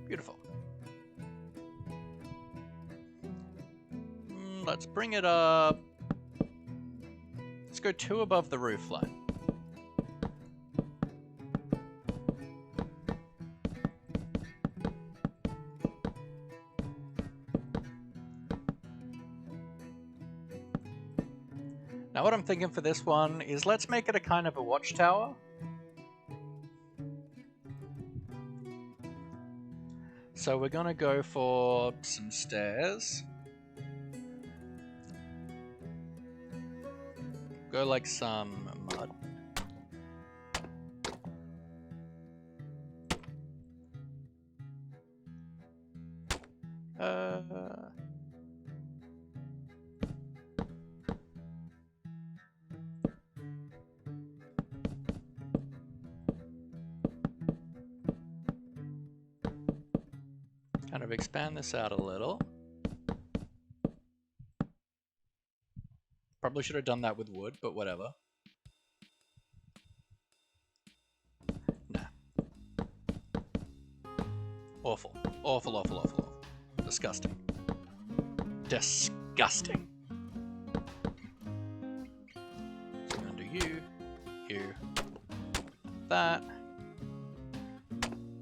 Beautiful. Let's bring it up. Let's go 2 above the roof line. Now what I'm thinking for this one is let's make it a kind of a watchtower. So we're gonna go for some stairs. Go like some mud. Kind of expand this out a little. Probably should have done that with wood, but whatever. Nah. Awful. Awful, awful, awful, awful. Disgusting. Disgusting. So I'm gonna do you, that,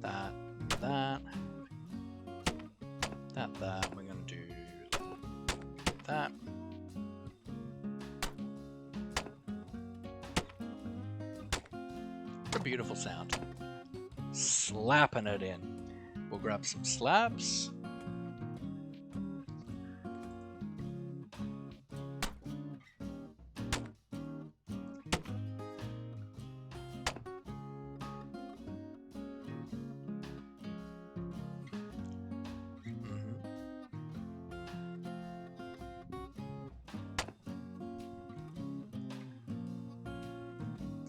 that, that. That. We're going to do that. What a beautiful sound. Slapping it in. We'll grab some slabs.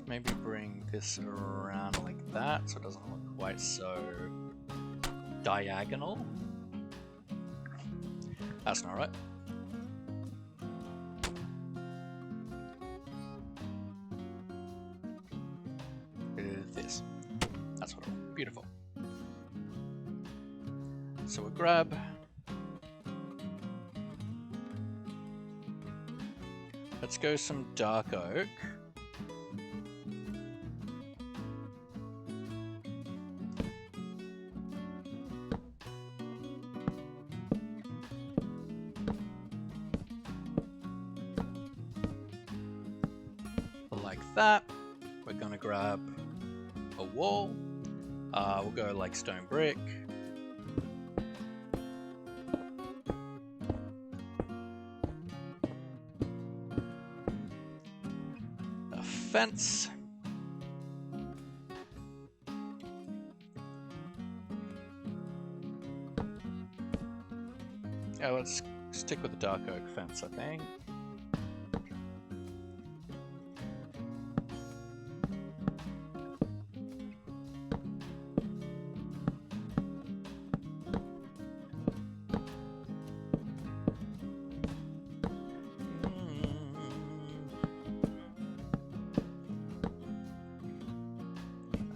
Maybe bring this around like that so it doesn't look quite so diagonal. That's not right. This. That's what I want. Beautiful. So we'll grab. Let's go some dark oak. Like that. We're gonna grab a wall. We'll go like stone brick. A fence. Yeah, let's stick with the dark oak fence, I think.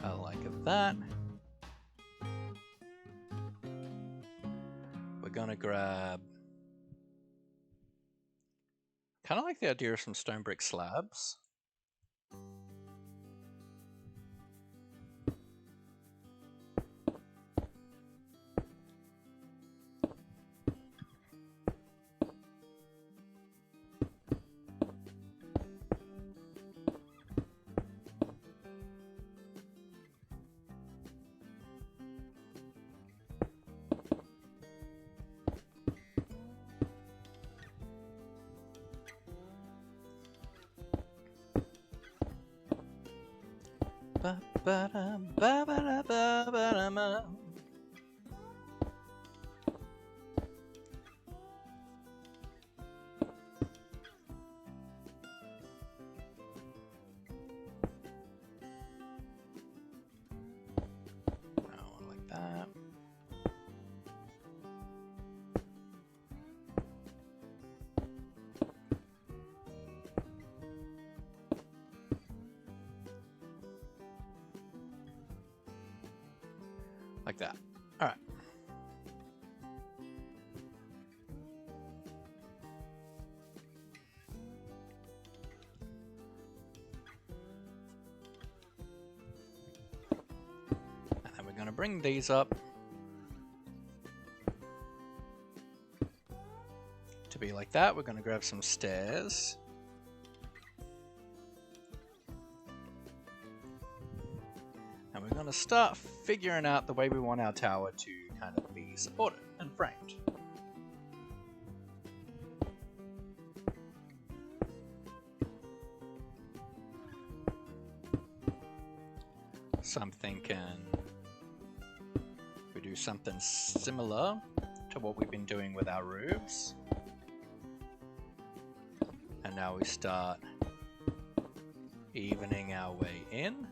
I like that. We're gonna grab. Kind of like the idea of some stone brick slabs. Like that. Like that. All right. And then we're going to bring these up to be like that. We're going to grab some stairs. And we're going to start figuring out the way we want our tower to kind of be supported and framed. So I'm thinking we do something similar to what we've been doing with our roofs. And now we start evening our way in.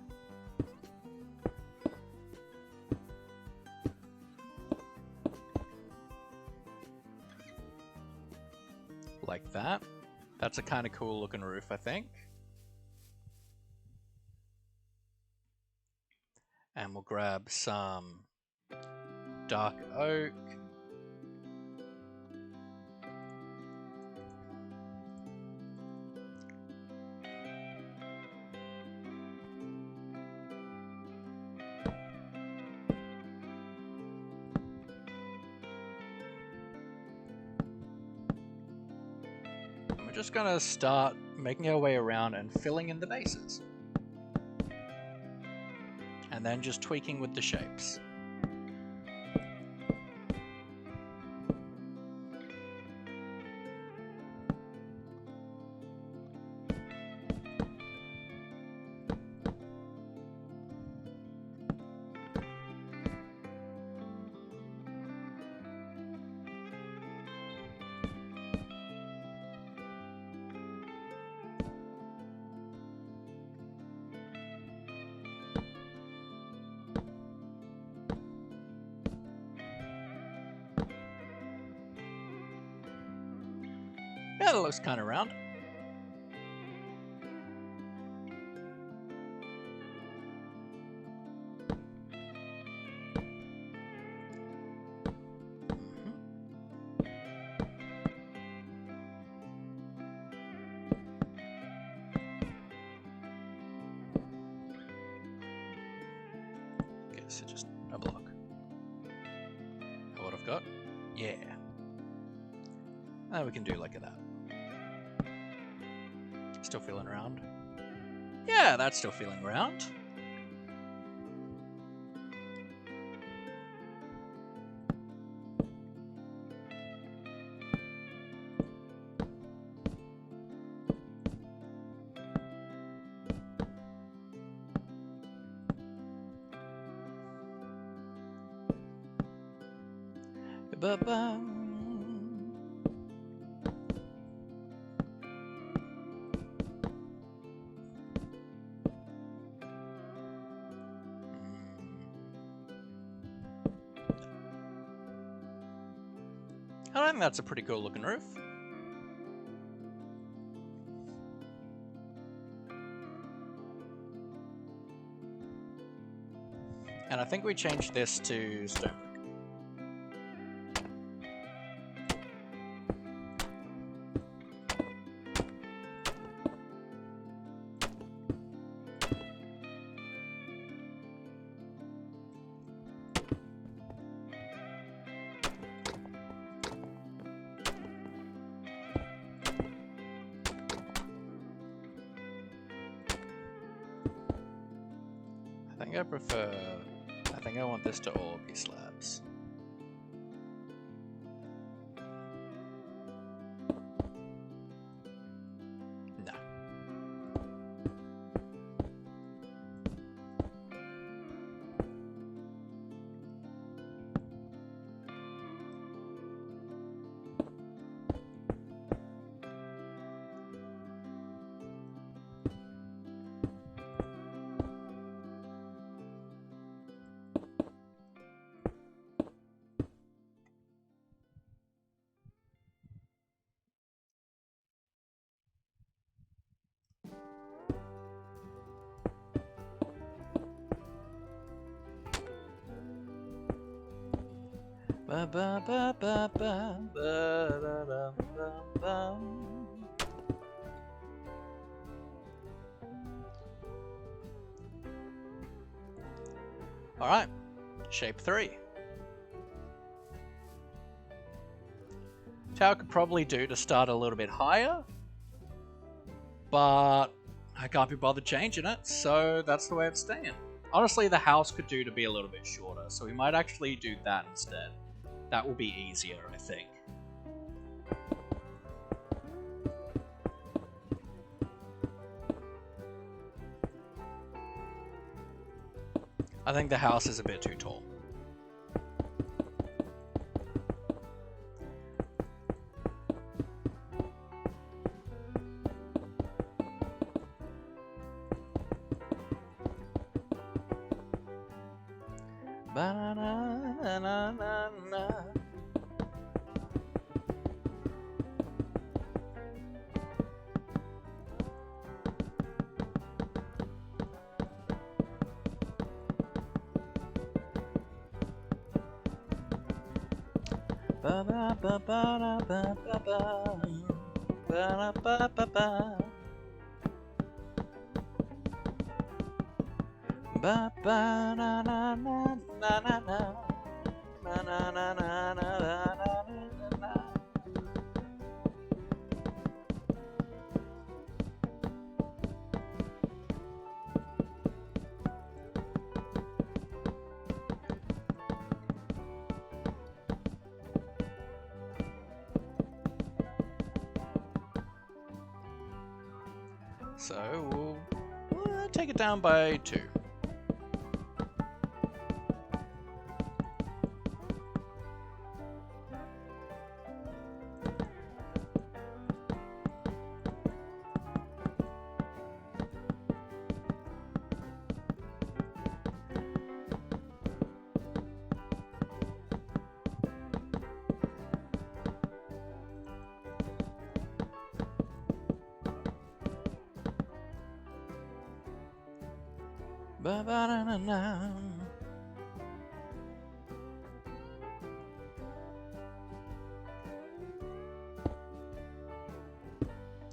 Like that. That's a kind of cool looking roof, I think. And we'll grab some dark oak. We're just gonna start making our way around and filling in the bases. And then just tweaking with the shapes. it looks kind of round. So just a block. What I've got? Yeah. And we can do like that. Still feeling round? Yeah, that's still feeling round. Ba-ba. I think that's a pretty cool looking roof. And I think we changed this to stone brick. I think I want this to all be slabs. No. Ba ba ba ba ba ba da da ba ba. All right, shape 3. Tower could probably do to start a little bit higher, but I can't be bothered changing it, so that's the way it's staying. Honestly, the house could do to be a little bit shorter, so we might actually do that instead. That will be easier, I think. I think the house is a bit too tall. Ba-na-na-na-na-na. Ba ba ba ba ba ba ba ba ba ba ba. Ba ba na na na na na na na na na na na na. So we'll take it down by 2. Ba-ba-da-na-na.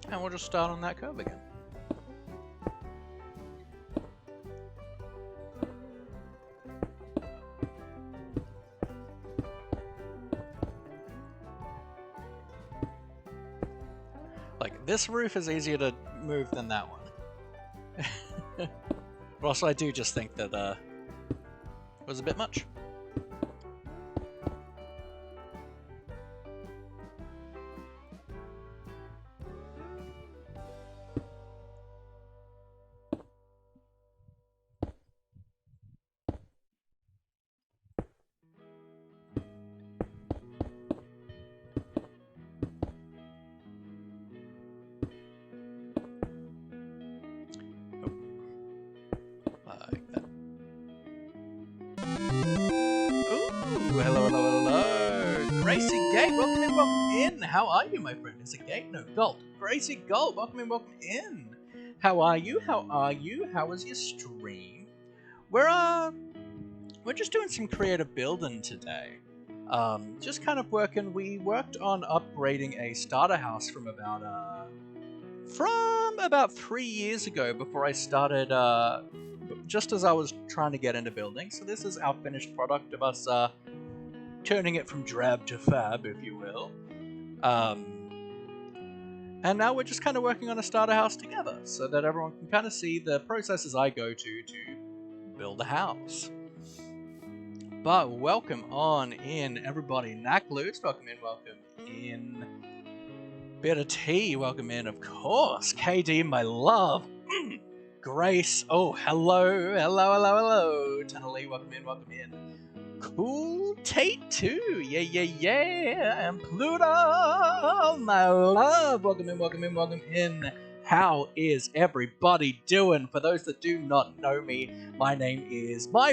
And we'll just start on that curve again. Like, this roof is easier to move than that one. But also I do just think that it was a bit much. How are you, my friend? Is it Gate? No, Gold. Gracie Gold, welcome in, welcome in. How are you? How are you? How was your stream? We're just doing some creative building today. Just kind of working. We worked on upgrading a starter house from about 3 years ago before I started, just as I was trying to get into building. So this is our finished product of us turning it from drab to fab, if you will. And now we're just kind of working on a starter house together so that everyone can kind of see the processes I go to build a house. But welcome on in, everybody. Nakloots, welcome in, welcome in. Bitter Tea, welcome in, of course. KD, my love. Grace, oh, hello, hello, hello, hello. Tunnelly, welcome in, welcome in. Cool Tate too, yeah, and Pluto, my love, welcome in, welcome in, welcome in. How is everybody doing? For those that do not know me, my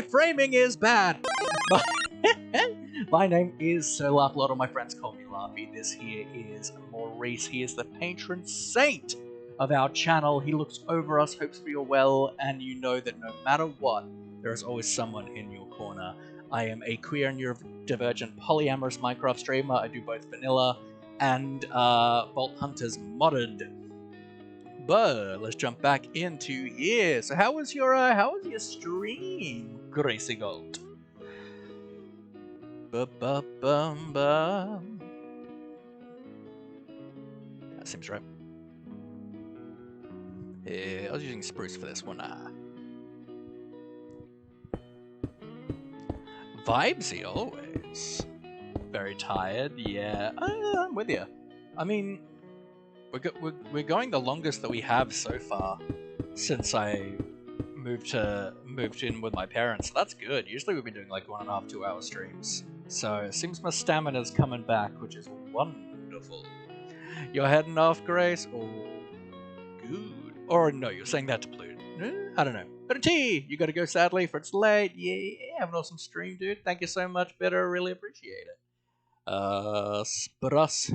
framing is bad. My name is Sir Laugh. A lot of my friends call me Laughy. This here is Maurice. He is the patron saint of our channel. He looks over us, hopes for your well, and you know that no matter what, there is always someone in your corner. I am a queer and neurodivergent polyamorous Minecraft streamer. I do both vanilla and Vault Hunters modded. But let's jump back into here. So how was your stream, Gracie Gold? Ba-ba-bum-bum. That seems right. Yeah, I was using spruce for this one. Vibesy always. Very tired, yeah. I'm with you. I mean, we're going the longest that we have so far since I moved in with my parents. So that's good. Usually we've been doing like 1.5, 2 hour streams. So it seems my stamina's coming back, which is wonderful. You're heading off, Grace? Oh, good. Or no, you're saying that to Pluto. I don't know. Bitter Tea, you gotta go sadly for it's late. Yeah, have an awesome stream, dude. Thank you so much, Bitter. Really appreciate it. Sprus.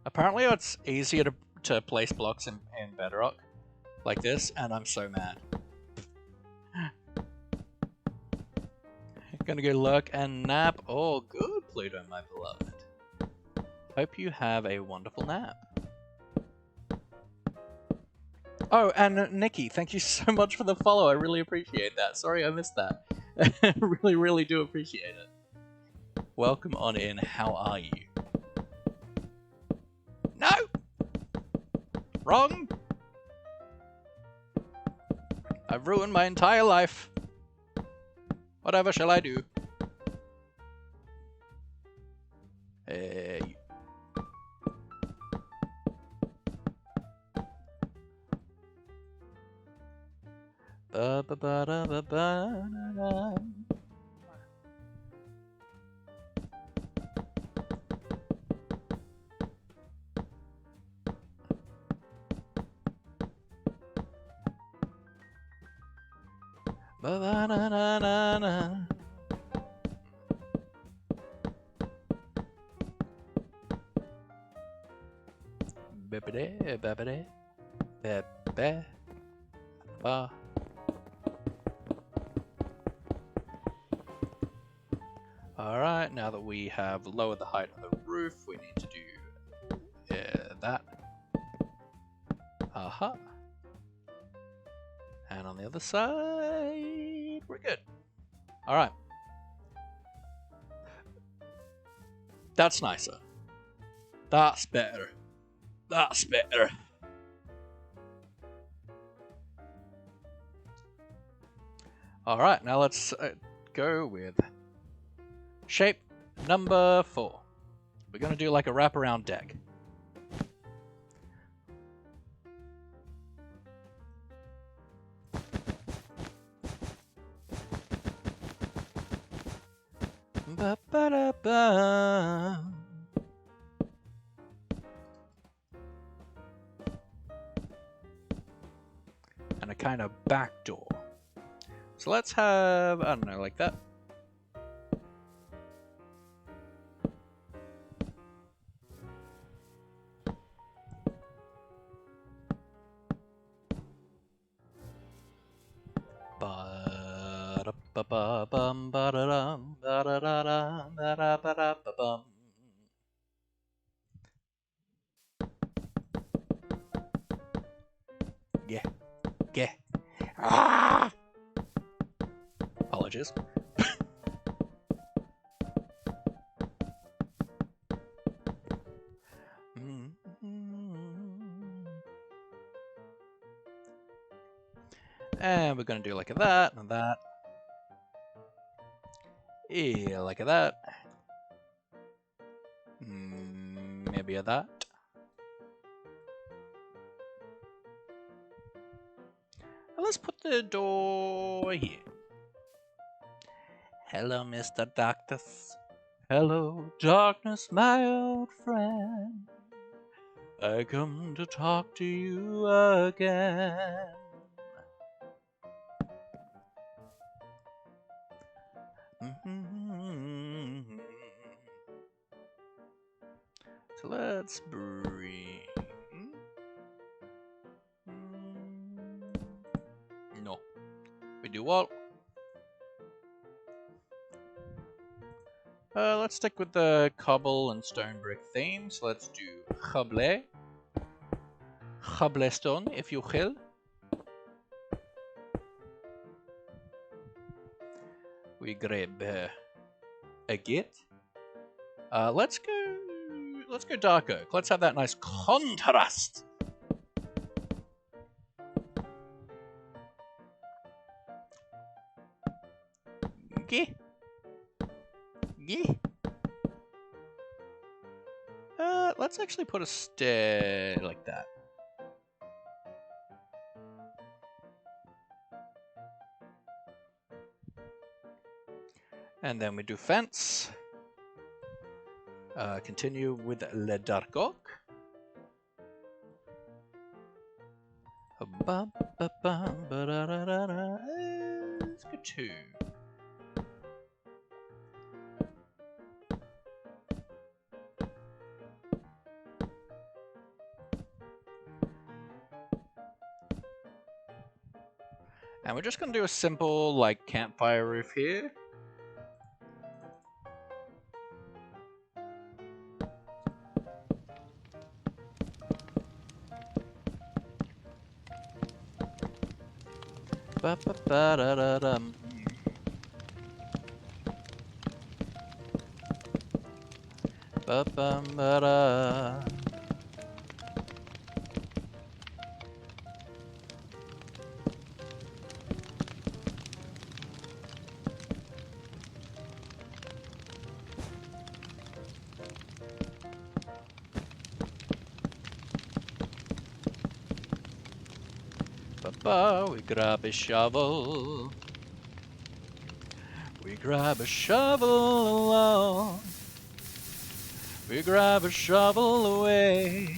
Apparently it's easier to place blocks in Bedrock like this, and I'm so mad. Gonna go lurk and nap. Oh, good, Pluto, my beloved. Hope you have a wonderful nap. Oh, and Nikki, thank you so much for the follow. I really appreciate that. Sorry I missed that. really, really do appreciate it. Welcome on in. How are you? No! Wrong! I've ruined my entire life. Whatever shall I do? Ba ba ba da ba ba da da. Ba ba da da da da. Ba ba ba ba ba. Alright, now that we have lowered the height of the roof, we need to do that. Aha. And on the other side, we're good. Alright. That's nicer. That's better. That's better. Alright, now let's go with shape number 4. We're going to do like a wraparound deck. Ba-ba-da-ba. And a kind of back door. So let's have, I don't know, like that. Ba-da-ba-ba-bum, ba-da-dum, ba-da-da-dum, ba-da-ba-da-ba-bum. Yeah. Yeah. Ah! Apologies. And we're going to do like that and that. Yeah, like that. Maybe a that. And let's put the door here. Hello, Mr. Darkness. Hello, darkness, my old friend. I come to talk to you again. So let's bring... No. We do what? Let's stick with the cobble and stone brick theme. So let's do Chablet. Chabletstone, if you will. We grab a gate. Let's go dark oak. Let's have that nice contrast. Okay. Yeah. Let's actually put a stair like that. And then we do fence. Continue with Le Dark Oak. Let's go 2. And we're just going to do a simple, like, campfire roof here. Ba-ba-ba-da-da-dum. Ba-bum-ba-da. Ba-ba-ba, we grab a shovel. We grab a shovel along. We grab a shovel away.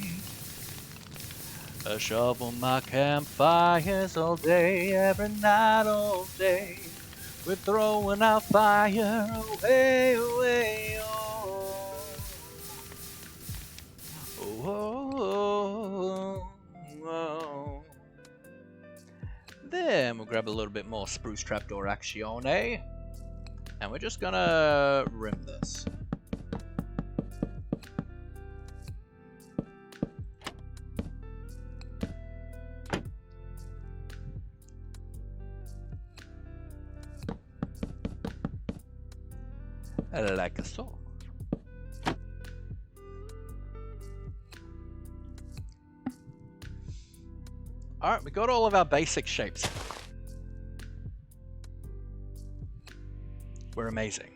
I shovel my campfires all day, every night, all day. We're throwing our fire away, away, oh. Oh, oh, oh. Then we'll grab a little bit more spruce trapdoor actione. And we're just gonna rim this. Like so. Alright, we got all of our basic shapes. We're amazing.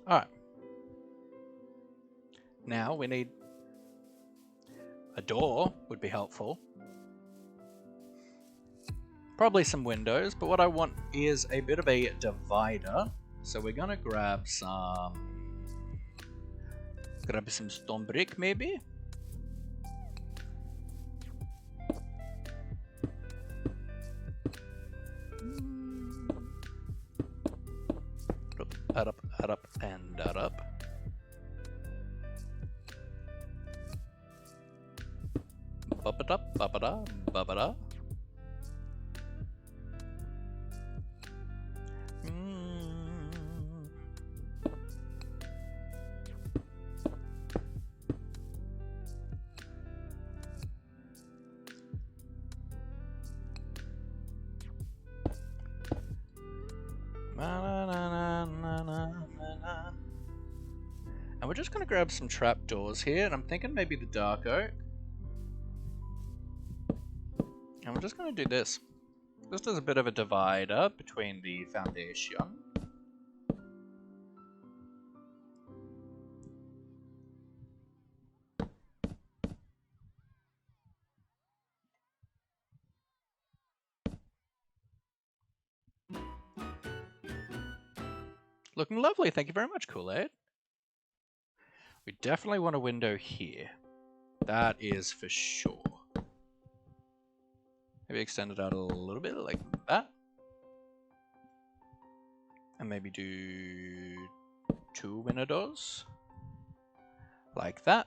Alright. Now we need a door would be helpful. Probably some windows, but what I want is a bit of a divider. So we're gonna grab some stone brick maybe. Add up, and add up. Ba-ba-da, ba-ba-da, ba-ba-da. And we're just going to grab some trapdoors here, and I'm thinking maybe the dark oak. And we're just going to do this. Just as a bit of a divider between the foundation. Looking lovely, thank you very much, Kool-Aid. We definitely want a window here. That is for sure. Maybe extend it out a little bit like that. And maybe do 2 window doors. Like that.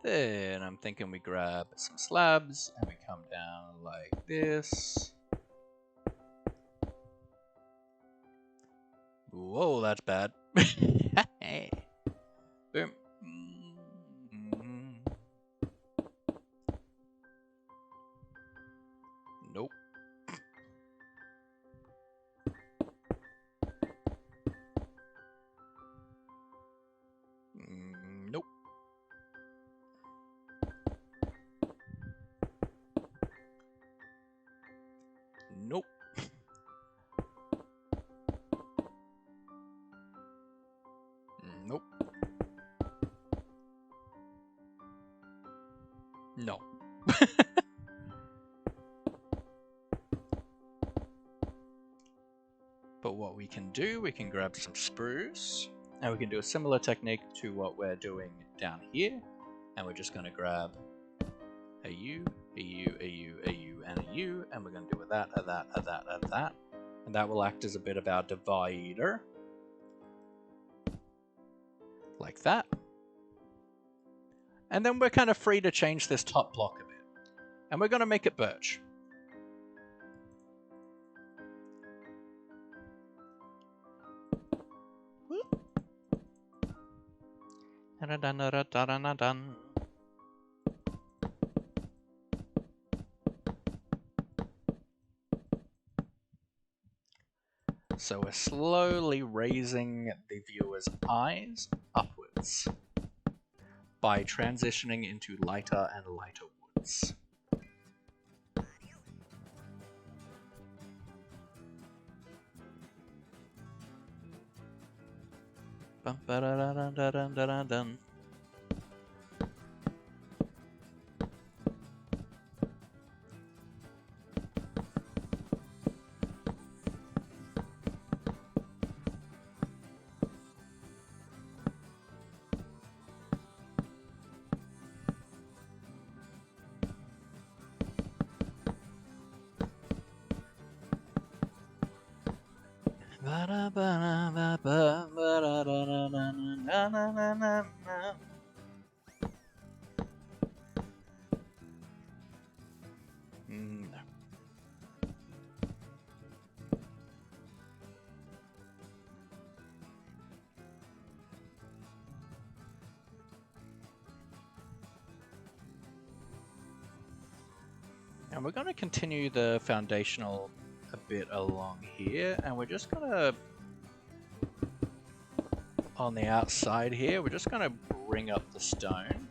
Then I'm thinking we grab some slabs and we come down like this. Whoa, that's bad. Boom. Nope. Nope. Nope. Nope. No. But what we can do, we can grab some spruce, and we can do a similar technique to what we're doing down here. And we're just going to grab a U, a U, a U, a U, and a U, and we're going to do a that, a that, a that, a that. And that will act as a bit of our divider. Like that. And then we're kind of free to change this top block a bit. And we're going to make it birch. So we're slowly raising the viewer's eyes upwards by transitioning into lighter and lighter woods. Bum, ba-da-da-dun-dun-dun-dun-dun. Ba-da-ba-da-ba-ba-ba-da-da-da-da-da-da-da-da-da. No. And we're going to continue the foundational a bit along here, and we're just going to, on the outside here, we're just going to bring up the stone.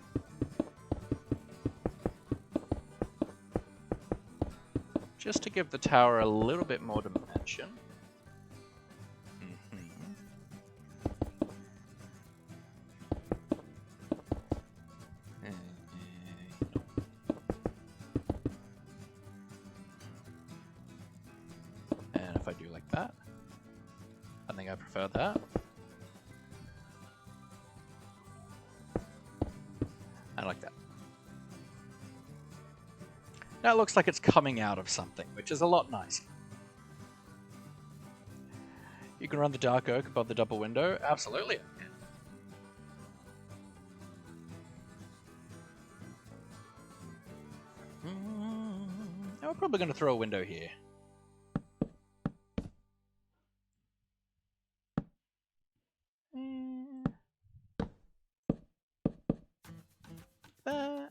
Just to give the tower a little bit more dimension. And if I do like that, I think I prefer that. I like that. Now it looks like it's coming out of something, which is a lot nicer. You can run the dark oak above the double window? Absolutely. Now we're probably going to throw a window here. That.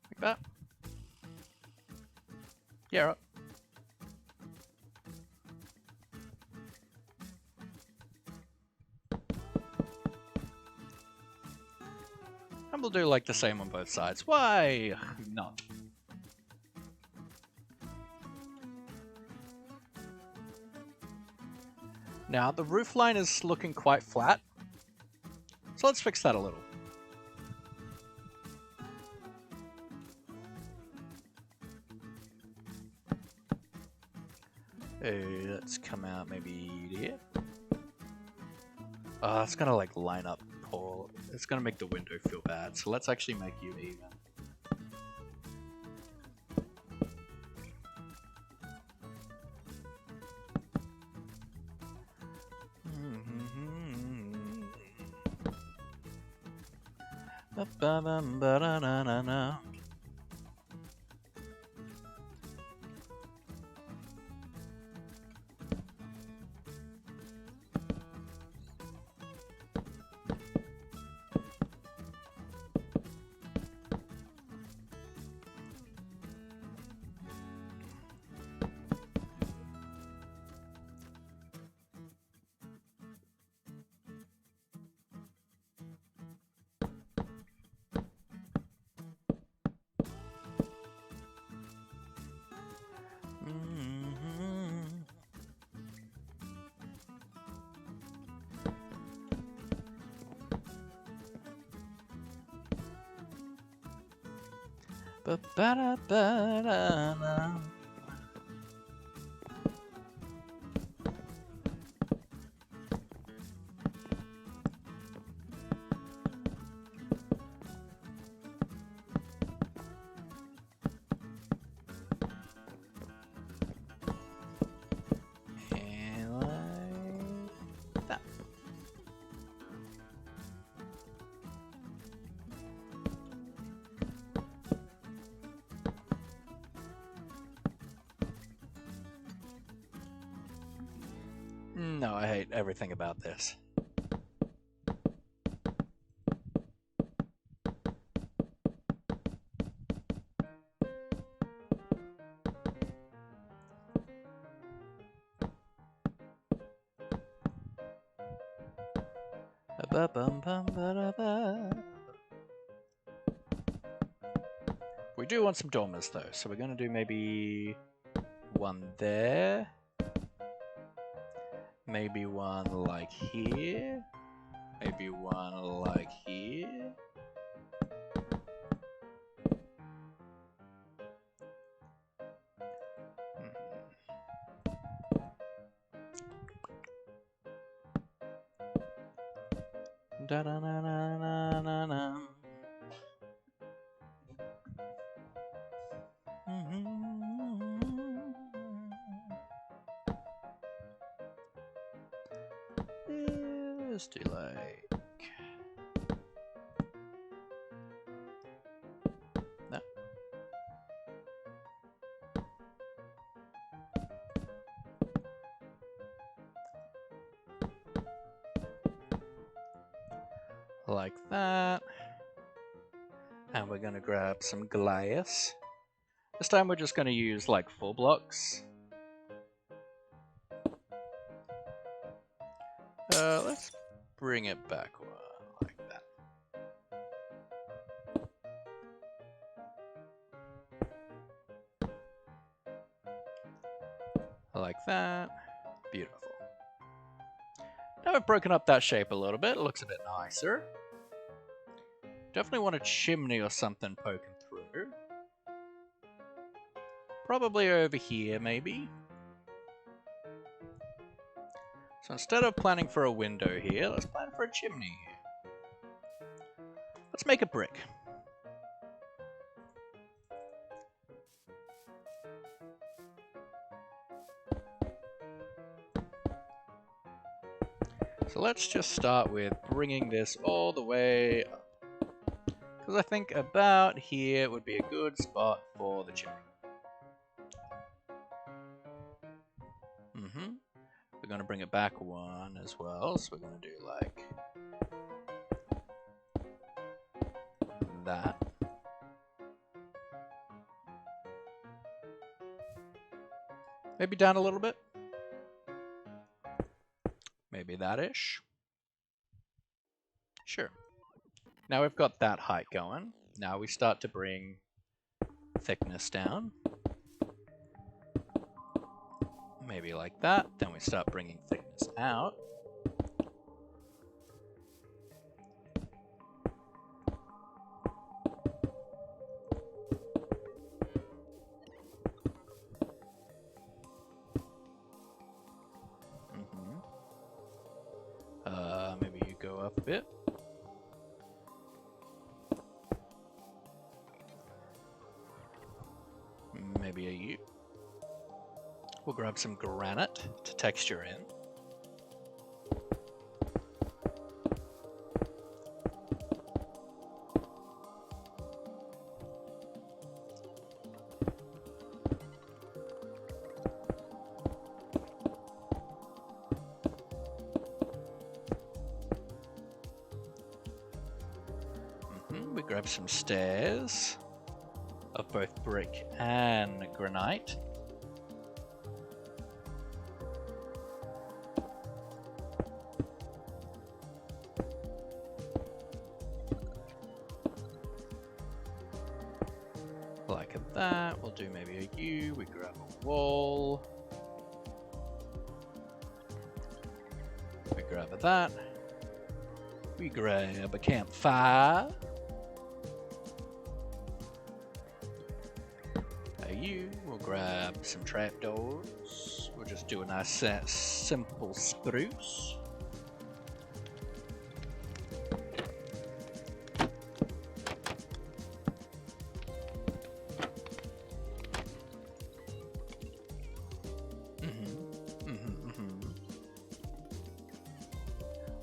Like that. Yeah, right. And we'll do like the same on both sides. Why not? Now the roof line is looking quite flat, so let's fix that a little. Let's come out maybe here. It's gonna like line up poor. It's gonna make the window feel bad, so let's actually make you even. Ba-ba-bum-ba-da-na-na-na. Ba-ba-da-ba-da-na. And like that. No, I hate everything about this. Ba-bum-bum-ba-da-ba. We do want some dormers though, so we're gonna do maybe one there. Maybe one like here. Maybe one like here. Da da na na na na na. Misty Lake. No. Like that. And we're going to grab some glass. This time we're just going to use like 4 blocks. Let's bring it back like that. Like that. Beautiful. Now we've broken up that shape a little bit. It looks a bit nicer. Definitely want a chimney or something poking through. Probably over here, maybe. So instead of planning for a window here, let's plan for a chimney here. Let's make a brick. So let's just start with bringing this all the way up. Because I think about here would be a good spot for the chimney. We're going to bring it back one as well, so we're going to do like that. Maybe down a little bit. Maybe that-ish. Sure. Now we've got that height going. Now we start to bring thickness down. Maybe like that. Then we start bringing thickness out. Maybe you go up a bit. Maybe a U. We'll grab some granite to texture in. We grab some stairs of both brick and granite. Like that, we'll do maybe a U, we grab a wall. We grab that. We grab a campfire. We'll grab some trapdoors. We'll just do a nice simple spruce.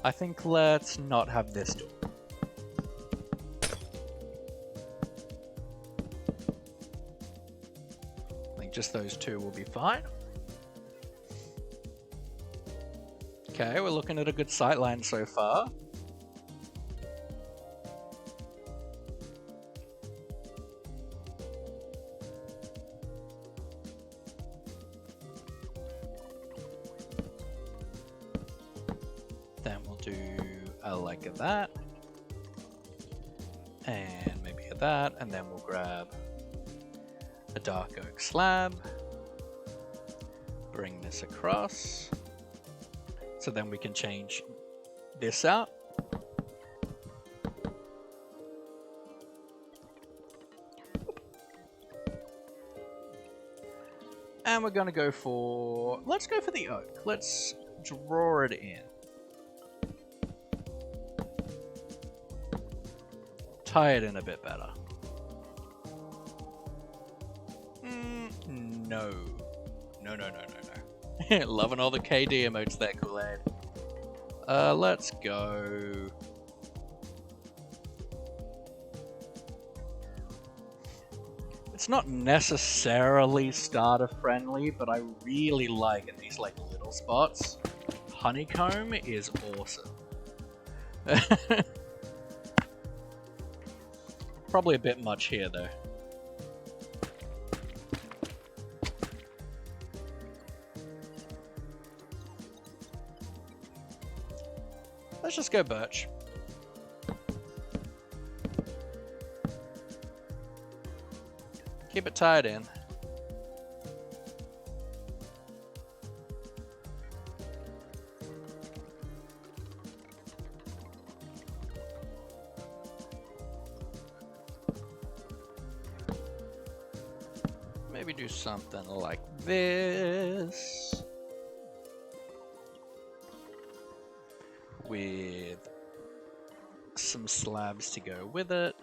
I think let's not have this door. Just those two will be fine. Okay, we're looking at a good sightline so far. Then we'll do a like of that. And maybe a that, and then we'll grab a dark oak slab. Bring this across. So then we can change this out. And we're gonna go for... let's go for the oak. Let's draw it in. Tie it in a bit better. No. No. Loving all the KD emotes there, Kool-Aid. Let's go... it's not necessarily starter friendly, but I really like in these like little spots. Honeycomb is awesome. Probably a bit much here though. Let's just go birch. Keep it tied in. Maybe do something like this. With some slabs to go with it.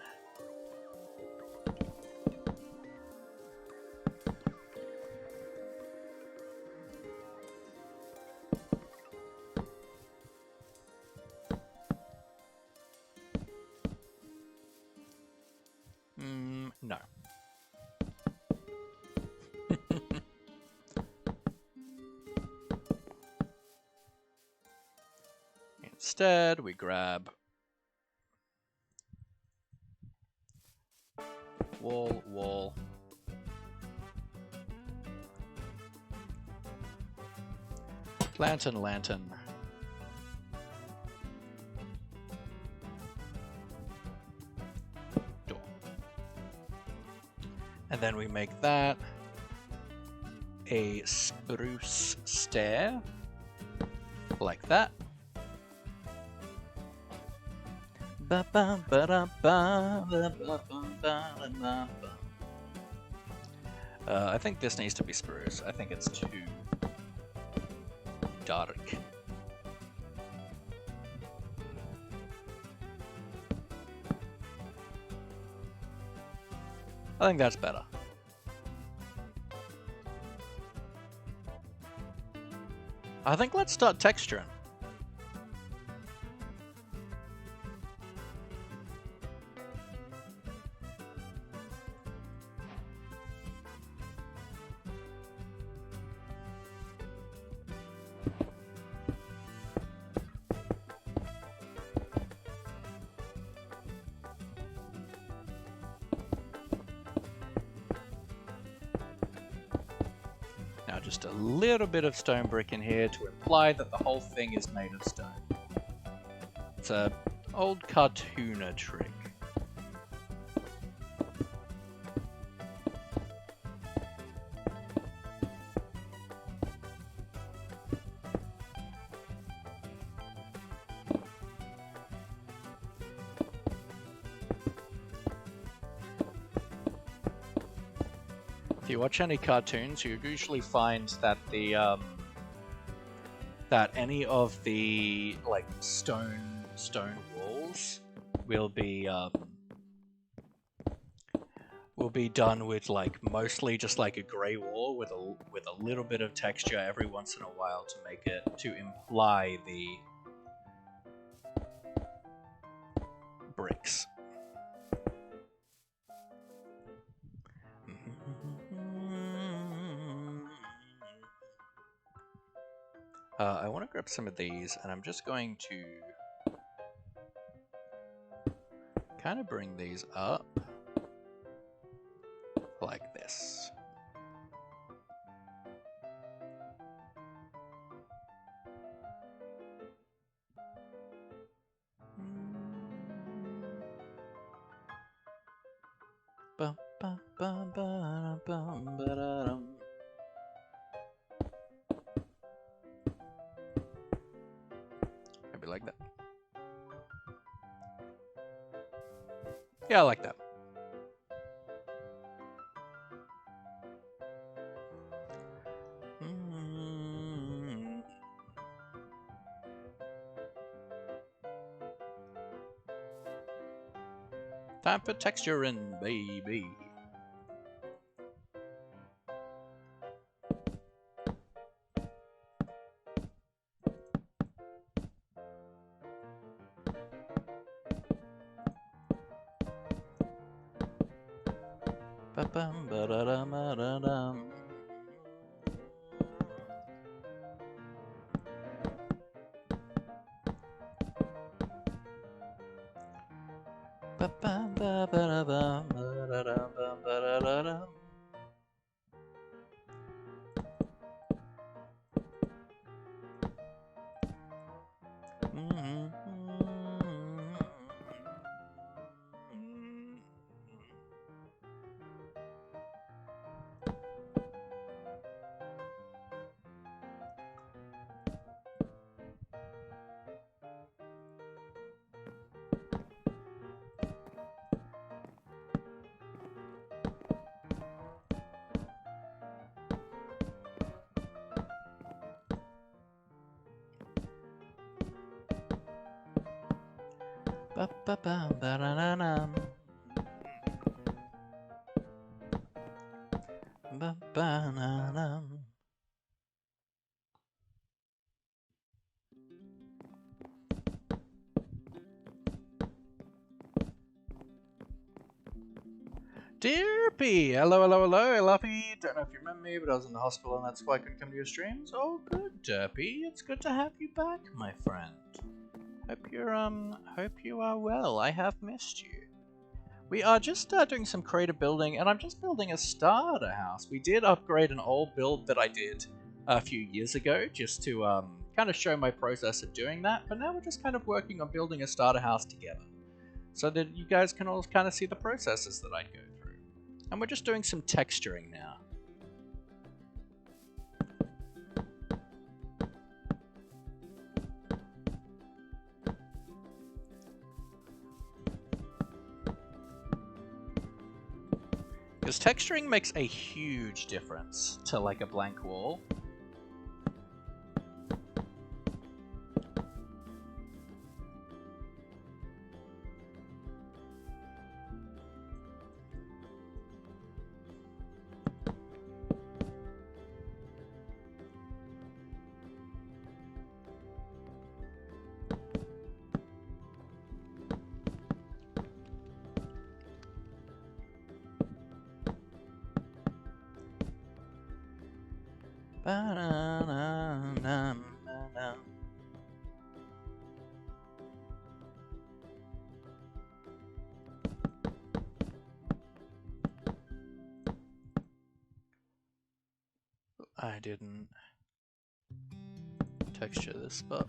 No. Instead, we grab wall. Lantern. Door. And then we make that a spruce stair, like that. I think this needs to be spruce. I think it's too dark. I think that's better. I think let's start texturing. Just a little bit of stone brick in here to imply that the whole thing is made of stone. It's an old cartooner trick. If you watch any cartoons, you usually find that the that any of the like stone walls will be done with like mostly just like a grey wall with a little bit of texture every once in a while to make it to imply the bricks. I want to grab some of these, and I'm just going to kind of bring these up like this. Yeah, I like that. Time for texturing, baby. Ba-bum, ba-da-dum, ba-da-dum. Ba-bum, ba-ba-da-bum, ba-da-dum, ba-da-da-dum. Ba-ba-bum, ba-da-da-dum. Ba-ba-da-dum. Dear P, hello, hello, hello, Luffy. Don't know if you remember me, but I was in the hospital and that's why I couldn't come to your streams. Oh, good, Derpy. It's good to have you back, my friend. Hope you are well. I have missed you. We are just doing some creative building, and I'm just building a starter house. We did upgrade an old build that I did a few years ago, just to kind of show my process of doing that. But now we're just kind of working on building a starter house together, so that you guys can all kind of see the processes that I go through. And we're just doing some texturing now. Because texturing makes a huge difference to like a blank wall. I didn't texture this spot.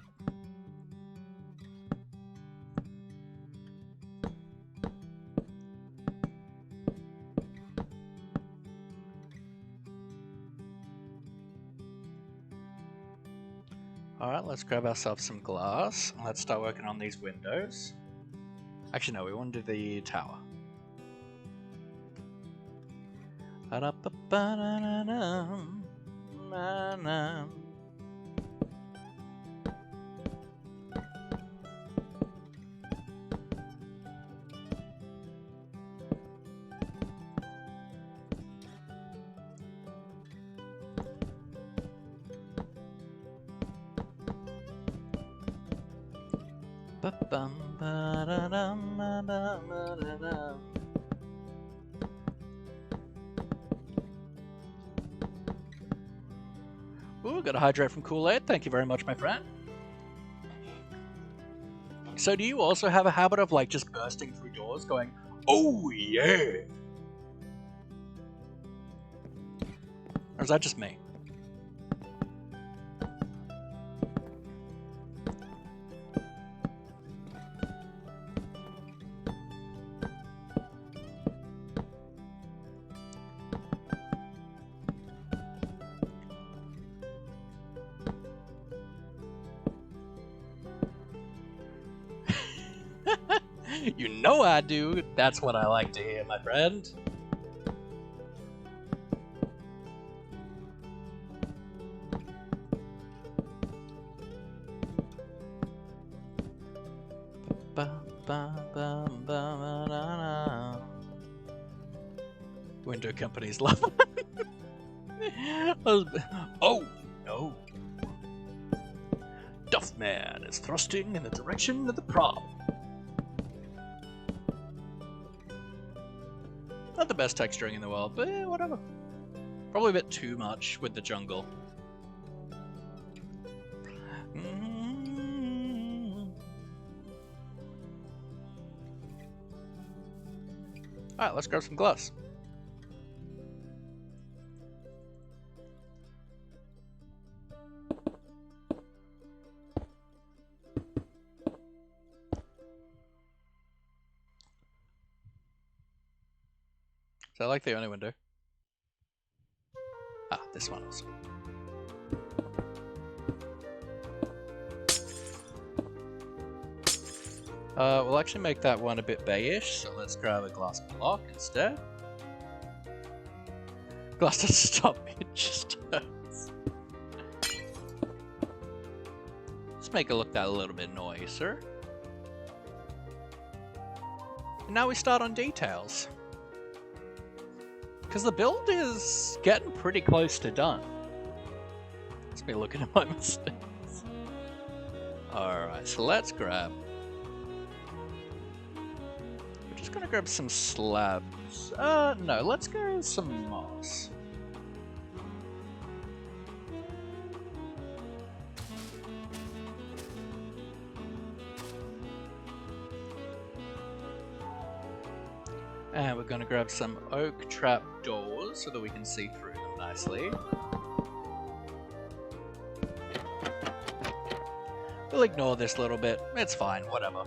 Alright, let's grab ourselves some glass. Let's start working on these windows. Actually, no, we want to do the tower. Ooh, got a hydrate from Kool-Aid. Thank you very much, my friend. So do you also have a habit of like just bursting through doors going, oh yeah? Or is that just me? You know I do. That's what I like to hear, my friend. Window companies love it. Oh no. Duffman is thrusting in the direction of the problem. Not the best texturing in the world, but whatever. Probably a bit too much with the jungle. Alright, let's grab some glass. Is that like the only window? Ah, this one also. We'll actually make that one a bit beige, so let's grab a glass block instead. Glass doesn't stop, it just hurts. Let's make it look that a little bit nicer. And now we start on details. Because the build is getting pretty close to done. Let's be looking at my mistakes. Alright, so let's grab... We're just gonna grab some slabs. No, let's go some moss. And we're going to grab some oak trap doors so that we can see through them nicely. We'll ignore this little bit, it's fine, whatever.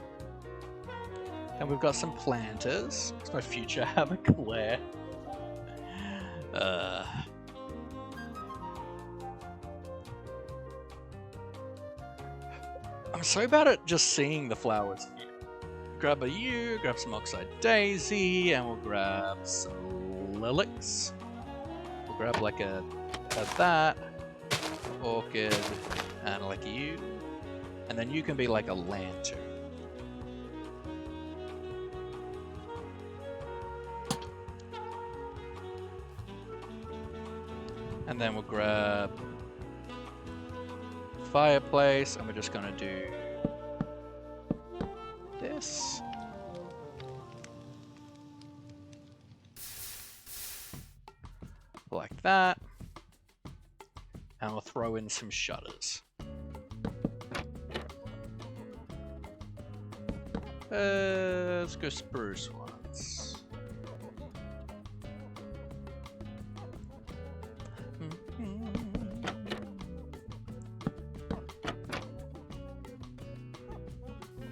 And we've got some planters. It's my future have a glare. I'm so bad at just seeing the flowers. Grab a yew, grab some oxide daisy, and we'll grab some lilacs. We'll grab like a that, orchid, and like a yew. And then you can be like a lantern. And then we'll grab fireplace, and we're just gonna do this. Like that. And we'll throw in some shutters. Let's go spruce ones.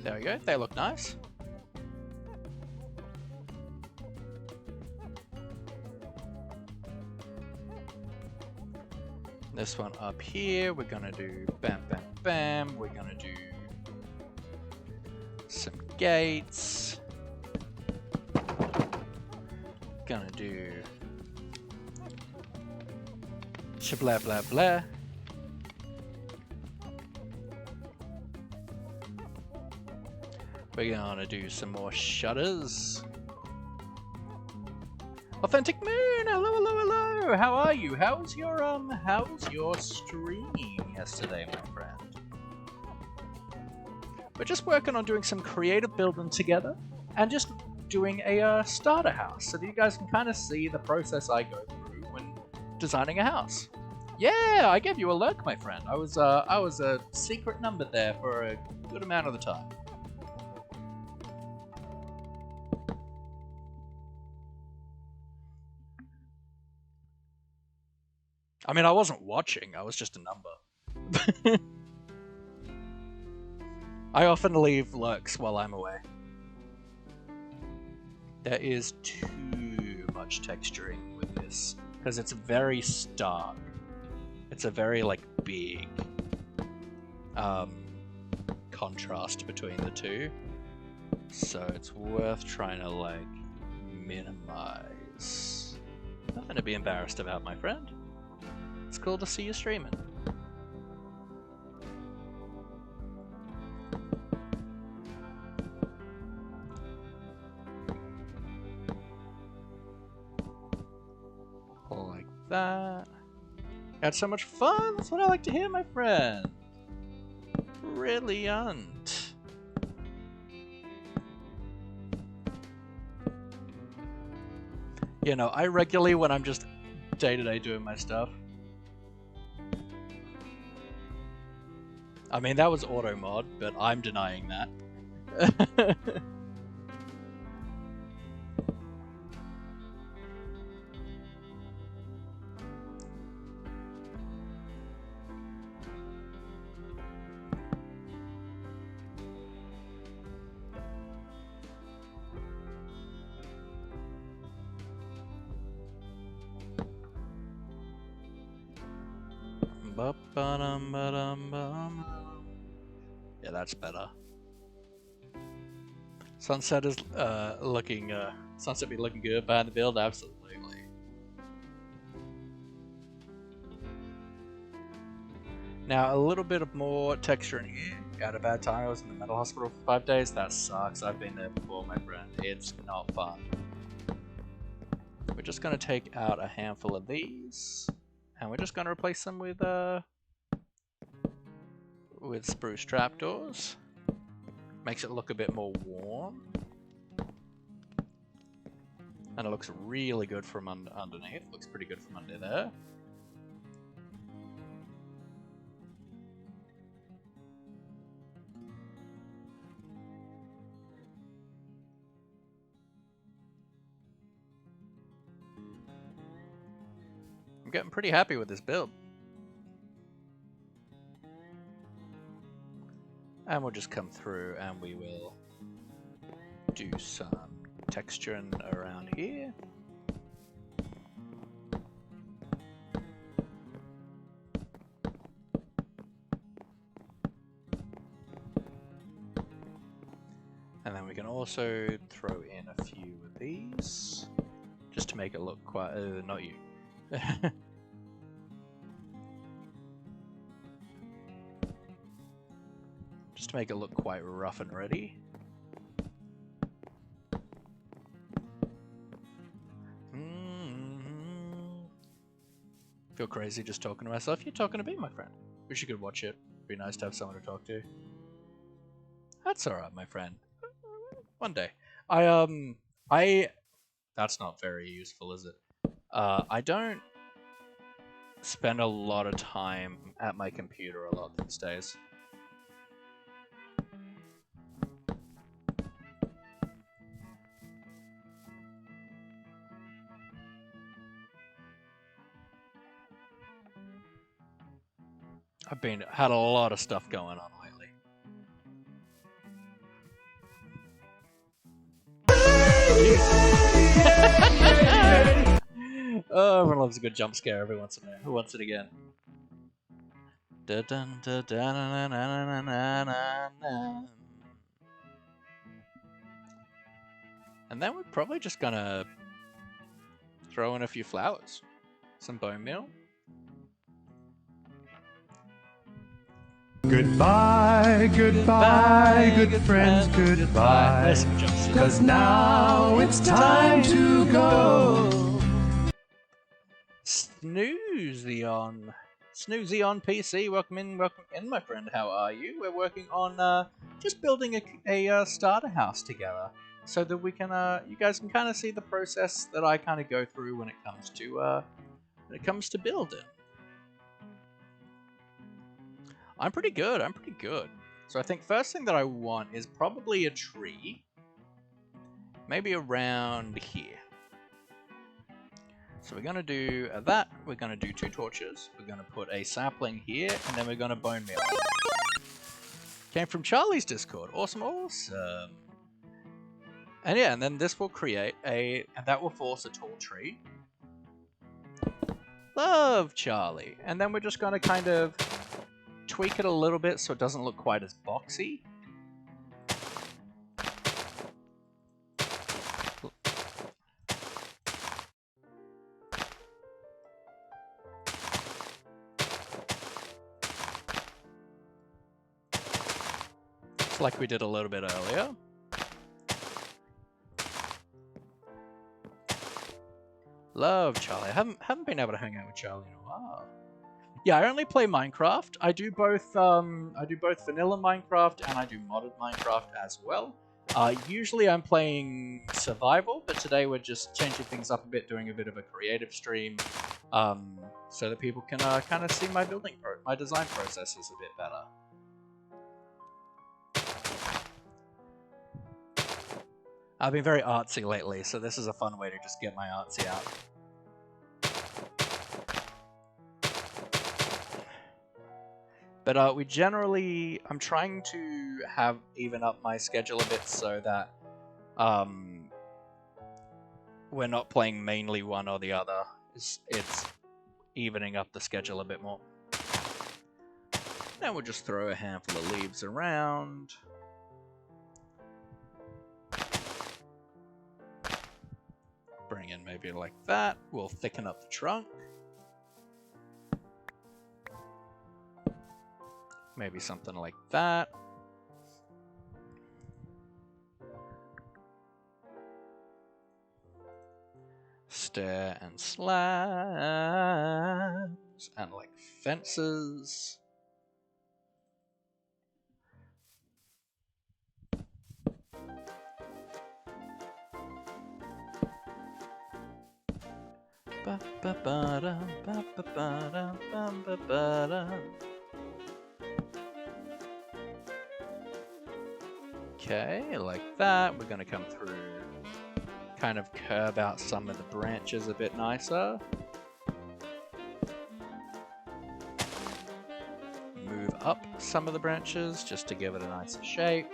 There we go, they look nice. This one up here, we're gonna do bam, bam, bam. We're gonna do some gates. Gonna do blah, blah, blah. We're gonna do some more shutters. Authentic Moon, hello, hello, hello. How are you? How was your stream yesterday, my friend? We're just working on doing some creative building together, and just doing a starter house, so that you guys can kind of see the process I go through when designing a house. Yeah, I gave you a lurk, my friend. I was a secret number there for a good amount of the time. I mean, I wasn't watching, I was just a number. I often leave lurks while I'm away. There is too much texturing with this, because it's very stark. It's a very, like, big contrast between the two. So it's worth trying to, like, minimize. Nothing to be embarrassed about, my friend. It's cool to see you streaming. Like that. Had so much fun. That's what I like to hear, my friend. Brilliant. You know, I regularly, when I'm just day-to-day doing my stuff. I mean, that was auto mod, but I'm denying that. Yeah, that's better. Sunset is looking sunset be looking good behind the build, absolutely. Now a little bit of more texture in here. Got a bad time. I was in the mental hospital for 5 days. That sucks. I've been there before, my friend. It's not fun. We're just gonna take out a handful of these. And we're just going to replace them with spruce trapdoors. Makes it look a bit more warm. And it looks really good from underneath. Looks pretty good from under there. I'm getting pretty happy with this build. And we'll just come through and we will do some texturing around here. And then we can also throw in a few of these, just to make it look quite, not you. Just to make it look quite rough and ready. Feel crazy just talking to myself. You're talking to me, my friend. Wish you could watch it. Be nice to have someone to talk to. That's alright, my friend. One day. That's not very useful, is it? I don't spend a lot of time at my computer a lot these days. I've had a lot of stuff going on lately. Oh, everyone loves a good jump scare every once in a while. Who wants it again? And then we're probably just gonna throw in a few flowers. Some bone meal. Goodbye, goodbye, good friends, goodbye. 'Cause now it's time to go. Snoozy on PC, welcome in, my friend. How are you? We're working on just building a starter house together, so that we can you guys can kind of see the process that I kind of go through when it comes to building. I'm pretty good. So I think first thing that I want is probably a tree, maybe around here. So we're going to do that, we're going to do 2 torches, we're going to put a sapling here, and then we're going to bone meal. Came from Charlie's Discord, awesome. And yeah, and then this will create and that will force a tall tree. Love Charlie. And then we're just going to kind of tweak it a little bit so it doesn't look quite as boxy. just like we did a little bit earlier. Love Charlie. I haven't been able to hang out with Charlie in a while. Yeah, I only play Minecraft. I do both vanilla Minecraft and I do modded Minecraft as well. Usually I'm playing survival, but today we're just changing things up a bit, doing a bit of a creative stream, so that people can kind of see my design processes a bit better. I've been very artsy lately, so this is a fun way to just get my artsy out. But I'm trying to even up my schedule a bit so that we're not playing mainly one or the other. It's evening up the schedule a bit more. Then we'll just throw a handful of leaves around. Bring in maybe like that. We'll thicken up the trunk. Maybe something like that. Stair and slabs. And like fences. Okay, like that. We're going to come through, kind of curve out some of the branches a bit nicer. Move up some of the branches just to give it a nicer shape.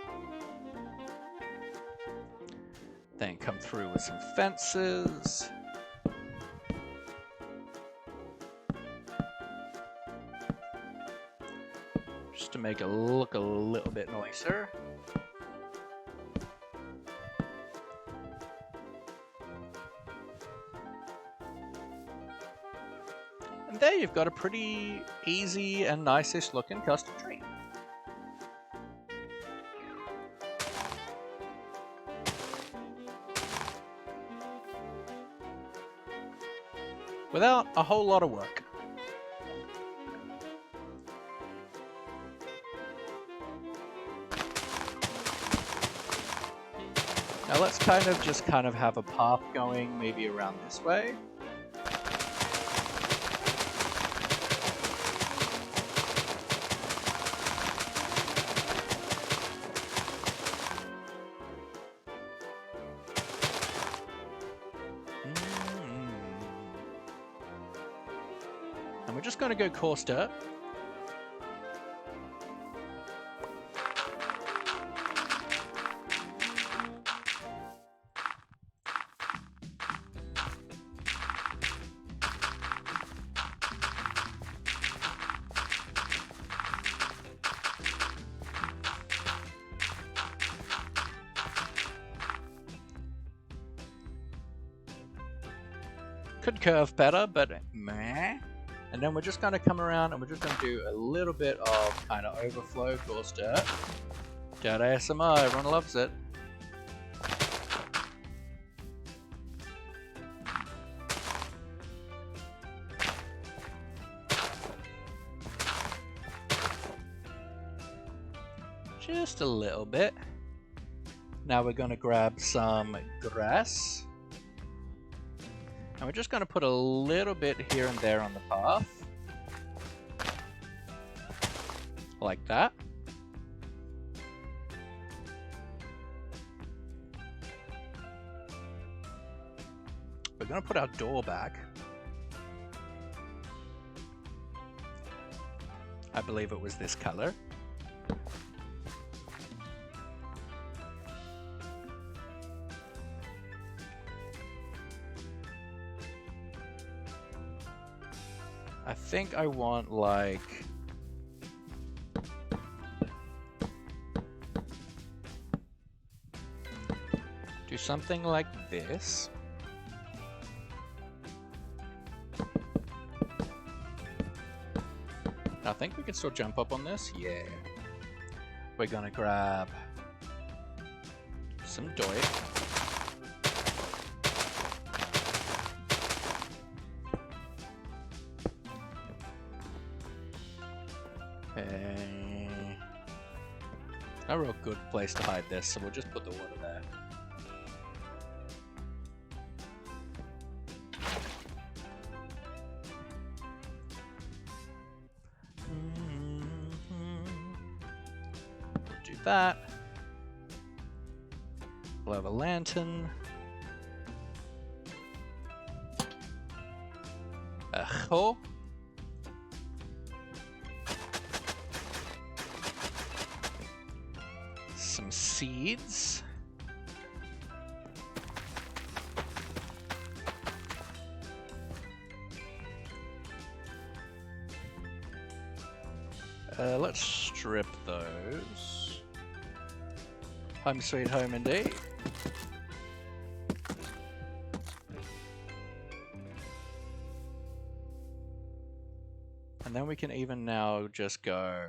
Then come through with some fences. Just to make it look a little bit nicer. And there you've got a pretty easy and nice-ish looking custom tree. Without a whole lot of work. Now let's kind of have a path going maybe around this way. And we're just going to go coarse dirt. Could curve better, but meh. And then we're just going to come around and we're just going to do a little bit of kind of overflow coarse dirt. Dirt ASMR, everyone loves it. Just a little bit. Now we're going to grab some grass. And we're just going to put a little bit here and there on the path. Like that. We're going to put our door back. I believe it was this color. I think I want like do something like this. I think we can still jump up on this. Yeah. we're gonna grab some doy. A real good place to hide this, so we'll just put the water there. We'll do that. We'll have a lantern. A hoe. Some seeds. Let's strip those. Home sweet home indeed. And then we can even now just go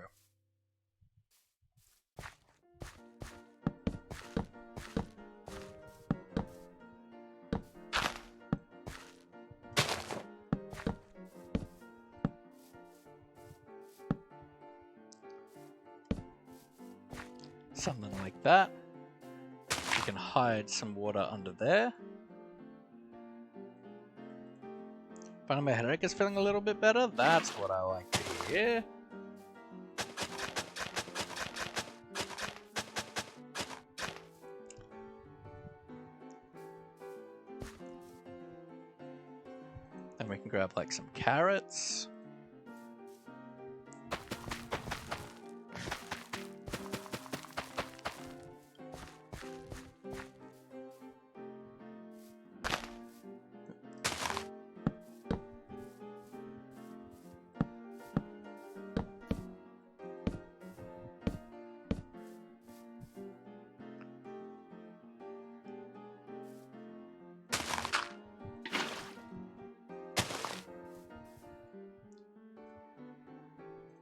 something like that. You can hide some water under there. Finally, my headache is feeling a little bit better. That's what I like to hear. Then we can grab like some carrots.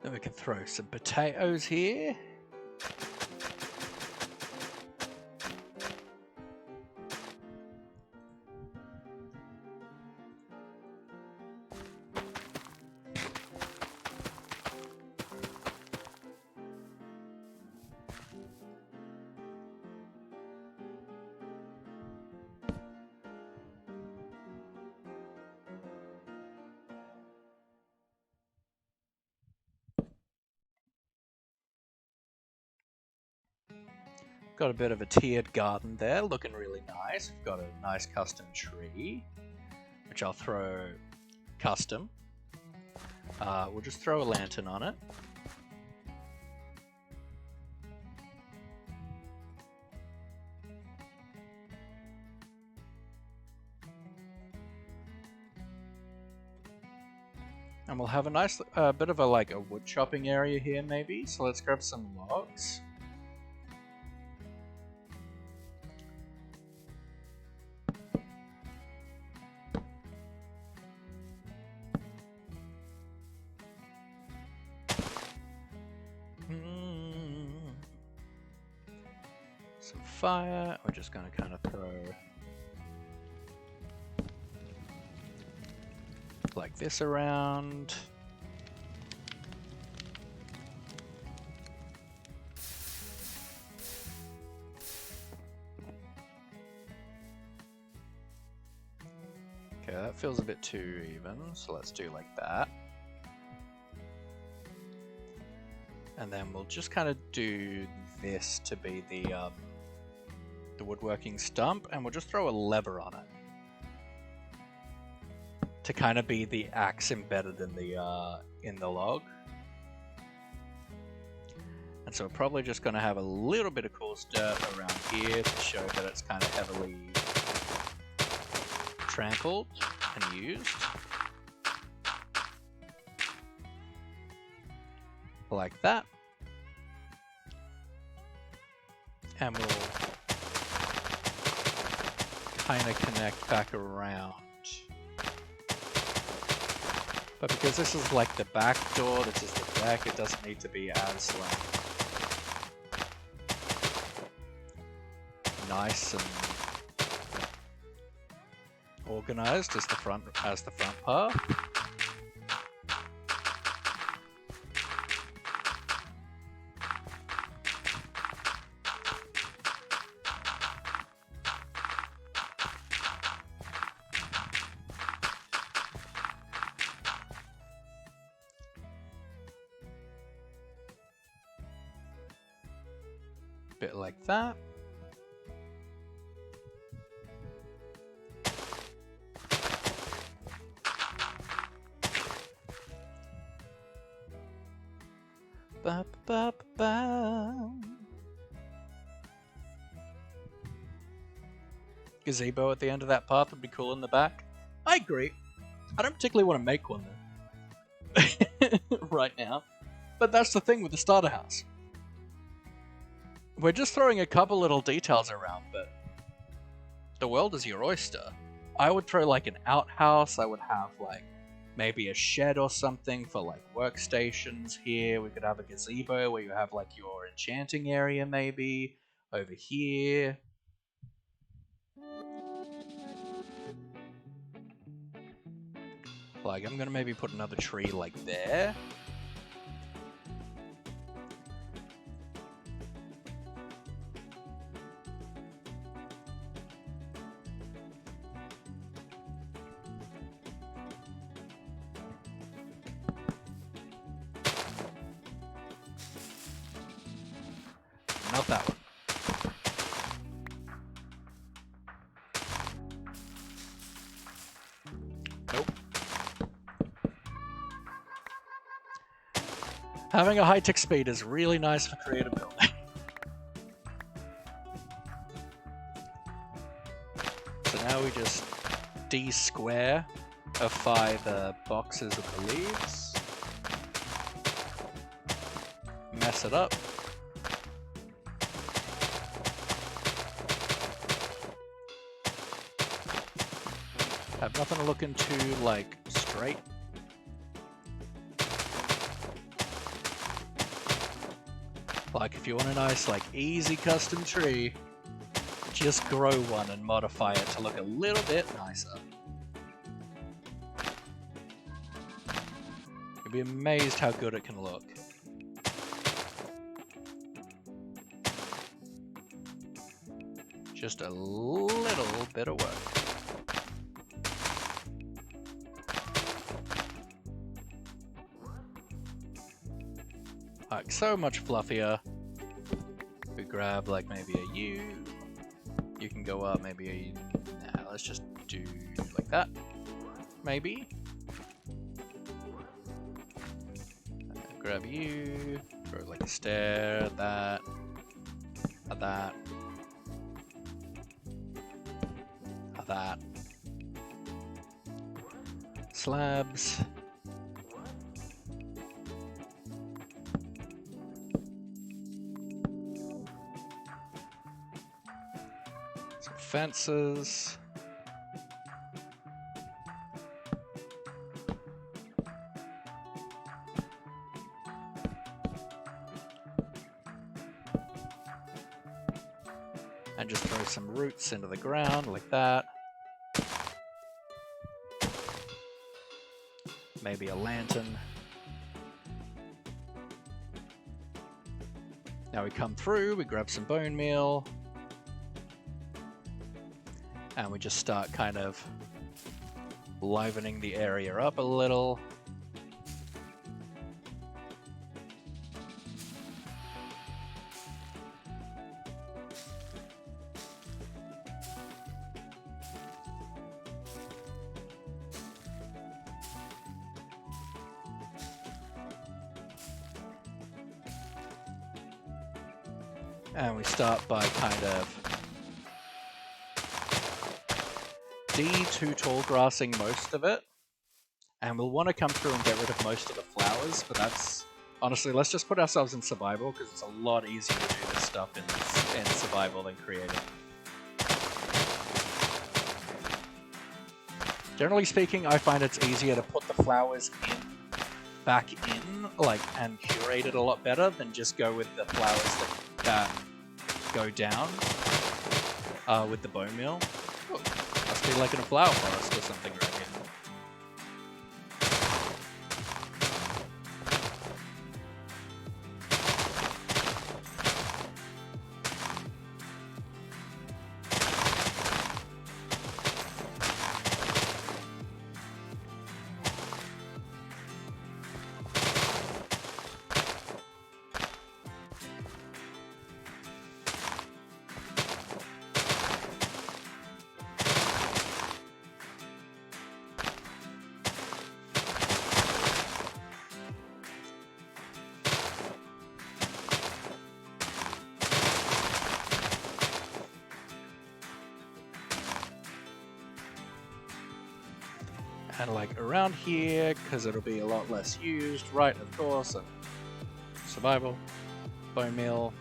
Then we can throw some potatoes here. Got a bit of a tiered garden there, looking really nice. We've got a nice custom tree, which I'll throw custom. We'll just throw a lantern on it. And we'll have a nice bit of a wood chopping area here maybe. So let's grab some logs. Some fire. We're just going to kind of throw like this around. Okay, that feels a bit too even, so let's do like that. And then we'll just kind of do this to be the woodworking stump, and we'll just throw a lever on it to kind of be the axe embedded in the log. And so we're probably just going to have a little bit of coarse dirt around here to show that it's kind of heavily trampled and used. Like that. And we'll kind of connect back around. But because this is like the back door, this is the deck, it doesn't need to be as long. nice and organized as the front path. Bit like that. Ba, ba, ba, ba. Gazebo at the end of that path would be cool in the back. I agree. I don't particularly want to make one though. Right now. But that's the thing with the starter house. We're just throwing a couple little details around, but the world is your oyster. I would throw like an outhouse. I would have like maybe a shed or something for like workstations here. We could have a gazebo where you have like your enchanting area maybe over here. Like I'm gonna maybe put another tree like there. Not that one. Nope. Having a high-tick speed is really nice for creative building. So now we just de-square-ify the boxes of the leaves. Mess it up. Have nothing looking too, like, straight. Like, if you want a nice, like, easy custom tree, just grow one and modify it to look a little bit nicer. You'll be amazed how good it can look. Just a little bit of work. Like, so much fluffier. We grab, like, maybe a U. You can go up, maybe a... Nah, let's just do like that. Maybe. Grab U. Throw, like, a stair. That. That. That. Slabs. Fences. And just throw some roots into the ground like that. Maybe a lantern. Now we come through, we grab some bone meal. And we just start kind of livening the area up a little. And we start by kind of too tall grassing most of it, and we'll want to come through and get rid of most of the flowers, but that's honestly, let's just put ourselves in survival because it's a lot easier to do this stuff in survival than creative. Generally speaking, I find it's easier to put the flowers back in, like, and curate it a lot better than just go with the flowers that go down. with the bone meal. Oh, must be like in a flower forest or something right here. And like around here, because it'll be a lot less used, right, of course, and survival, bone meal.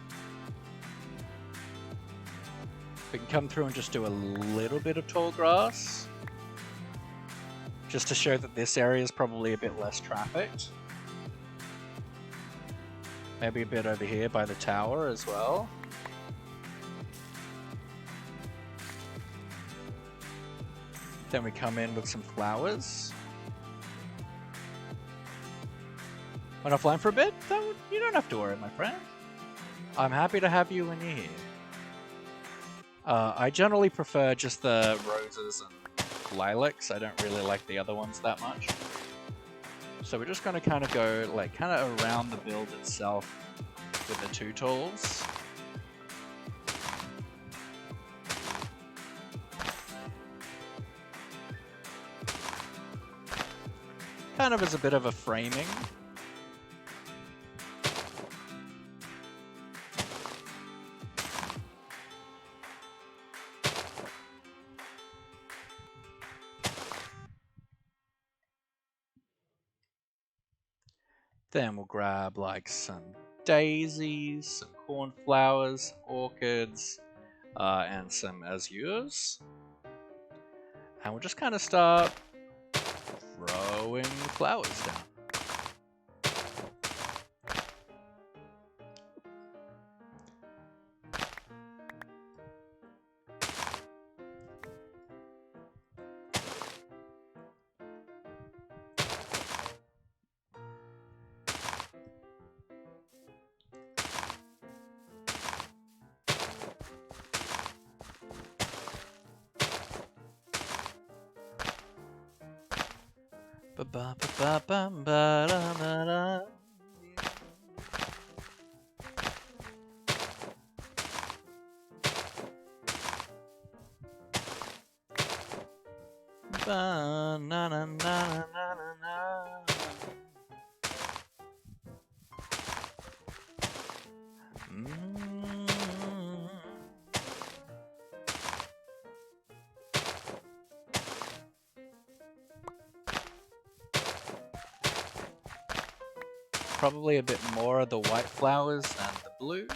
We can come through and just do a little bit of tall grass, just to show that this area is probably a bit less trafficked. Maybe a bit over here by the tower as well. Then we come in with some flowers. Went offline for a bit? You don't have to worry, my friend. I'm happy to have you when you're here. I generally prefer just the roses and lilacs. I don't really like the other ones that much. So we're just going to kind of go like kind of around the build itself with the two tools. Kind of as a bit of a framing. Then we'll grab like some daisies, some cornflowers, orchids, and some azures. And we'll just kind of start throwing flowers down. Ba-ba-ba-ba-ba-da-ba-da. Ba-na-na-na-na-na-na. Probably a bit more of the white flowers than the blue.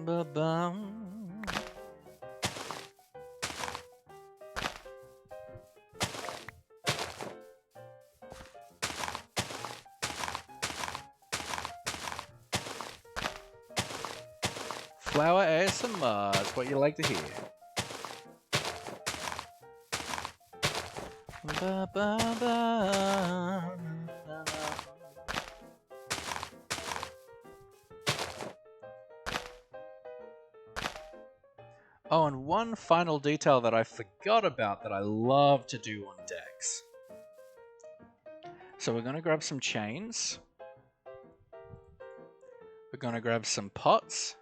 Ba-bum. Flower ASMR is what you like to hear. Ba, ba, ba. Oh, and one final detail that I forgot about that I love to do on decks. So we're going to grab some chains. We're going to grab some pots.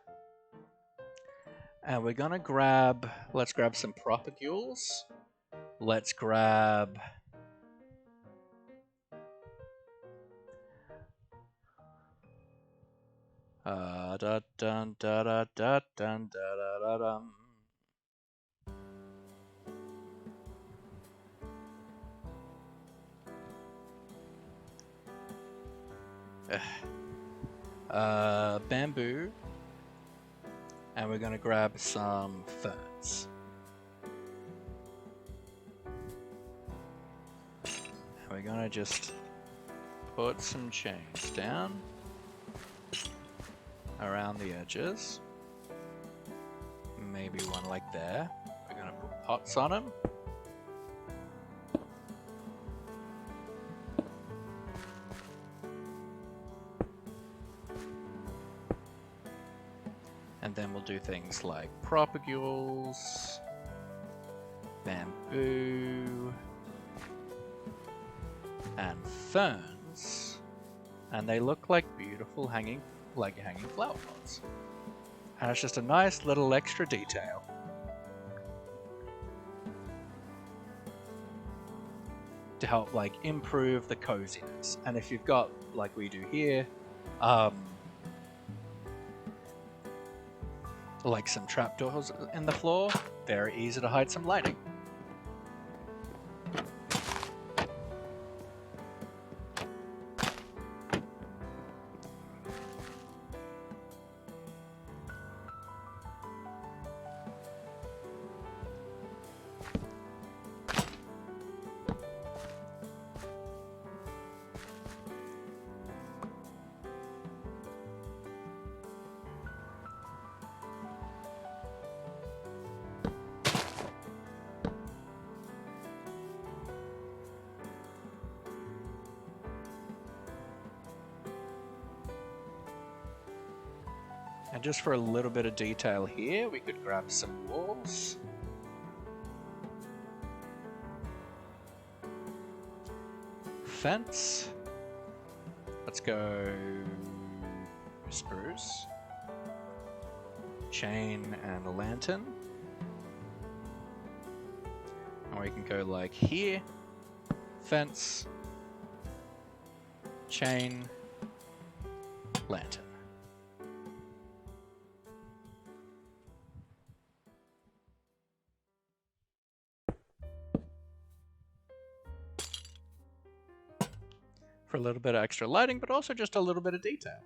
And we're going to grab, let's grab some propagules. Let's grab... da dun da da da dun da da da dum. Bamboo, and we're going to grab some ferns. We're gonna just put some chains down around the edges. Maybe one like there. We're gonna put pots on them. And then we'll do things like propagules, bamboo, and ferns. And they look like beautiful hanging flower pots. And it's just a nice little extra detail. To help like improve the coziness. And if you've got, like we do here, like some trapdoors in the floor, very easy to hide some lighting. And just for a little bit of detail here, we could grab some walls. Fence. Let's go spruce. Chain and a lantern. And we can go like here. Fence. Chain. Lantern. For a little bit of extra lighting, but also just a little bit of detail.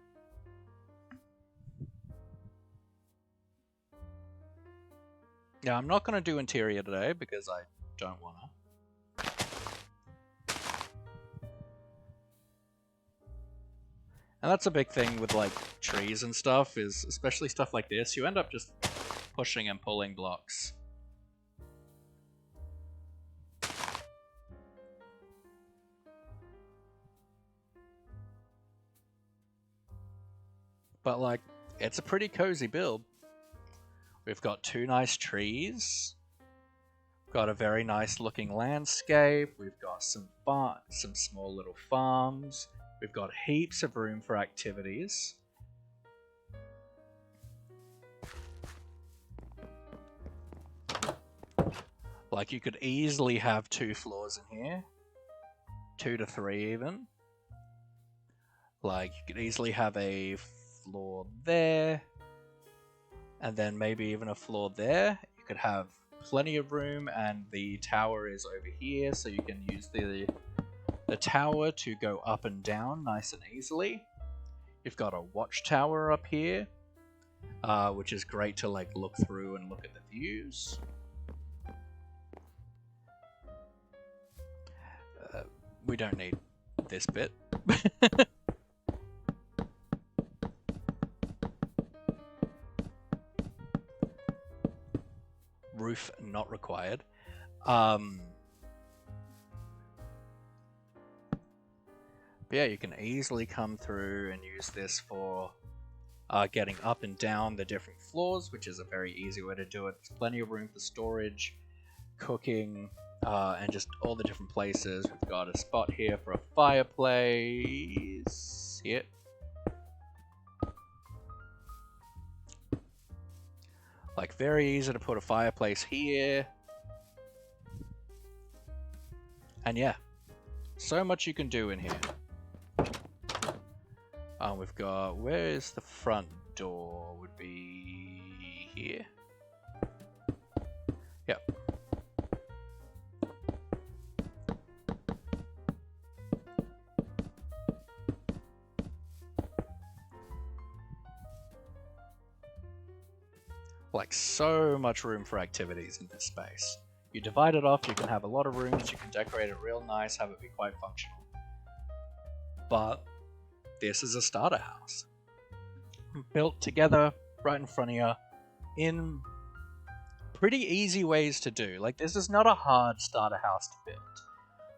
Yeah, I'm not going to do interior today because I don't want to. And that's a big thing with like trees and stuff, is especially stuff like this, you end up just pushing and pulling blocks. But like, it's a pretty cozy build. We've got two nice trees. We've got a very nice looking landscape. We've got some small little farms. We've got heaps of room for activities. Like, you could easily have 2 floors in here. 2 to 3 even. Like, you could easily have a floor there, and then maybe even a floor there. You could have plenty of room, and the tower is over here, so you can use the tower to go up and down nice and easily. You've got a watchtower up here, which is great to like look through and look at the views. We don't need this bit. Roof not required. But yeah, you can easily come through and use this for getting up and down the different floors, which is a very easy way to do it. There's plenty of room for storage, cooking, and just all the different places. We've got a spot here for a fireplace. Here. Like, very easy to put a fireplace here. And yeah, so much you can do in here. We've got, where's the front door? Would be here. Yep. Like, so much room for activities in this space. You divide it off, you can have a lot of rooms, you can decorate it real nice, have it be quite functional. But this is a starter house. Built together, right in front of you, in pretty easy ways to do. Like, this is not a hard starter house to build.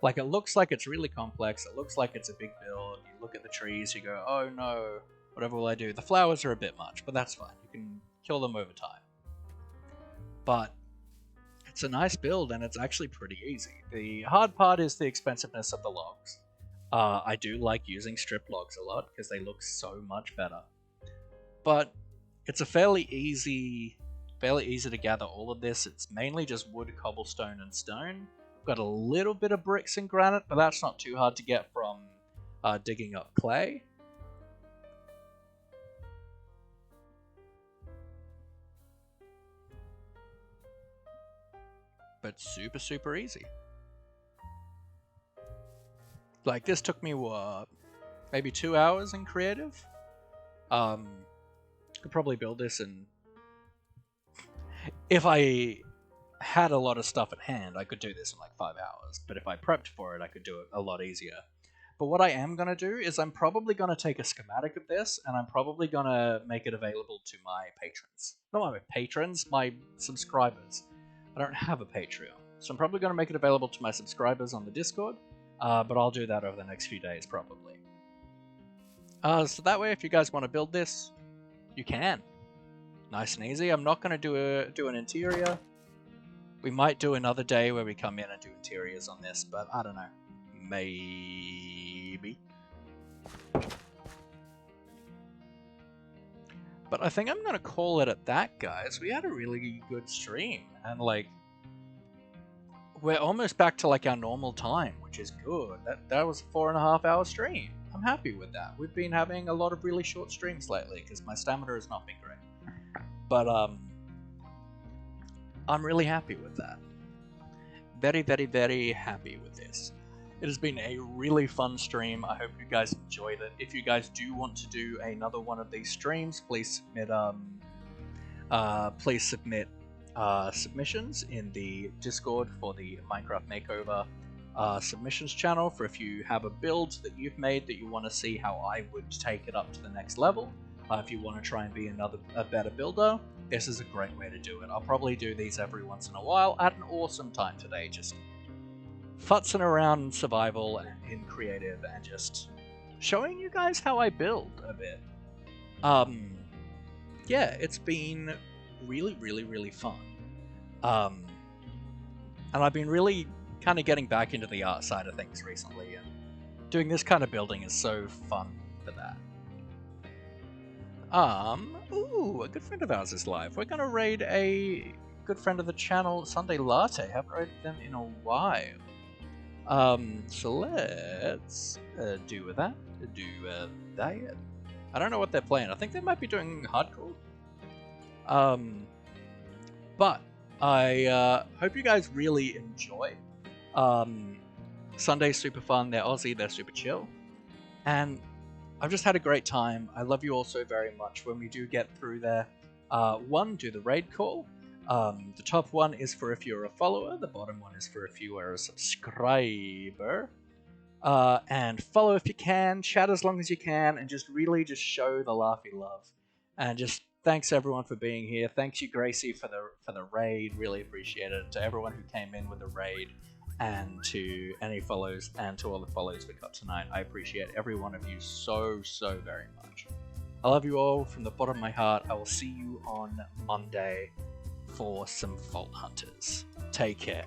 Like, it looks like it's really complex, it looks like it's a big build, you look at the trees, you go, oh no, whatever will I do? The flowers are a bit much, but that's fine, you can kill them over time. But it's a nice build, and it's actually pretty easy. The hard part is the expensiveness of the logs. I do like using strip logs a lot, because they look so much better. But it's a fairly easy to gather all of this. It's mainly just wood, cobblestone, and stone. Got a little bit of bricks and granite, but that's not too hard to get from digging up clay. But super, super easy. Like, this took me, what, maybe 2 hours in creative? Could probably build this in... If I had a lot of stuff at hand, I could do this in like 5 hours. But if I prepped for it, I could do it a lot easier. But what I am going to do is I'm probably going to take a schematic of this, and I'm probably going to make it available to my patrons. Not my patrons, my subscribers. I don't have a Patreon. So I'm probably going to make it available to my subscribers on the Discord. But I'll do that over the next few days, probably. So that way, if you guys want to build this, you can. Nice and easy. I'm not going to do an interior. We might do another day where we come in and do interiors on this, but I don't know. Maybe. But I think I'm going to call it at that, guys. We had a really good stream, and like, we're almost back to like our normal time, which is good. That was a 4.5 hour stream. I'm happy with that. We've been having a lot of really short streams lately because my stamina has not been great. But I'm really happy with that. Very, very, very happy with this. It has been a really fun stream. I hope you guys enjoyed it. If you guys do want to do another one of these streams, please submit submissions in the Discord for the Minecraft Makeover submissions channel. For if you have a build that you've made that you want to see how I would take it up to the next level. If you want to try and be a better builder, this is a great way to do it. I'll probably do these every once in a while. I had an awesome time today, just futzing around in survival and in creative and just showing you guys how I build a bit. Yeah, it's been really, really, really fun. And I've been really kind of getting back into the art side of things recently, and doing this kind of building is so fun for that. Ooh, a good friend of ours is live. We're gonna raid a good friend of the channel, Sunday Latte. Haven't raided them in a while. So let's do that. I don't know what they're playing. I think they might be doing hardcore. But I hope you guys really enjoy. Sunday's super fun. They're Aussie. They're super chill, and I've just had a great time. I love you all so very much. When we do get through there, do the raid call. The top one is for if you're a follower. The bottom one is for if you are a subscriber. And follow if you can, chat as long as you can, and just really just show the laughy love. And just thanks everyone for being here. Thanks you, Gracie, for the raid. Really appreciate it. To everyone who came in with the raid, and to any follows, and to all the follows we got tonight. I appreciate every one of you so, so very much. I love you all from the bottom of my heart. I will see you on Monday for some Vault Hunters. Take care.